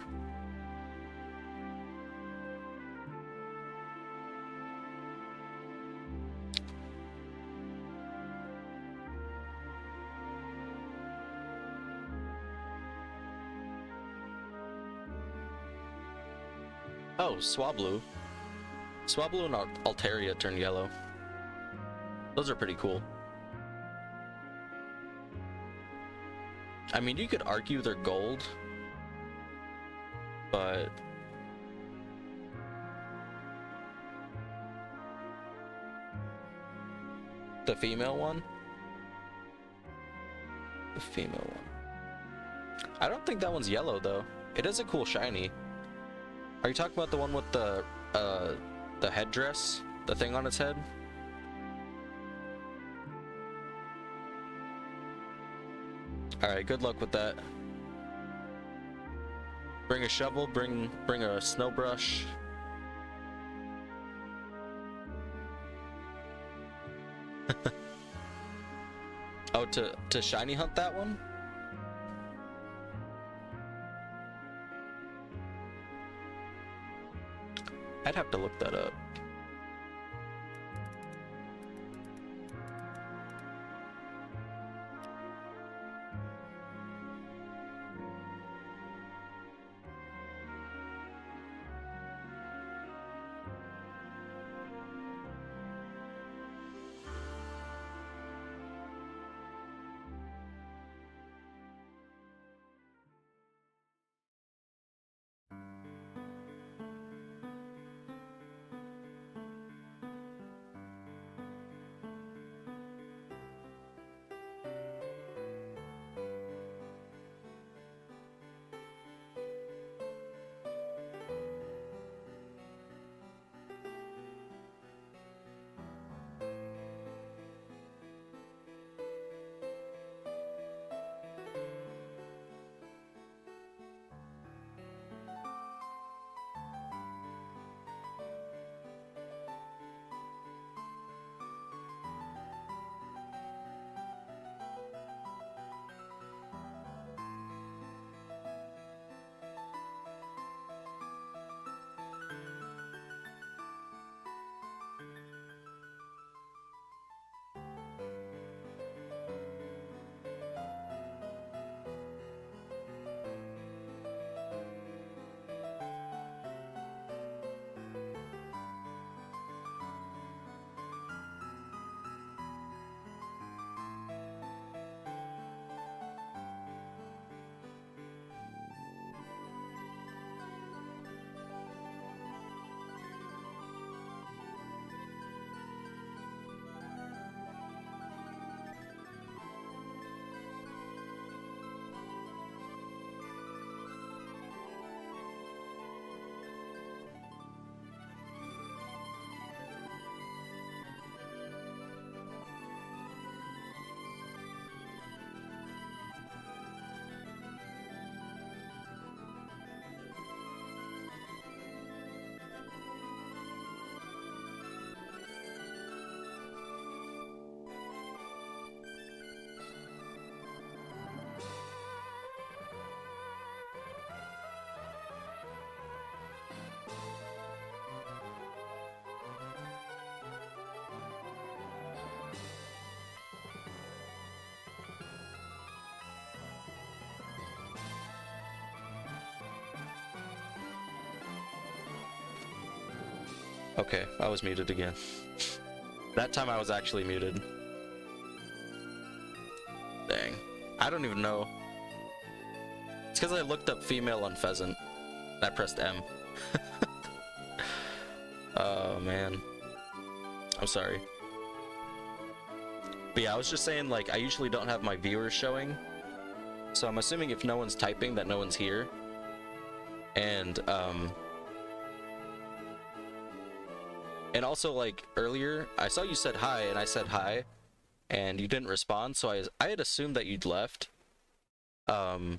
Oh, Swablu. Swablu and Altaria turn yellow. Those are pretty cool. I mean, you could argue they're gold, but the female one? The female one. I don't think that one's yellow though. It is a cool shiny. Are you talking about the one with the headdress the thing on its head. Alright, good luck with that. Bring a shovel, bring a snow brush. Oh, to shiny hunt that one? I'd have to look that up. Okay, I was muted again. That time I was actually muted. Dang. I don't even know. It's because I looked up female on pheasant. I pressed M. Oh, man. I'm sorry. But yeah, I was just saying, like, I usually don't have my viewers showing. So I'm assuming if no one's typing that no one's here. And also, like, earlier, I saw you said hi, and I said hi, and you didn't respond, so I had assumed that you'd left. So,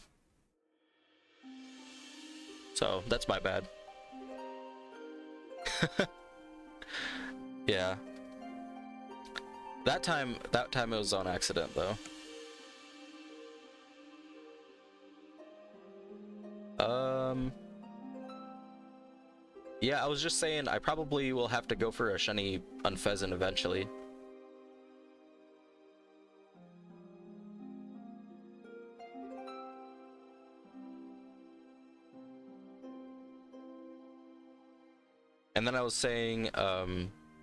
that's my bad. Yeah. That time it was on accident, though. Yeah, I was just saying I probably will have to go for a shiny unpheasant eventually. And then I was saying,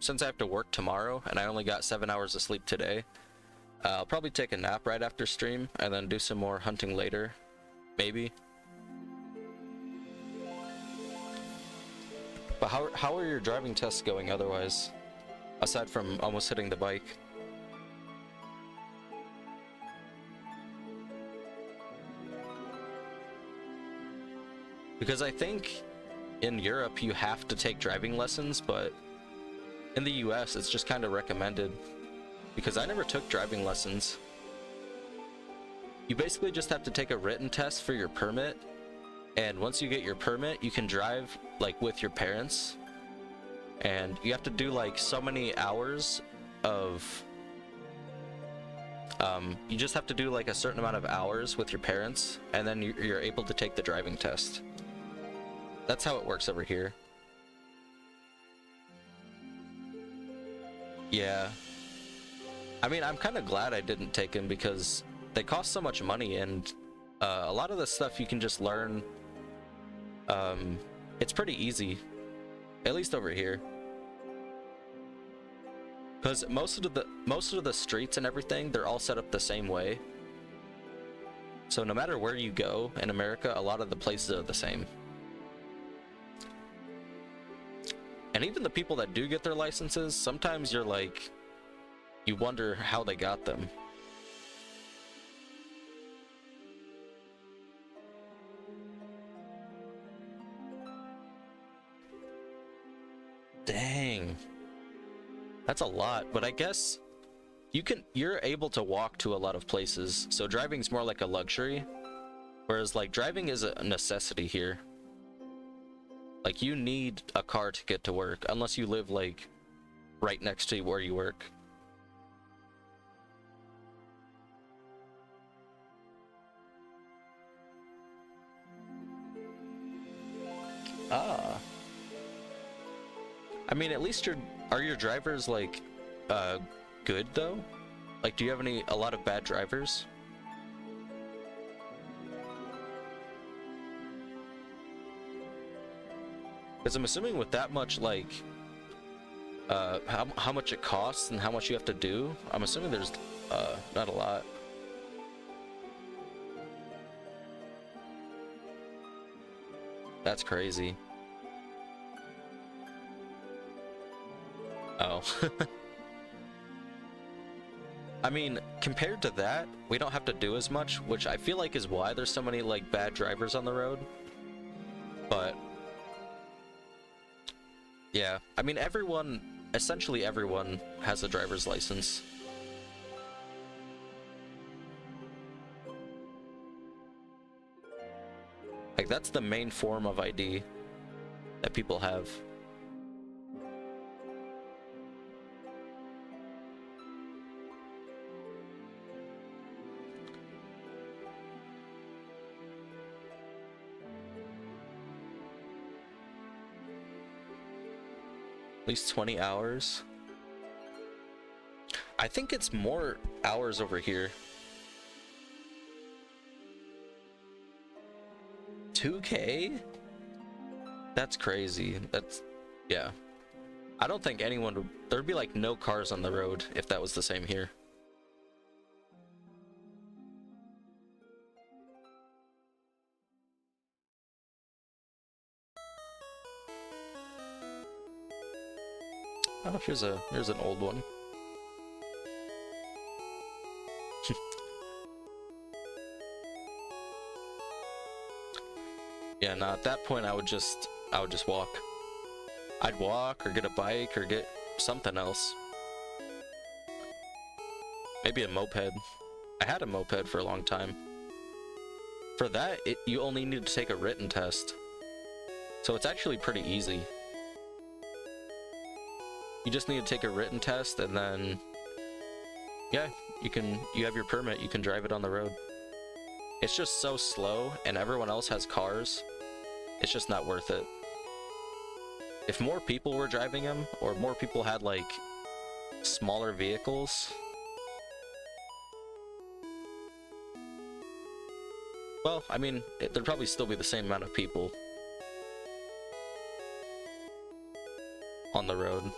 since I have to work tomorrow and I only got 7 hours of sleep today, I'll probably take a nap right after stream and then do some more hunting later, maybe. But how are your driving tests going otherwise, aside from almost hitting the bike? Because I think in Europe you have to take driving lessons, but in the US, it's just kind of recommended because I never took driving lessons. You basically just have to take a written test for your permit, and once you get your permit, you can drive like with your parents, and you have to do like so many hours of you just have to do like a certain amount of hours with your parents, and then you're able to take the driving test. That's how it works over here. Yeah, I mean, I'm kind of glad I didn't take them because they cost so much money, and a lot of the stuff you can just learn. It's pretty easy, at least over here, because most of the streets and everything, they're all set up the same way. So no matter where you go in America, a lot of the places are the same. And even the people that do get their licenses, sometimes you're like, you wonder how they got them. Dang. That's a lot, but I guess you're able to walk to a lot of places, so driving's more like a luxury, whereas like driving is a necessity here. Like, you need a car to get to work, unless you live like right next to where you work. Ah. I mean, at least are your drivers like good though? Like, do you have a lot of bad drivers? Because I'm assuming with that much, like how much it costs and how much you have to do, I'm assuming there's not a lot. That's crazy. Oh. I mean, compared to that, we don't have to do as much, which I feel like is why there's so many like bad drivers on the road. But yeah, I mean, essentially everyone has a driver's license. Like, that's the main form of ID that people have. At least 20 hours. I think it's more hours over here. 2K? That's crazy. Yeah. I don't think there'd be like no cars on the road if that was the same here. Oh, here's an old one. Yeah, no, at that point I would just walk. I'd walk or get a bike or get something else. Maybe a moped. I had a moped for a long time. For that, you only need to take a written test. So it's actually pretty easy. You just need to take a written test, and then yeah, you have your permit, you can drive it on the road. It's just so slow, and everyone else has cars. It's just not worth it. If more people were driving them, or more people had like smaller vehicles, well, I mean, there'd probably still be the same amount of people on the road.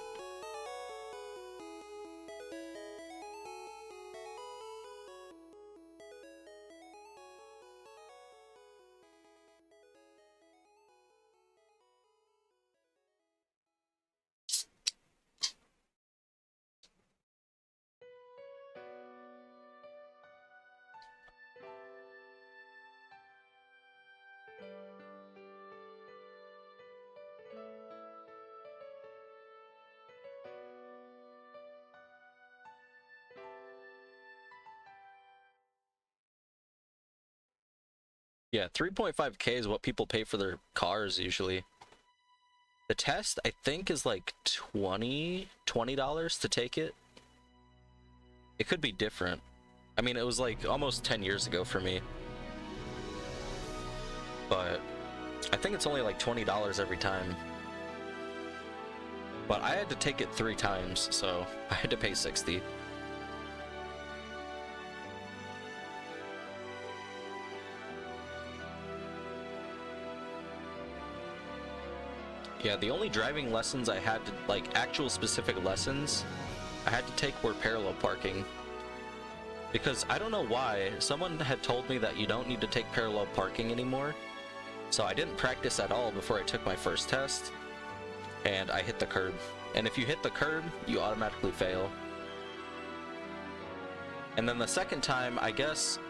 Yeah, 3.5K is what people pay for their cars usually. The test, I think, is like $20 to take it. It could be different. I mean, it was like almost 10 years ago for me. But I think it's only like $20 every time. But I had to take it 3 times, so I had to pay 60. Yeah, the only driving lessons I had to, like, actual specific lessons I had to take were parallel parking. Because I don't know why, someone had told me that you don't need to take parallel parking anymore. So I didn't practice at all before I took my first test. And I hit the curb. And if you hit the curb, you automatically fail. And then the second time, I guess,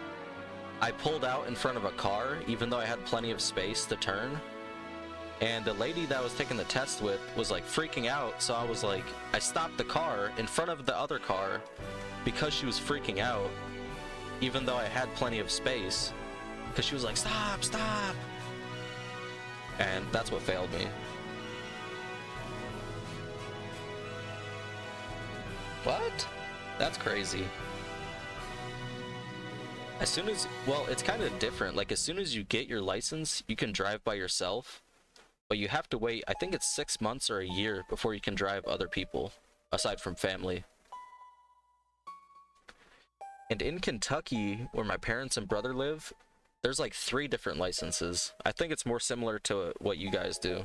I pulled out in front of a car, even though I had plenty of space to turn. And the lady that I was taking the test with was like freaking out, so I was like, I stopped the car in front of the other car because she was freaking out, even though I had plenty of space, because she was like, stop, stop. And that's what failed me. What? That's crazy. As soon as, well, it's kind of different. Like, as soon as you get your license, you can drive by yourself. But you have to wait, I think it's 6 months or a year before you can drive other people, aside from family. And in Kentucky, where my parents and brother live, there's like 3 different licenses. I think it's more similar to what you guys do.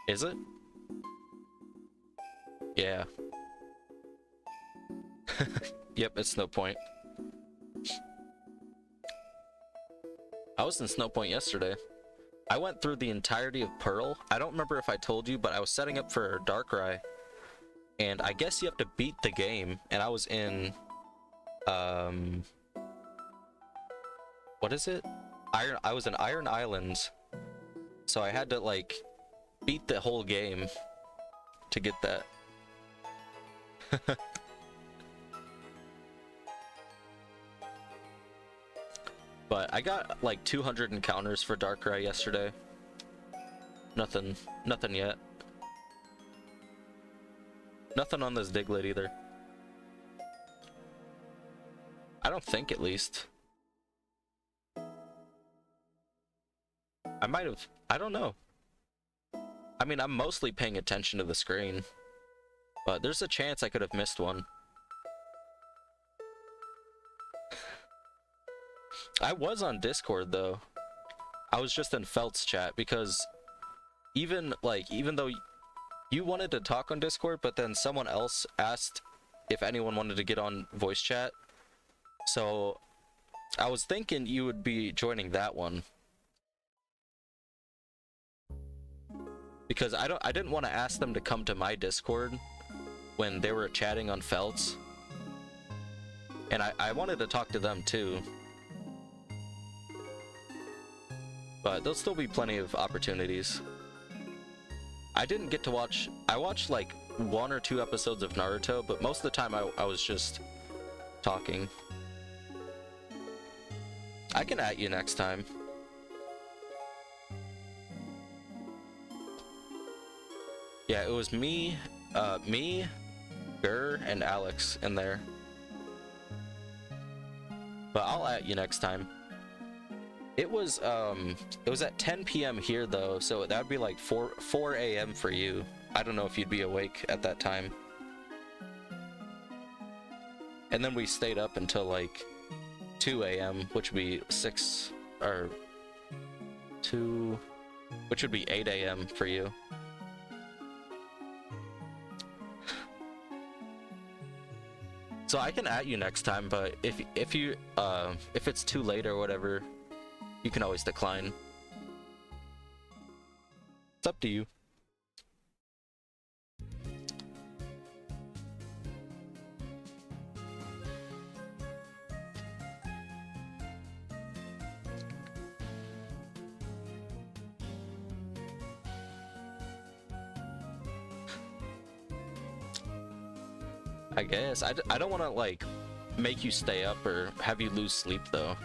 Is it? Yeah. Yep, it's Snow Point. I was in Snow Point yesterday. I went through the entirety of Pearl. I don't remember if I told you, but I was setting up for Darkrai. And I guess you have to beat the game. And I was in... what is it? I was in Iron Islands. So I had to, like, beat the whole game to get that. But I got like 200 encounters for Darkrai yesterday. Nothing yet. Nothing on this Diglett either. I don't think, at least. I might have, I don't know. I mean, I'm mostly paying attention to the screen, but there's a chance I could have missed one. I was on Discord though. I was just in Felt's chat because even though you wanted to talk on Discord, but then someone else asked if anyone wanted to get on voice chat. So I was thinking you would be joining that one. Because I didn't want to ask them to come to my Discord when they were chatting on Felt's. And I wanted to talk to them too. But there'll still be plenty of opportunities. I didn't get to watch... I watched like 1 or 2 episodes of Naruto, but most of the time I was just talking. I can at you next time. Yeah, it was me, Gur, and Alex in there. But I'll at you next time. It was at 10 p.m. here though, so that would be like 4 a.m. for you. I don't know if you'd be awake at that time. And then we stayed up until like 2 a.m., which would be 6 or 2, which would be 8 a.m. for you. So I can at you next time, but if it's too late or whatever, you can always decline. It's up to you. I guess. I don't want to, like, make you stay up or have you lose sleep, though.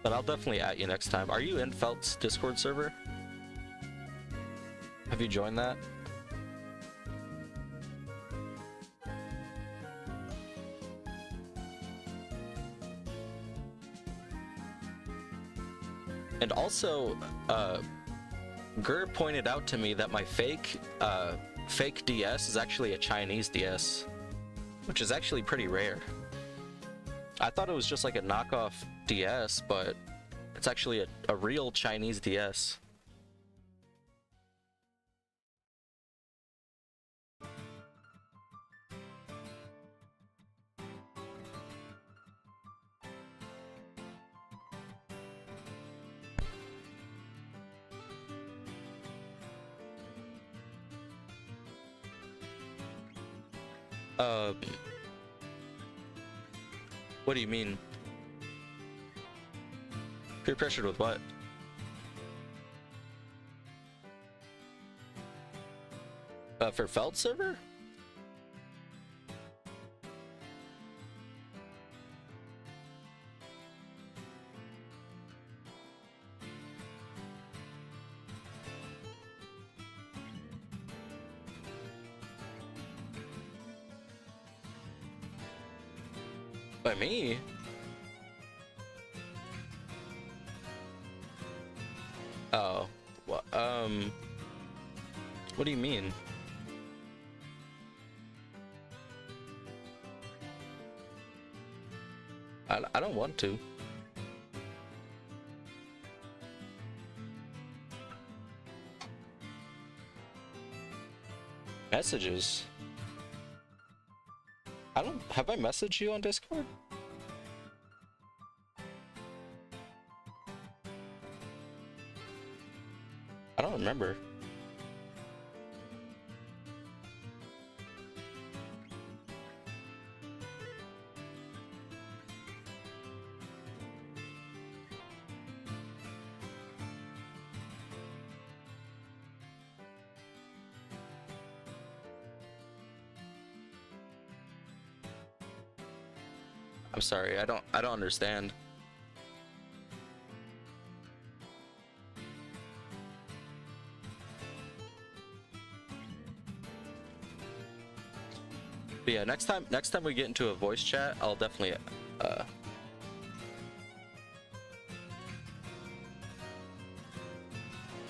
But I'll definitely at you next time. Are you in Felt's Discord server? Have you joined that? And also, Gur pointed out to me that my fake DS is actually a Chinese DS, which is actually pretty rare. I thought it was just like a knockoff DS, but it's actually a real Chinese DS. What do you mean? Peer pressured with what? For Feld server? By me? Oh, what do you mean? I don't want to. Messages? Have I messaged you on Discord? I don't remember. I'm sorry, I don't understand. But yeah, next time we get into a voice chat, I'll definitely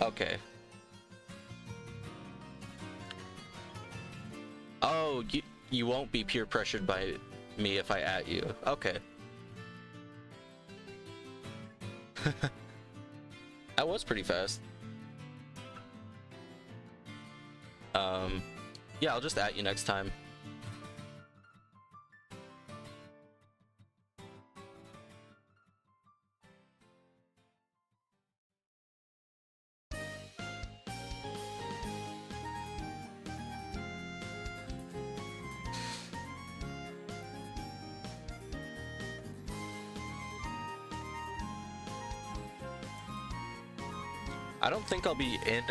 okay. Oh, you won't be peer pressured by me if I at you. Okay. That was pretty fast. Yeah, I'll just at you next time. I don't think I'll be in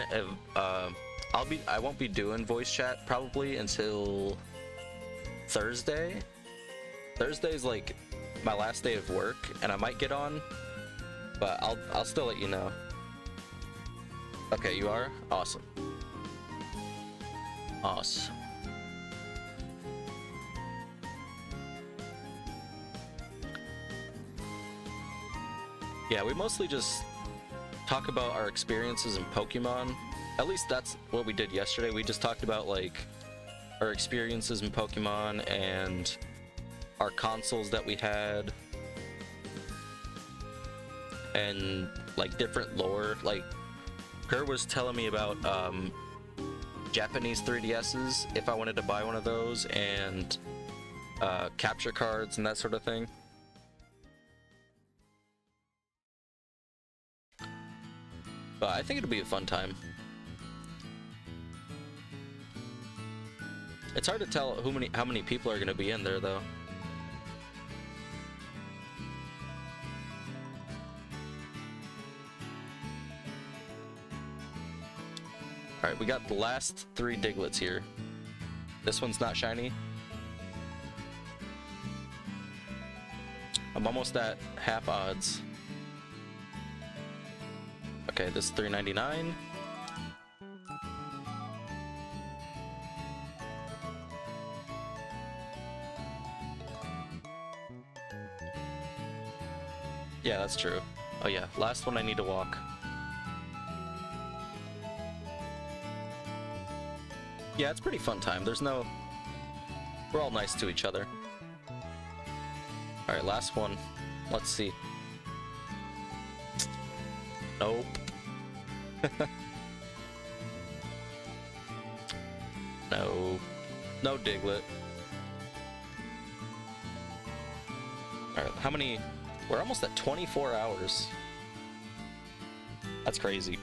I won't be doing voice chat probably until Thursday. Thursday's like my last day of work and I might get on, but I'll still let you know. Okay, you are? Awesome. Awesome. Yeah, we mostly just talk about our experiences in Pokemon. At least that's what we did yesterday. We just talked about like our experiences in Pokemon and our consoles that we had and like different lore. Like Gur was telling me about Japanese 3DSs if I wanted to buy one of those, and capture cards and that sort of thing. But I think it'll be a fun time. It's hard to tell how many people are going to be in there, though. Alright, we got the last 3 Diglets here. This one's not shiny. I'm almost at half odds. Okay, this is $3.99. Yeah, that's true. Oh yeah, last one I need to walk. Yeah, it's pretty fun time. There's no... We're all nice to each other. Alright, last one. Let's see. Nope. No. No Diglett. Alright, how many... We're almost at 24 hours. That's crazy.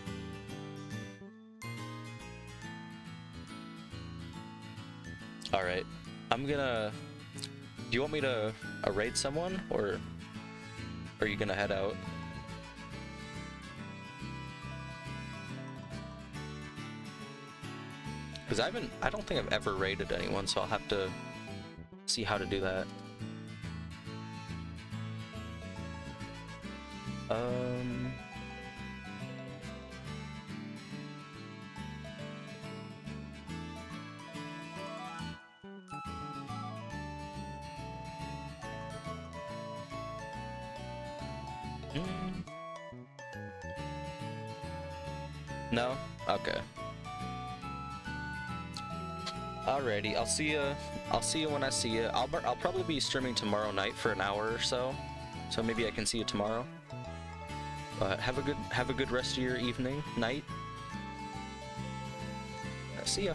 Alright, I'm gonna... Do you want me to raid someone, or are you gonna head out? Because I don't think I've ever raided anyone, so I'll have to see how to do that. No? Okay. Alrighty, I'll see you when I see you. I'll probably be streaming tomorrow night for an hour or so. So maybe I can see you tomorrow. But have a good rest of your evening, night. See ya.